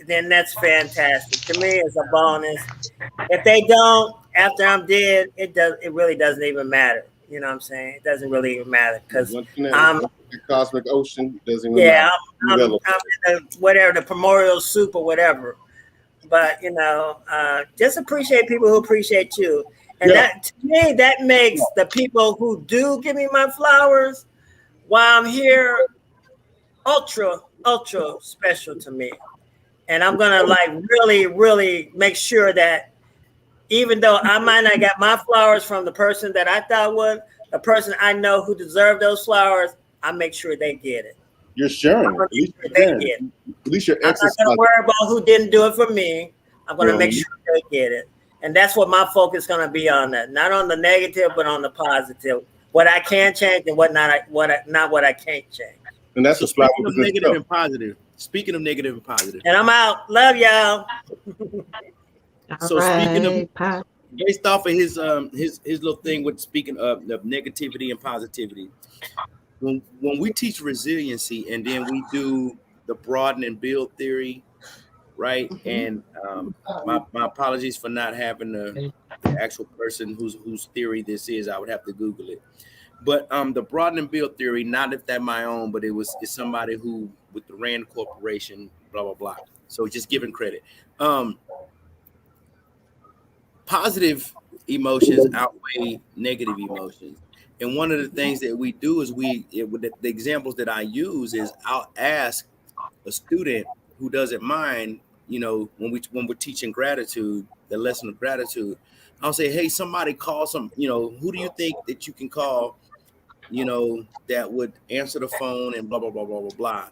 then that's fantastic. To me, it's a bonus. If they don't, after I'm dead, it really doesn't even matter. You know what I'm saying? It doesn't really even matter because the cosmic ocean doesn't even yeah, matter. I'm in the primordial soup or whatever. But you know, just appreciate people who appreciate you, and that to me that makes the people who do give me my flowers while I'm here ultra special to me. And I'm gonna like really make sure that even though I might not get my flowers from the person that I thought would, the person I know who deserved those flowers, I make sure they get it. You're sharing. At least you're I'm not gonna worry about who didn't do it for me. I'm gonna make sure they get it. And that's what my focus is gonna be on, that. Not on the negative, but on the positive. What I can change and what I can't change. And that's so speaking of negative and positive. Speaking of negative and positive. And I'm out. Love y'all. So speaking of, based off of his little thing with speaking of negativity and positivity, when we teach resiliency and then we do the broaden and build theory, right? And my apologies for not having the actual person whose theory this is. I would have to Google it. But the broaden and build theory, not if that's my own, but it's somebody who with the Rand Corporation, blah blah blah. So just giving credit. Positive emotions outweigh negative emotions, and one of the things that we do is the examples that I use is I'll ask a student who doesn't mind, you know, when we're teaching gratitude, the lesson of gratitude, I'll say, hey, somebody call you know, who do you think that you can call, you know, that would answer the phone and blah, blah, blah, blah, blah, blah.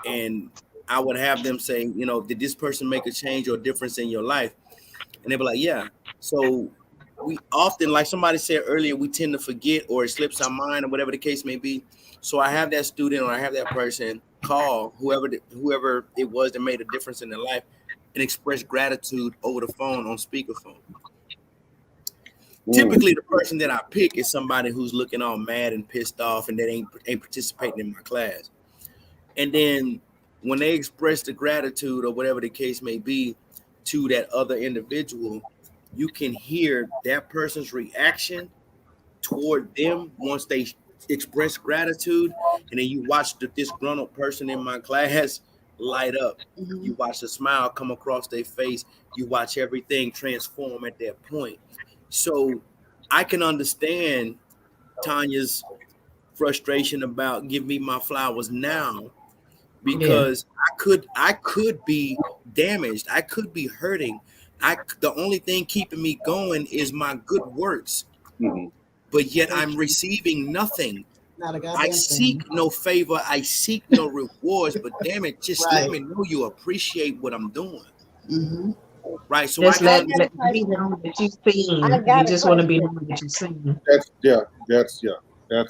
And I would have them say, you know, did this person make a change or a difference in your life? And they'd be like, yeah. So we often, like somebody said earlier, we tend to forget or it slips our mind or whatever the case may be. So I have that student or I have that person call whoever it was that made a difference in their life and express gratitude over the phone on speakerphone. Typically, the person that I pick is somebody who's looking all mad and pissed off and that ain't participating in my class. And then when they express the gratitude or whatever the case may be to that other individual, you can hear that person's reaction toward them once they express gratitude. And then you watch the disgruntled person in my class light up. You watch the smile come across their face. You watch everything transform at that point. So I can understand Tanya's frustration about give me my flowers now, because I could be damaged. I could be hurting. The only thing keeping me going is my good works. But yet I'm receiving nothing. Not a goddamn I thing. seek no favor. I seek no rewards. But damn it, just let me know you appreciate what I'm doing. Right. So just I let me know that you've seen. You just want to be known that you've seen. That's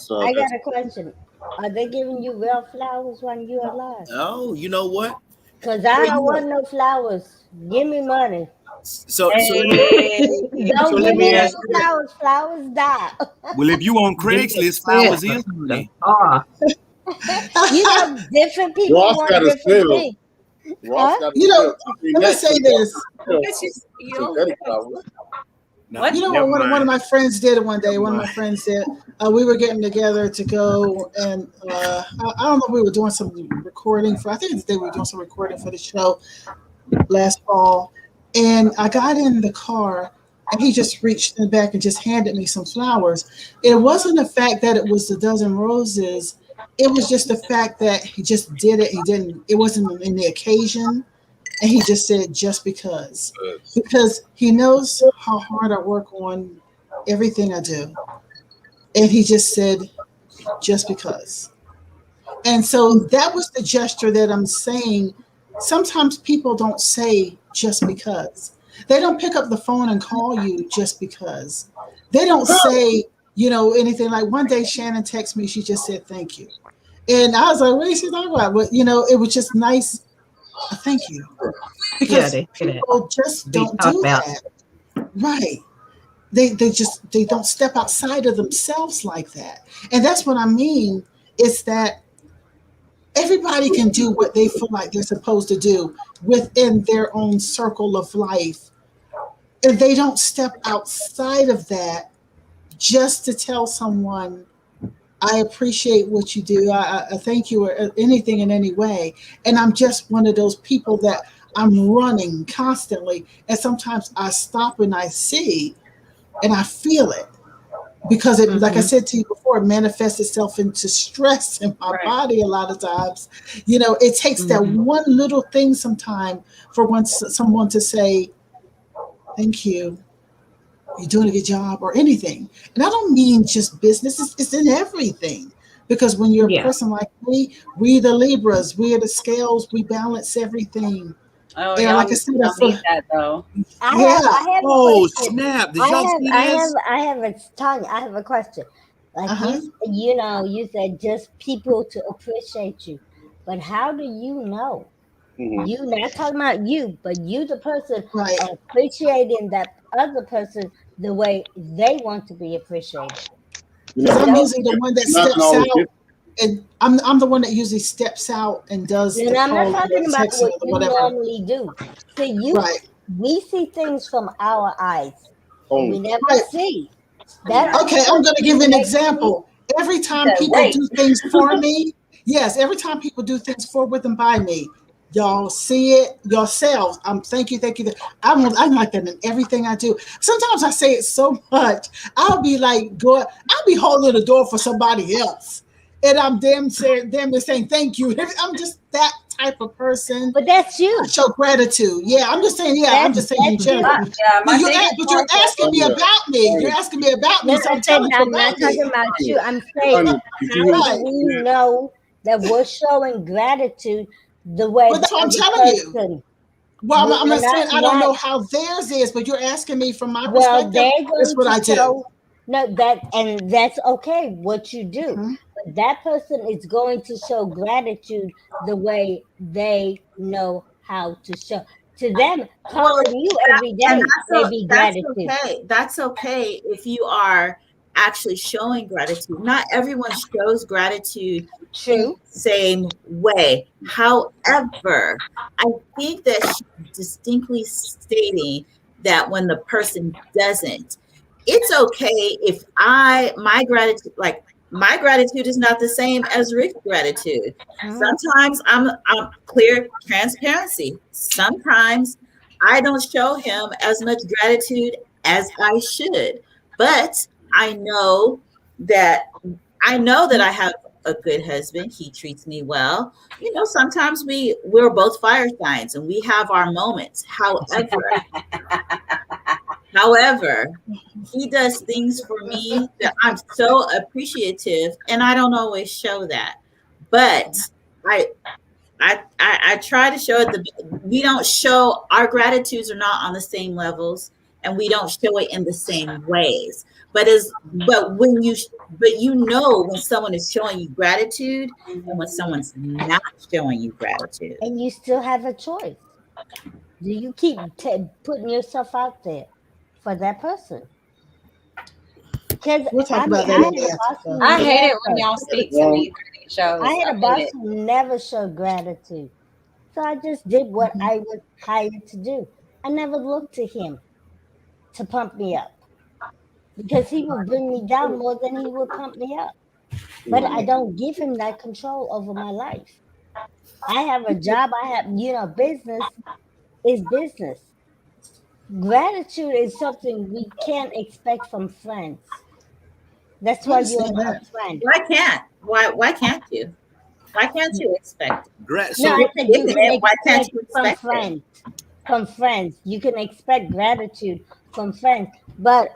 I got a question. Are they giving you real flowers when you're alive? Oh, you know what? Because I don't want no flowers. Give me money. So Don't so give me no flowers. Flowers die. Well, if you on Craigslist, flowers is money. You know, different people Ross want got a different sale. things. Ross got a You know, sale. let me say this. No, You know what one of my friends did one day? One of my friends did. We were getting together to go, and I don't know if we were doing some recording for. I think they were doing some recording for the show last fall. And I got in the car, and he just reached in the back and just handed me some flowers. It wasn't the fact that it was a dozen roses. It was just the fact that he just did it. He didn't. It wasn't in the occasion. And he just said, just because he knows how hard I work on everything I do. And he just said, just because. And so that was the gesture that I'm saying. Sometimes people don't say just because. They don't pick up the phone and call you just because. They don't say, anything. Like one day Shannon texted me, she just said, thank you. And I was like, what is she talking about? But, it was just nice. Thank you. Because people just don't do that. Right. They don't step outside of themselves like that. And that's what I mean. It's that everybody can do what they feel like they're supposed to do within their own circle of life. And they don't step outside of that just to tell someone, I appreciate what you do. I thank you, or anything in any way. And I'm just one of those people that I'm running constantly. And sometimes I stop and I see and I feel it, because it, like I said to you before, it manifests itself into stress in my body a lot of times. It takes that one little thing sometime for someone to say, thank you. You're doing a good job, or anything. And I don't mean just business. It's in everything. Because when you're a person like me, we the Libras, we are the scales, we balance everything. Oh, and like I said, I need that though. I have oh, snap. Did y'all see this? I have a question. Like you said just people to appreciate you. But how do you know? You not talking about you, but you the person appreciating that other person the way they want to be appreciated. I'm usually the one that steps out, and I'm the one that usually steps out and does. And I'm not talking about what you normally do. See, we see things from our eyes. We never see that. Okay, I'm going to give an example. Every time people do things for me, every time people do things for, with, and by me, y'all see it yourselves. Thank you. I'm like that in everything I do. Sometimes I say it so much, I'll be like, I'll be holding the door for somebody else, and I'm damn near saying thank you. I'm just that type of person. But that's you. I show gratitude. Yeah, I'm just saying. Yeah, I'm just saying in general. But you're asking me about me. You're asking me about me. So I'm telling you I'm not talking about you. I'm saying, how do we know that we're showing gratitude the way that's what I'm telling you. Well, I'm not saying I don't know how theirs is, but you're asking me from my perspective. That's what I do. No, that's okay. What you do, but that person is going to show gratitude the way they know how to show. To them, calling you every day may be gratitude. That's okay if you are actually showing gratitude. Not everyone shows gratitude in the same way. However, I think that she's distinctly stating that when the person doesn't, it's okay if my gratitude, like my gratitude is not the same as Rick's gratitude. Sometimes I'm clear transparency. Sometimes I don't show him as much gratitude as I should. But I know that I have a good husband. He treats me well. You know, sometimes we're both fire signs and we have our moments. However, he does things for me that I'm so appreciative, and I don't always show that. But I try to show it. We don't show our gratitudes are not on the same levels, and we don't show it in the same ways. But when someone is showing you gratitude and when someone's not showing you gratitude, and you still have a choice. Do you keep putting yourself out there for that person? Because We'll talk about that later. I hate it when y'all speak to me through these shows. I had a boss who never showed gratitude. So I just did what I was hired to do. I never looked to him to pump me up because he would bring me down more than he would pump me up. But I don't give him that control over my life. I have a job. I have, business is business. Gratitude is something we can't expect from friends. That's why you're a friend. Why can't you? Why can't you expect it? No, I said you can expect from friends. From friends. You can expect gratitude from friends. But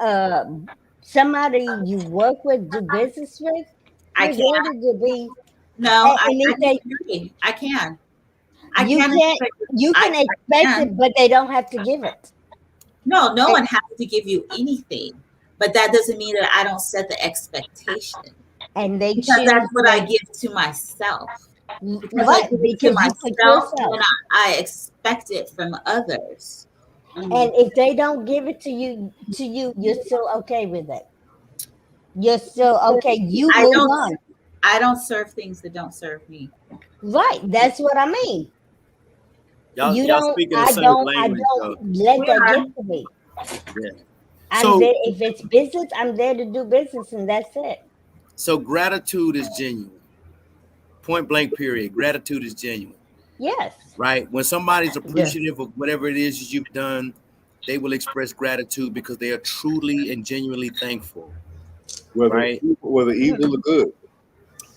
somebody you work with, do business with, I can't. No, I can. I can. You can expect it, but they don't have to give it. No one has to give you anything, but that doesn't mean that I don't set the expectation. And because that's what I give to myself. Because when I expect it from others. And if they don't give it to you, you're still okay with it. You're still okay. You move on. I don't serve things that don't serve me. Right. That's what I mean. Y'all speaking the same language. I don't let that get to me. Yeah. If it's business, I'm there to do business, and that's it. So gratitude is genuine. Point blank, period. Gratitude is genuine. Yes. Right? When somebody's appreciative of whatever it is you've done, they will express gratitude because they are truly and genuinely thankful. Whether evil or good.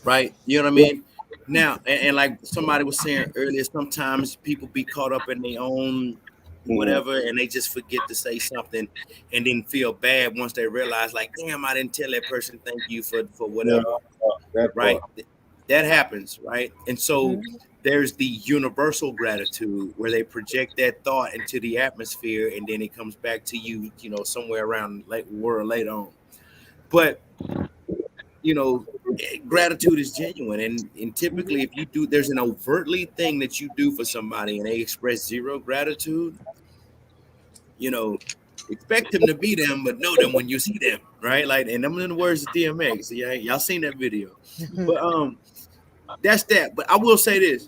Right? You know what I mean? Now, and like somebody was saying earlier, sometimes people be caught up in their own whatever, and they just forget to say something and then feel bad once they realize, like, damn, I didn't tell that person thank you for whatever. Right? That happens, right? And so there's the universal gratitude where they project that thought into the atmosphere and then it comes back to you, somewhere around world later on. But gratitude is genuine, and typically if you do, there's an overtly thing that you do for somebody and they express zero gratitude, expect them to be them, but know them when you see them, right? Like, and them in the words of DMX. So y'all seen that video. But that's that. But I will say this,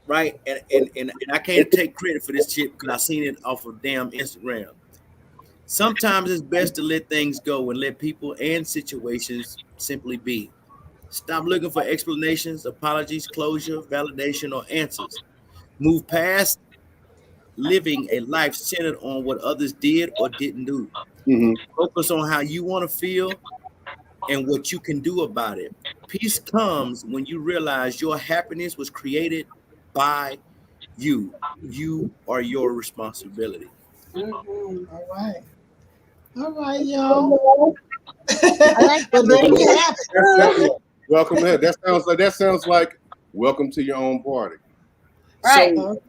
right? And I can't take credit for this shit because I seen it off of damn Instagram. Sometimes it's best to let things go and let people and situations simply be. Stop looking for explanations, apologies, closure, validation, or answers. Move past living a life centered on what others did or didn't do. Focus on how you want to feel and what you can do about it. Peace comes when you realize your happiness was created by you. You are your responsibility. All right, y'all. I like that. Welcome to that sounds like welcome to your own party. Right. So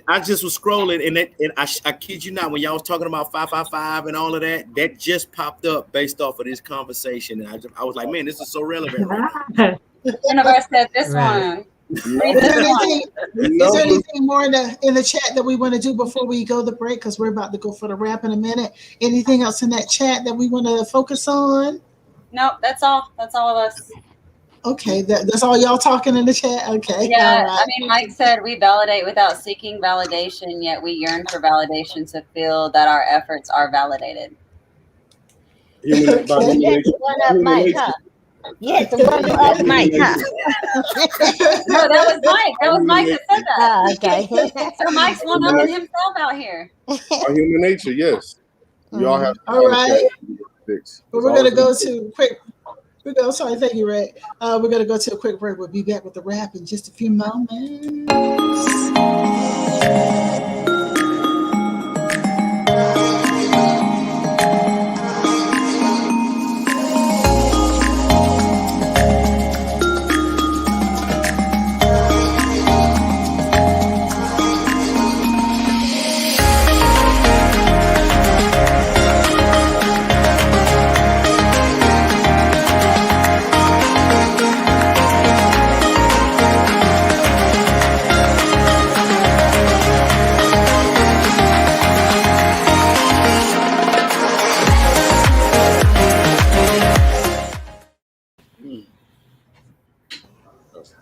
I just was scrolling and I kid you not, when y'all was talking about 555 and all of that, that just popped up based off of this conversation. And I was like, man, this is so relevant. The universe said this one. Is there anything more in the chat that we want to do before we go to break? Because we're about to go for the wrap in a minute. Anything else in that chat that we want to focus on? Nope, that's all. That's all of us. Okay, that's all y'all talking in the chat? Okay. Yeah, right. I mean, Mike said we validate without seeking validation, yet we yearn for validation to feel that our efforts are validated. Human, by human nature. One up Mike, huh? Yes, the one up Mike, huh? No, that was Mike. That was Mike that said that. Oh, okay. So Mike's one upping himself out here. Our human nature, yes. We all have. All right. Fix. But we're gonna go to quick. Sorry, thank you, Ray. We're gonna go to a quick break. We'll be back with the wrap in just a few moments.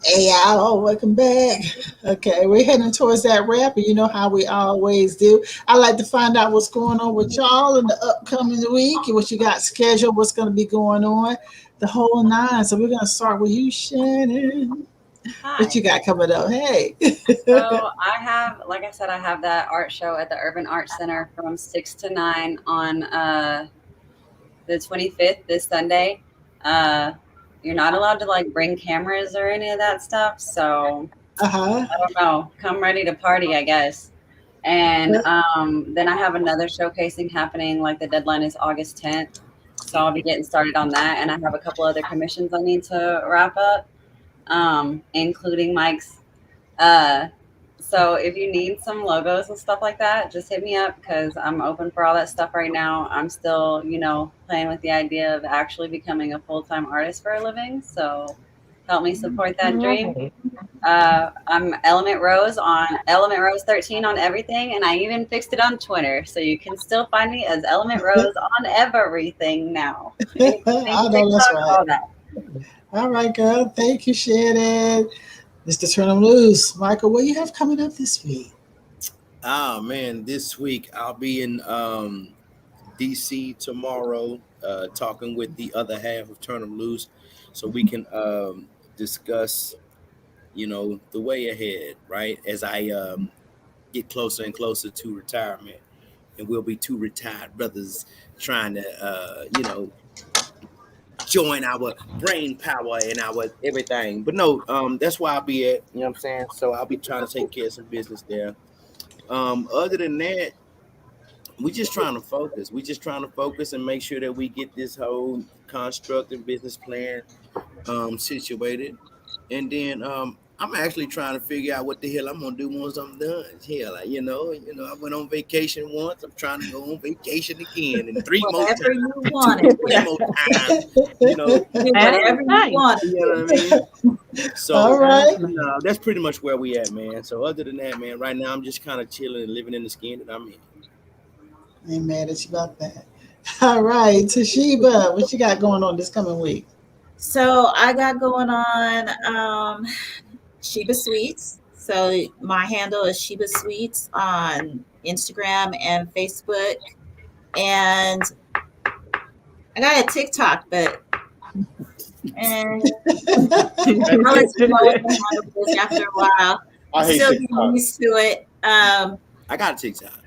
Hey, y'all, welcome back. Okay, we're heading towards that wrap, and you know how we always do. I like to find out what's going on with y'all in the upcoming week, and what you got scheduled, what's going to be going on, the whole nine. So we're going to start with you, Shannon. Hi. What you got coming up? Hey. So I have, like I said, I have that art show at the Urban Arts Center from 6 to 9 on the 25th, this Sunday. You're not allowed to like bring cameras or any of that stuff. So I don't know. Come ready to party, I guess. And then I have another showcasing happening. Like the deadline is August 10th. So I'll be getting started on that. And I have a couple other commissions I need to wrap up, including Mike's. So if you need some logos and stuff like that, just hit me up because I'm open for all that stuff right now. I'm still, playing with the idea of actually becoming a full-time artist for a living. So help me support that dream. I'm Element Rose on Element Rose 13 on everything, and I even fixed it on Twitter, so you can still find me as Element Rose on everything now. I know that's right. All that. All right, girl. Thank you, Shannon. Mr. Turn 'em Loose. Michael, what you have coming up this week? Oh, man, this week I'll be in DC tomorrow talking with the other half of Turn 'em Loose so we can discuss, the way ahead, right? As I get closer and closer to retirement. And we'll be two retired brothers trying to, join our brain power and our everything. But no, that's where I'll be at, you know what I'm saying? So I'll be trying to take care of some business there. Other than that, we're just trying to focus. We're just trying to focus and make sure that we get this whole construct and business plan situated. And then I'm actually trying to figure out what the hell I'm gonna do once I'm done. Hell, I went on vacation once. I'm trying to go on vacation again in 3 more times. Whatever you want it. 3 more times. Whatever you want. You know what I mean? So all right. That's pretty much where we at, man. So other than that, man, right now I'm just kind of chilling and living in the skin that I'm in. Ain't mad at you about that. All right, Tashiba, what you got going on this coming week? So I got going on Sheba Sweets. So my handle is Sheba Sweets on Instagram and Facebook. And I got a TikTok, but I'll let you know what the handle is after a while. I hate still TikTok. getting used to it. I got a TikTok.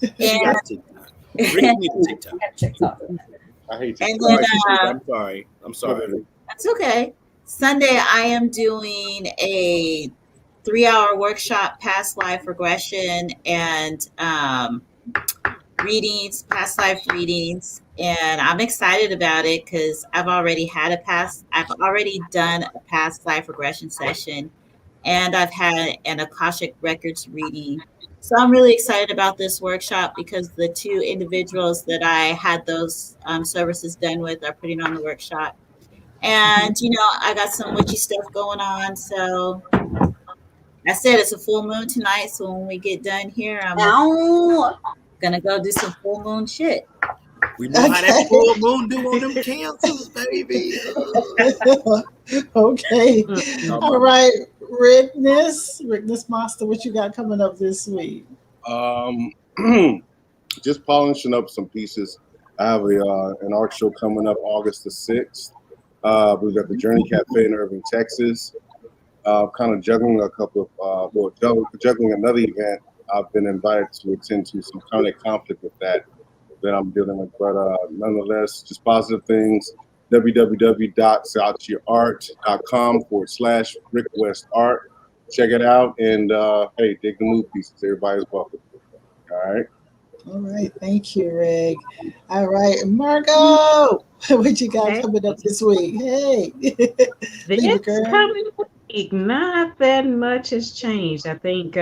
And got a TikTok. Bring me the TikTok. I hate and TikTok. then, I'm sorry. That's okay. Sunday, I am doing a 3-hour workshop, past life regression and readings, past life readings. And I'm excited about it because I've already done a past life regression session, and I've had an Akashic Records reading. So I'm really excited about this workshop because the 2 individuals that I had those services done with are putting on the workshop. And, I got some witchy stuff going on. So I said it's a full moon tonight. So when we get done here, I'm going to go do some full moon shit. We know how that full moon do on them cancers, baby. Okay. All right. Rickness Master, what you got coming up this week? Just polishing up some pieces I have an art show coming up August the 6th. We've got the Journey Cafe in Irving, Texas. Kind of juggling a couple of, juggling another event. I've been invited to attend to some kind of conflict with that I'm dealing with. But nonetheless, just positive things. www.southyearart.com/RickWestArt. Check it out. And hey, dig the mood pieces. Everybody's welcome. All right. All right. Thank you, Rick. All right. Margo, what you got coming up this week? Hey. This coming week, not that much has changed. I think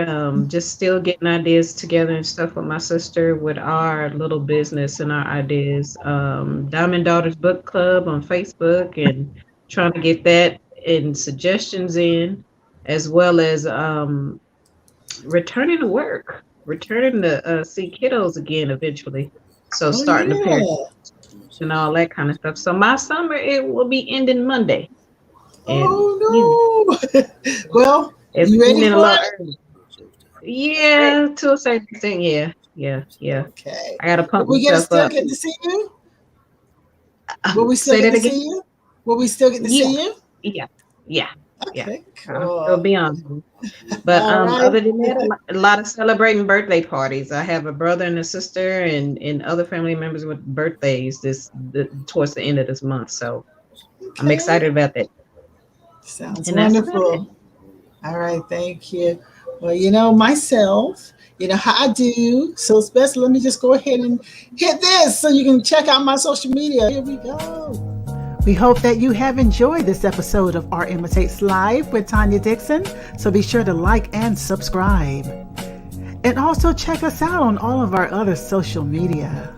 just still getting ideas together and stuff with my sister with our little business and our ideas. Diamond Daughters Book Club on Facebook and trying to get that and suggestions in, as well as returning to work, returning to see kiddos again eventually. So starting to pair and all that kind of stuff. So my summer, it will be ending Monday. And, well, it's you ready for it? Yeah, to a certain extent, yeah. Okay. I gotta pump Will we myself up. Get to see you? Will we still get to see you? Will we still get to see you? Yeah. Okay, cool. I'll be on. But other than that, a lot of celebrating birthday parties. I have a brother and a sister and other family members with birthdays towards the end of this month. So I'm excited about that. Sounds wonderful. All right, thank you. Well, myself, how I do. So it's best, let me just go ahead and hit this so you can check out my social media. Here we go. We hope that you have enjoyed this episode of Art Imitates Live with Tanya Dixon. So be sure to like and subscribe. And also check us out on all of our other social media.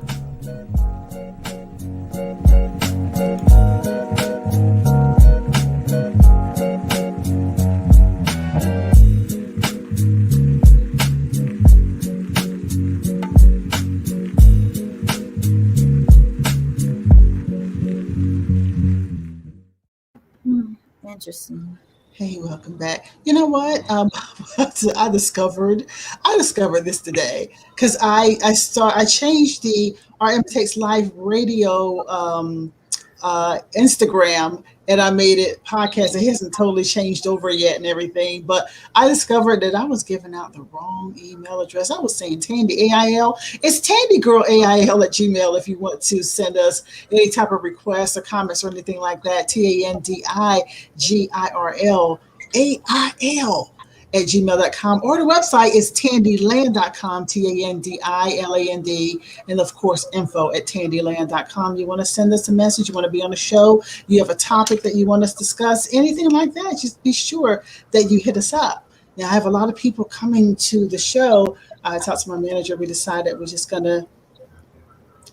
Interesting. Hey, welcome back. You know what? I discovered this today because I changed the Art Imitates Live radio Instagram, and I made it podcast. It hasn't totally changed over yet and everything, but I discovered that I was giving out the wrong email address. I was saying Tandy AIL. It's TandyGirlAIL at Gmail if you want to send us any type of requests or comments or anything like that. TandiGirlAIL at gmail.com, or the website is tandyland.com, TANDILAND, and of course info at tandyland.com. You want to send us a message, you want to be on the show, you have a topic that you want us to discuss, anything like that, just be sure that you hit us up. Now, I have a lot of people coming to the show. I talked to my manager. We decided we're just gonna,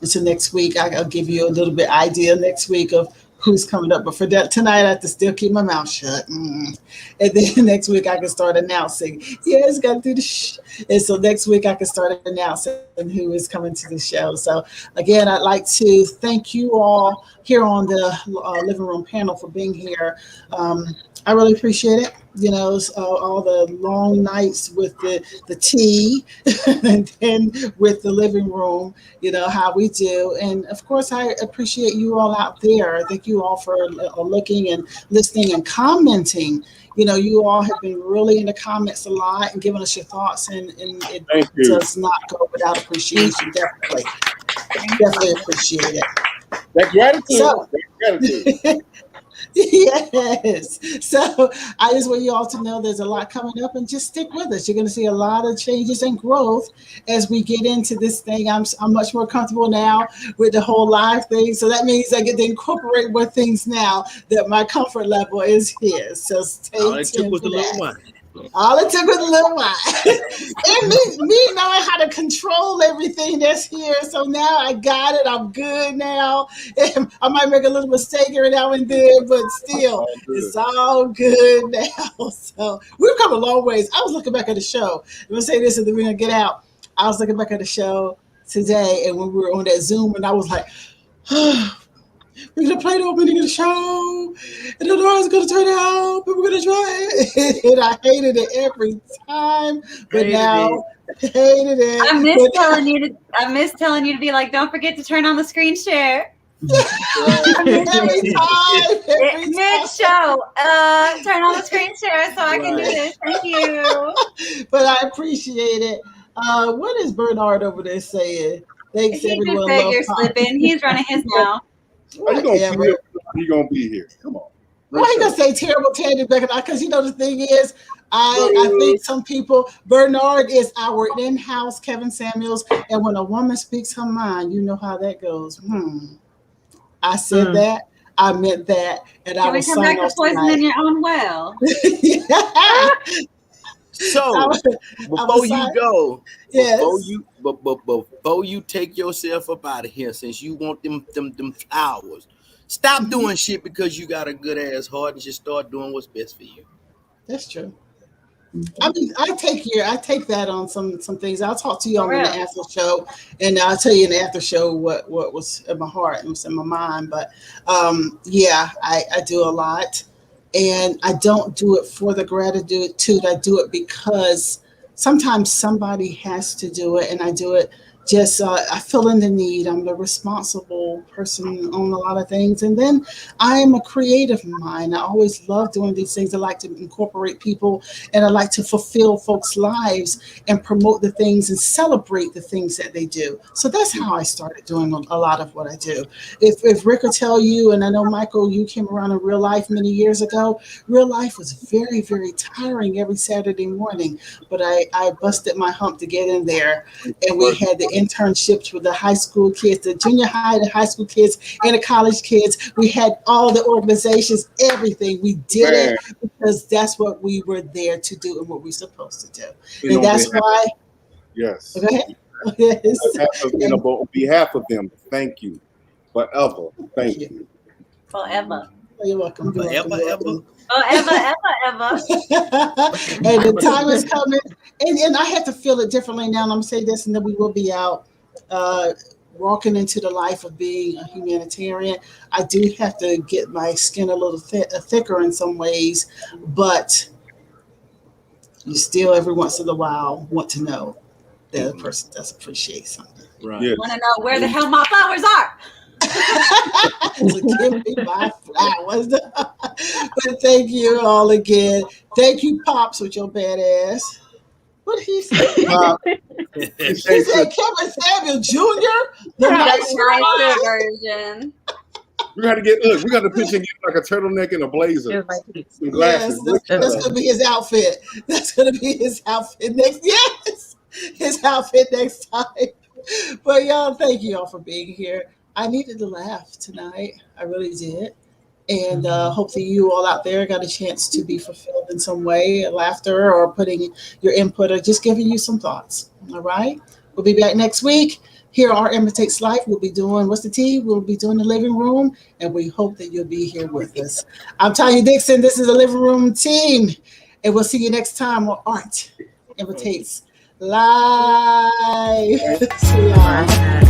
until next week, I'll give you a little bit idea next week of who's coming up. But for that tonight, I have to still keep my mouth shut. And then next week I can start announcing. Yes, got to do the shh. And so next week I can start announcing who is coming to the show. So again, I'd like to thank you all here on the living room panel for being here. I really appreciate it. All the long nights with the tea and then with the living room, how we do. And of course, I appreciate you all out there. Thank you all for looking and listening and commenting. You all have been really in the comments a lot and giving us your thoughts, and it does not go without appreciation. Definitely appreciate it. That gratitude. Yes. So I just want you all to know there's a lot coming up, and just stick with us. You're going to see a lot of changes and growth as we get into this thing. I'm much more comfortable now with the whole live thing. So that means I get to incorporate more things now that my comfort level is here. So stay tuned for that. All it took was a little while. And me knowing how to control everything that's here. So now I got it. I'm good now. And I might make a little mistake every now and then, but still, it's all good now. So we've come a long ways. I was looking back at the show. I'm going to say this and then we're going to get out. I was looking back at the show today, and when we were on that Zoom, and I was like, we're going to play the opening of the show, and the Lord's going to turn out, but we're going to try it. And I hated it every time. But now Hated it. I miss telling you to be like, don't forget to turn on the screen share. every time. Mid-show, turn on the screen share so I can do this. Thank you. But I appreciate it. What is Bernard over there saying? Thanks, He just everyone. said you're slipping. He's running his mouth. Are you gonna be here? He gonna be here. Come on. Why he gonna say terrible Tanya Beckett? Because you know the thing is, I think some people, Bernard is our in-house Kevin Samuels, and when a woman speaks her mind, you know how that goes. I said that, I meant that, and I was come back to poisoning your own well. So before you go, yes. before you take yourself up out of here, since you want them flowers, stop doing shit because you got a good ass heart and just start doing what's best for you. That's true. I mean, I take that on some things. I'll talk to you on the after show, and I'll tell you in the after show what was in my heart and what's in my mind. But yeah, I do a lot, and I don't do it for the gratitude. I do it because sometimes somebody has to do it, and I do it just I feel in the need. I'm the responsible person on a lot of things, and then I am a creative mind. I always love doing these things. I like to incorporate people, and I like to fulfill folks' lives and promote the things and celebrate the things that they do. So that's how I started doing a lot of what I do. If Rick will tell you, and I know Michael, you came around in real life many years ago. Real life was very, very tiring every Saturday morning, but I busted my hump to get in there, and we had the internships with the high school kids, the junior high, the high school kids, and the college kids. We had all the organizations, everything. We did it because that's what we were there to do and what we're supposed to do. And that's why. Yes. Go ahead. Yes. On behalf of them, thank you. Forever. Thank you. Forever. You're welcome. Forever. Ever. And the time is coming, and I have to feel it differently now. And I'm gonna say this, and then we will be out walking into the life of being a humanitarian. I do have to get my skin a little thicker in some ways, but you still every once in a while want to know that a person does appreciate something. Right. Yes. Want to know where the hell my flowers are? So give me my flowers. But thank you all again. Thank you, Pops, with your badass. What did he say? He said Kevin Samuel Jr. The nicer version. We got to pitch and get like a turtleneck and a blazer. Some glasses. Yes, that's gonna be his outfit. That's gonna be his outfit next. Yes, his outfit next time. But y'all, thank you all for being here. I needed to laugh tonight. I really did. And hopefully you all out there got a chance to be fulfilled in some way, laughter or putting your input or just giving you some thoughts. All right. We'll be back next week. Here at our IMITATES Life, we'll be doing, what's the tea? We'll be doing the living room, and we hope that you'll be here with us. I'm Tanya Dixon. This is the living room team, and we'll see you next time on Art IMITATES Live. See y'all.